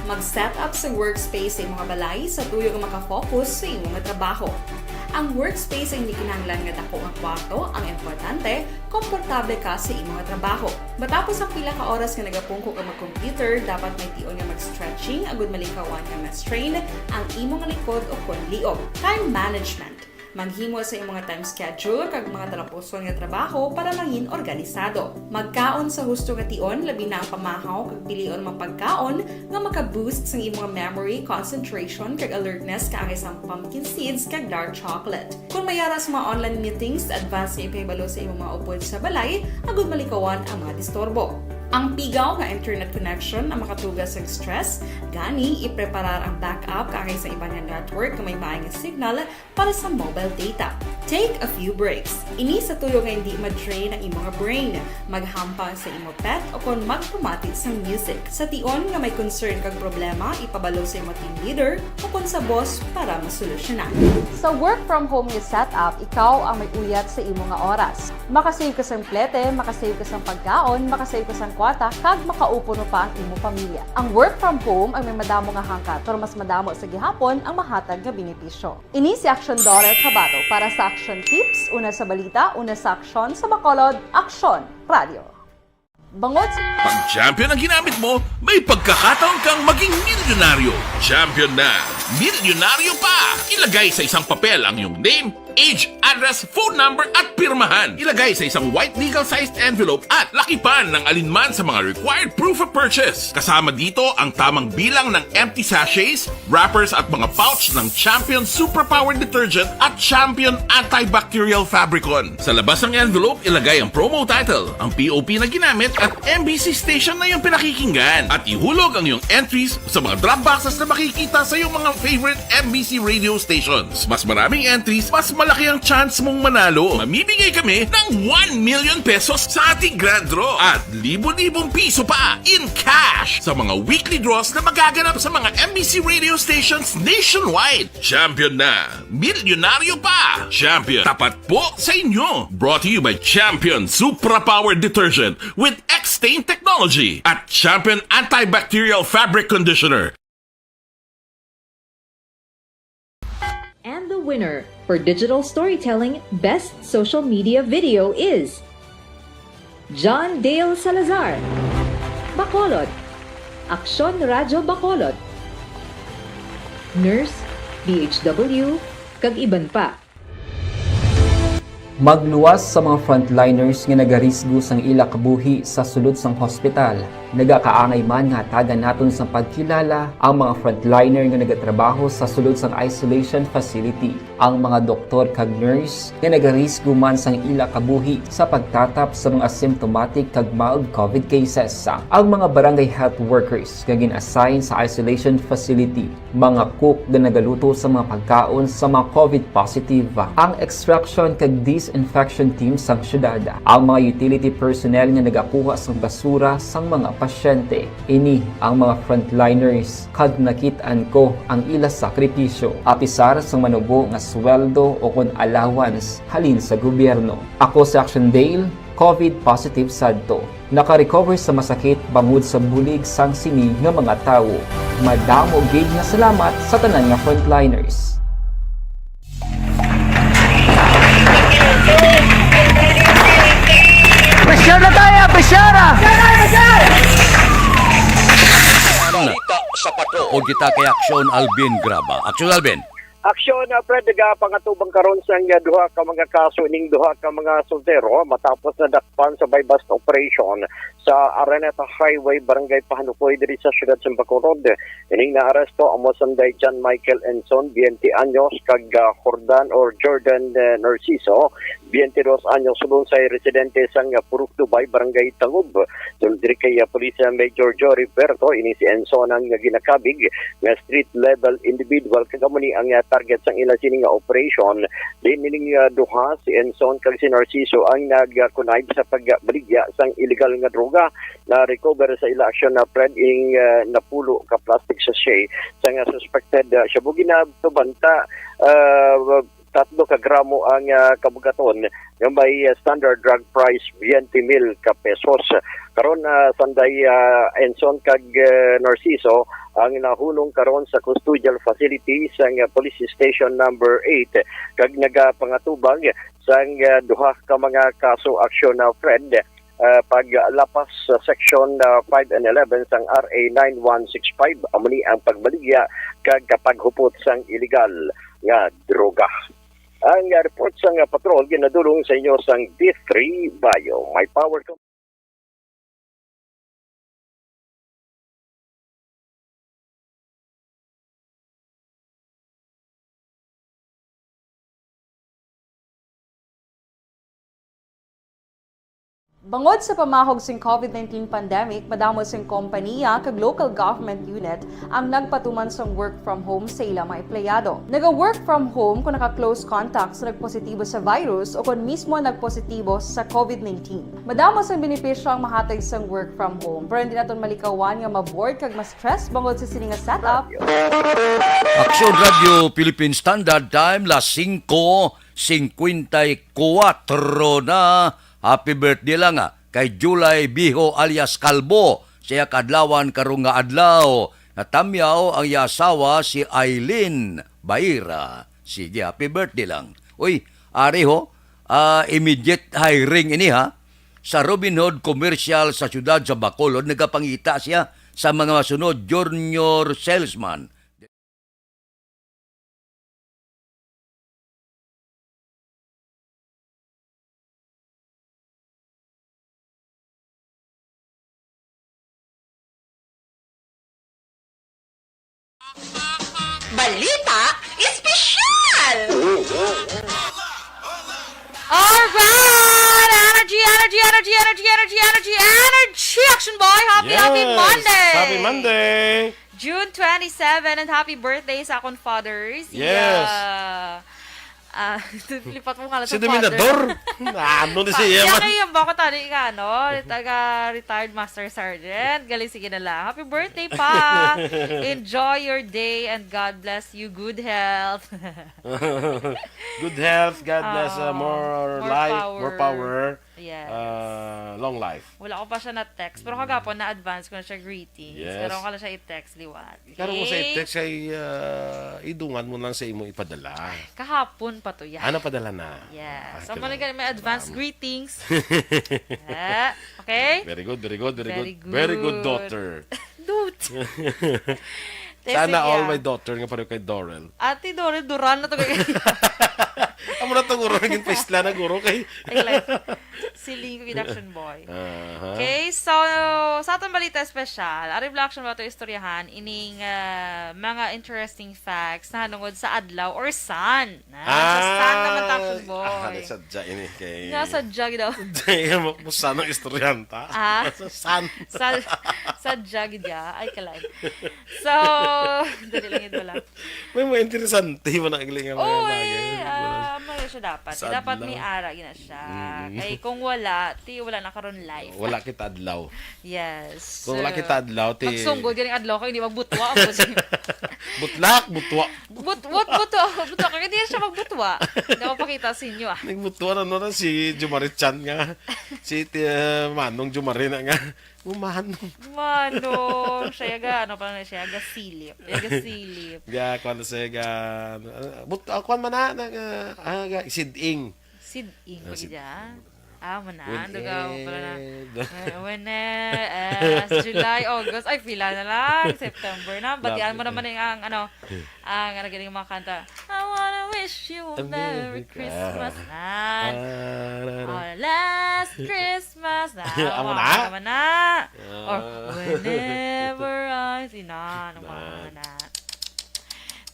mag-set up sa workspace sa mga balay sa tuyo nga makafocus sa imong trabaho. Ang workspace ay hindi kinahanglan nga dako nga kwarto, ang importante, komportable ka sa imong trabaho. Matapos ang pila ka oras nga nagapungko ka mag-computer, dapat may tion nga mag-stretching agud malikawan nga ma-strain ang imong likod o konliog. Time management. Maghimo sa imong time schedule kag mga talapuson nga trabaho para mangin organisado. Magkaon sa husto nga tion, labi na ang pamahaw kag pilion mapagkaon nga maka-boost sa imong memory, concentration kag alertness kaangay sa pumpkin seeds kag dark chocolate. Kung mayara sa mga online meetings, advance sa ipahibalo sa imong mga upod sa balay, agud malikawan ang mga disturbo. Ang pigaw nga internet connection ang makatugas sa stress, gani ipreparar ang backup kaangay sa ibang nga network nga may maayong signal para sa mobile data. Take a few breaks. Ini sa tuyo nga hindi ma-drain ang imong brain, maghampang sa imong pet o kung magpumati sa music. Sa tion nga may concern kag problema, ipabalo sa imong team leader o kung sa boss para masolusyonan. Sa work from home nga setup, ikaw ang may uyat sa imong nga oras. Makasave ka sa plete, makasave ka sa pagkaon, makasave ka sa kwata, kag makaupo no pa ang imong pamilya. Ang work from home ay may madamo nga hangkat, pero mas madamo sa gihapon ang mahatag nga benepisyo. Ini si Action Dorel Cabato para sa Action Tips, una sa balita, una sa aksyon, sa Bacolod, Aksyon Radio. Bangod sa... Pag champion ang ginamit mo, may pagkakataon kang maging milyonaryo. Champion na, milyonaryo pa! Ilagay sa isang papel ang iyong name, age, address, phone number at pirmahan. Ilagay sa isang white legal-sized envelope at lakipan ng alinman sa mga required proof of purchase. Kasama dito ang tamang bilang ng empty sachets, wrappers at mga pouch ng Champion Superpower Detergent at Champion Antibacterial Fabricon. Sa labas ng envelope, ilagay ang promo title, ang POP na ginamit at MBC station na yung pinakikinggan. At ihulog ang iyong entries sa mga drop boxes na makikita sa iyong mga favorite MBC radio stations. Mas maraming entries, mas malaki ang chance mong manalo. Mamimigay kami ng 1 million pesos sa ating grand draw at libo-libong piso pa in cash sa mga weekly draws na magaganap sa mga MBC radio stations nationwide. Champion na, milyonaryo pa. Champion, tapat po sa inyo. Brought to you by Champion Superpower Detergent with X-Stain Technology at Champion Antibacterial Fabric Conditioner. And the winner for Digital Storytelling Best Social Media Video is John Dale Salazar, Bacolod, Aksyon Radio Bacolod, Nurse, DHW, kag iban pa. Magluwas sa mga frontliners nga nagarisgo sang ila kabuhi sa sulod sang hospital. Nagakaangay man nga tagan naton sa pagkilala ang mga frontliner nga nagatrabaho sa sulod sang isolation facility. Ang mga doktor kag nurse nga nagarisgo man sang ila kabuhi sa pagtatap sa mga asymptomatic kag mild COVID cases. Ang mga barangay health workers nga gin-assign sa isolation facility, mga cook nga nagaluto sa mga pagkaon sa mga COVID positive, ang extraction kag disinfection team sang syudad, ang mga utility personnel nga nagakuha sang basura sang mga pasyente. Ini ang mga frontliners kag nakit-an ko ang ila sakripisyo apisar sang manubo nga sweldo o kon allowance halin sa gobyerno. Ako si Action Dale, COVID positive sadto. Naka-recover sa masakit bangod sa bulig sang sini nga mga tawo. Madamo gid nga salamat sa tanan nga frontliners. Pressure na tayo! Pressure! O kita kay Aksyon Alvin Graba. Aksyon Alvin. Aksyon na Fred nga pangatubang karon sa duha ka mga kaso ning duha ka mga soltero matapos na dakpan sa bypass operation sa Araneta Highway Barangay Pahanukoy diri sa siyudad sa Bacolod. Ining naaresto ang mosanday John Michael Enson, 20 anyos, kag Jordan Narciso, 22 anyos, sulong sa residente sang Purok Dubai Barangay Tangub. Sulong diri kay Police Major Jory Berto, ini si Enson ang ginakabig nga street level individual kag amo ni ang target sang ila sining operation. Din nining duha si Enson kag si Narciso ang nagkunayb sa pagbaligya sang illegal nga droga na recover sa ila action na Fred ing napulo ka plastic sachet sang suspected siya ginabanta 3 ka gramo ang kabugaton nga may standard drug price 20,000 ka pesos. Karon sanday Enson kag Narciso ang nahulong karon sa custodial facility sa police station number 8 kag nagapangatubang sa duha ka mga kaso aksyon na Fred paglapas sa section 5 and 11 sang RA 9165 amuni ang pagbaligya kag paghupot sang illegal nga droga. Ang report sang patrol ginadulong sa inyo sang D3 Bayo. My power to Bangod sa pamahog sing COVID-19 pandemic, madamo sing kompanya kag local government unit ang nagpatuman sang work from home sa ilang mga empleyado. Naga-work from home kung naka-close contacts na nagpositibo sa virus o kung mismo nagpositibo sa COVID-19. Madamo sang benepisyo ang mahatag sang work from home, pero hindi naton malikawan nga ma-bored kag ma-stress bangod sa sining nga setup. Aksyon Radio Philippine Standard Time, las 5:54 na. Happy birthday lang kay July Biho alias Kalbo. Siya kadlawan karong nga adlaw. Natamyaw ang yasawa si Aileen Baira. Sige, happy birthday lang. Uy, ari ho, immediate hiring ini ha. Sa Robin Hood Commercial sa siyudad sa Bacolod, nagapangita siya sa mga masunod junior salesman. Balita Espesyal! Alright! Energy, Action Boy! Happy Monday! Happy Monday! June 27 and happy birthday sa akong fathers. Yes! Lipat mo nga lang Si sa Dominador? Ano na siya Kaya man? kayo ba ko tani ka, no? Retired Master Sergeant. Galing, sige na lang. Happy birthday pa! Enjoy your day and God bless you. Good health. Good health, God bless, more life, power. more power, Yes. long life. Wala ko pa siya na-text. Pero kagapon, na-advance ko na siya greetings. Yes. Pero ko na siya i-text, liwat. Karon mo sa i-text ay idungan mo lang sa imo ipadala. Kahapon pa to yan. Ano padala na? Yes. Ah, So, may advance greetings. Okay? Very good, very good, very, Very good. Very good good. daughter. Sige, Sana all my daughter nga pareho kay Dorel. Ate Dore, Duran na to kay... Amo na to guro naging paisla na guro kay. Si Lingo Action Boy. Uh-huh. Okay, so sa atong balita special, ari action ba to istoryahan ining mga interesting facts na hanungod sa adlaw or sun. Sa sun naman ta Action Boy. Sadya ini kay. Nasa jug daw. Dahil mo sana istoryanta. Sa sun. Sa jug dia ay kalay. So, dali lang ito lang. May mo interesante mo na igling ang mga bagay. Mga siya dapat. Sa Dapat adlaw. may ara gina siya. Kay kung wala, wala na karon life. Wala kita adlaw. Yes. Kung wala kita adlaw, Magsunggol ganing adlaw ko hindi magbutwa. butlak, butwa. Butwa kaya hindi siya magbutwa. Hindi ko pakita sa inyo Nagbutwa na si Jumarit Chan nga. Si Manong Jumarit na nga. Manong. Siya ga, ano pa na siya? Ga silip. Ga, kwan na siya ga. Kwan man na. Isiding. Siding. Dugaw pala na. July, August, ay pila na lang. September na. Batian mo naman ang ang nagaling mga kanta. I wanna wish you a Merry Christmas na. Last Christmas na. Amo na? Naman na. Or whenever I see na.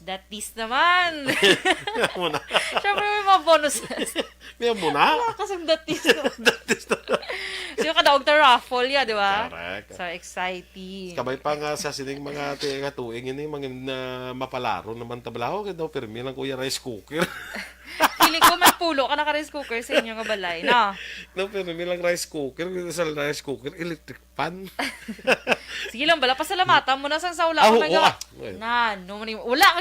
That is naman. Amo na. Siyempre may mga bonuses. May mo na? Wala kasing that is naman. Yung kadaog na raffle ya, di ba? Correct. So exciting. Kamay pa nga sa sining mga katuing ini mga mapalaro naman tablaho kaya daw permi lang kuya rice cooker. Feeling ko may pulo ka naka-rice cooker sa inyo nga balay, no? No, permi lang rice cooker, sa rice cooker electric pan. Sige lang bala, pasalamatan mo na sang saula Ah, ko oo, nga. ah. Wala ka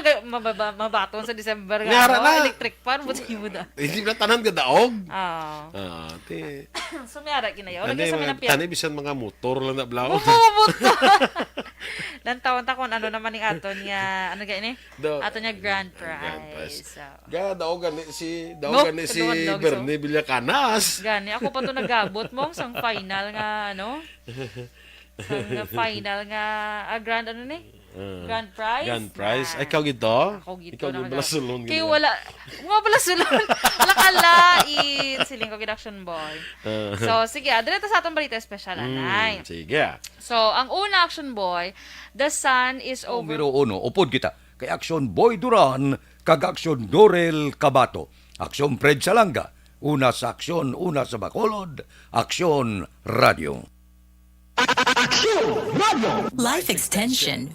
mabaton sa December nga. Nyara na. Electric pan, buti mo da. Hindi na tanan ka daog. Oo. Ti. Sumiyara kinayo. Tani Lagay sa mga minapyan. tani bisan mga motor lang na blaw. Dan taon ta kon ano naman ning aton nga ano gani? Do- Aton nga grand Grand prize. prize. So, Ga daog gani si Taduhan-dog, Bernie Villakanas. gani ako pa to nagabot mo sang final nga ano? Sang final nga grand ano ni? Grand prize. Grand prize. Na. Ay, ikaw gito? Ako gito Ikaw na yung balasulon. Kay wala. Mga balasulon. Wala kalain. Siling ko Action Boy. So, sige. Direto sa atong balita special, anay. Sige. So, ang una Action Boy, the sun is over. Numero 1, upod kita. Kay Action Boy Duran, kag Action Dorel Kabato. Action Fred Salanga. Una sa aksyon, una sa Bacolod. Action Radio. Life Extension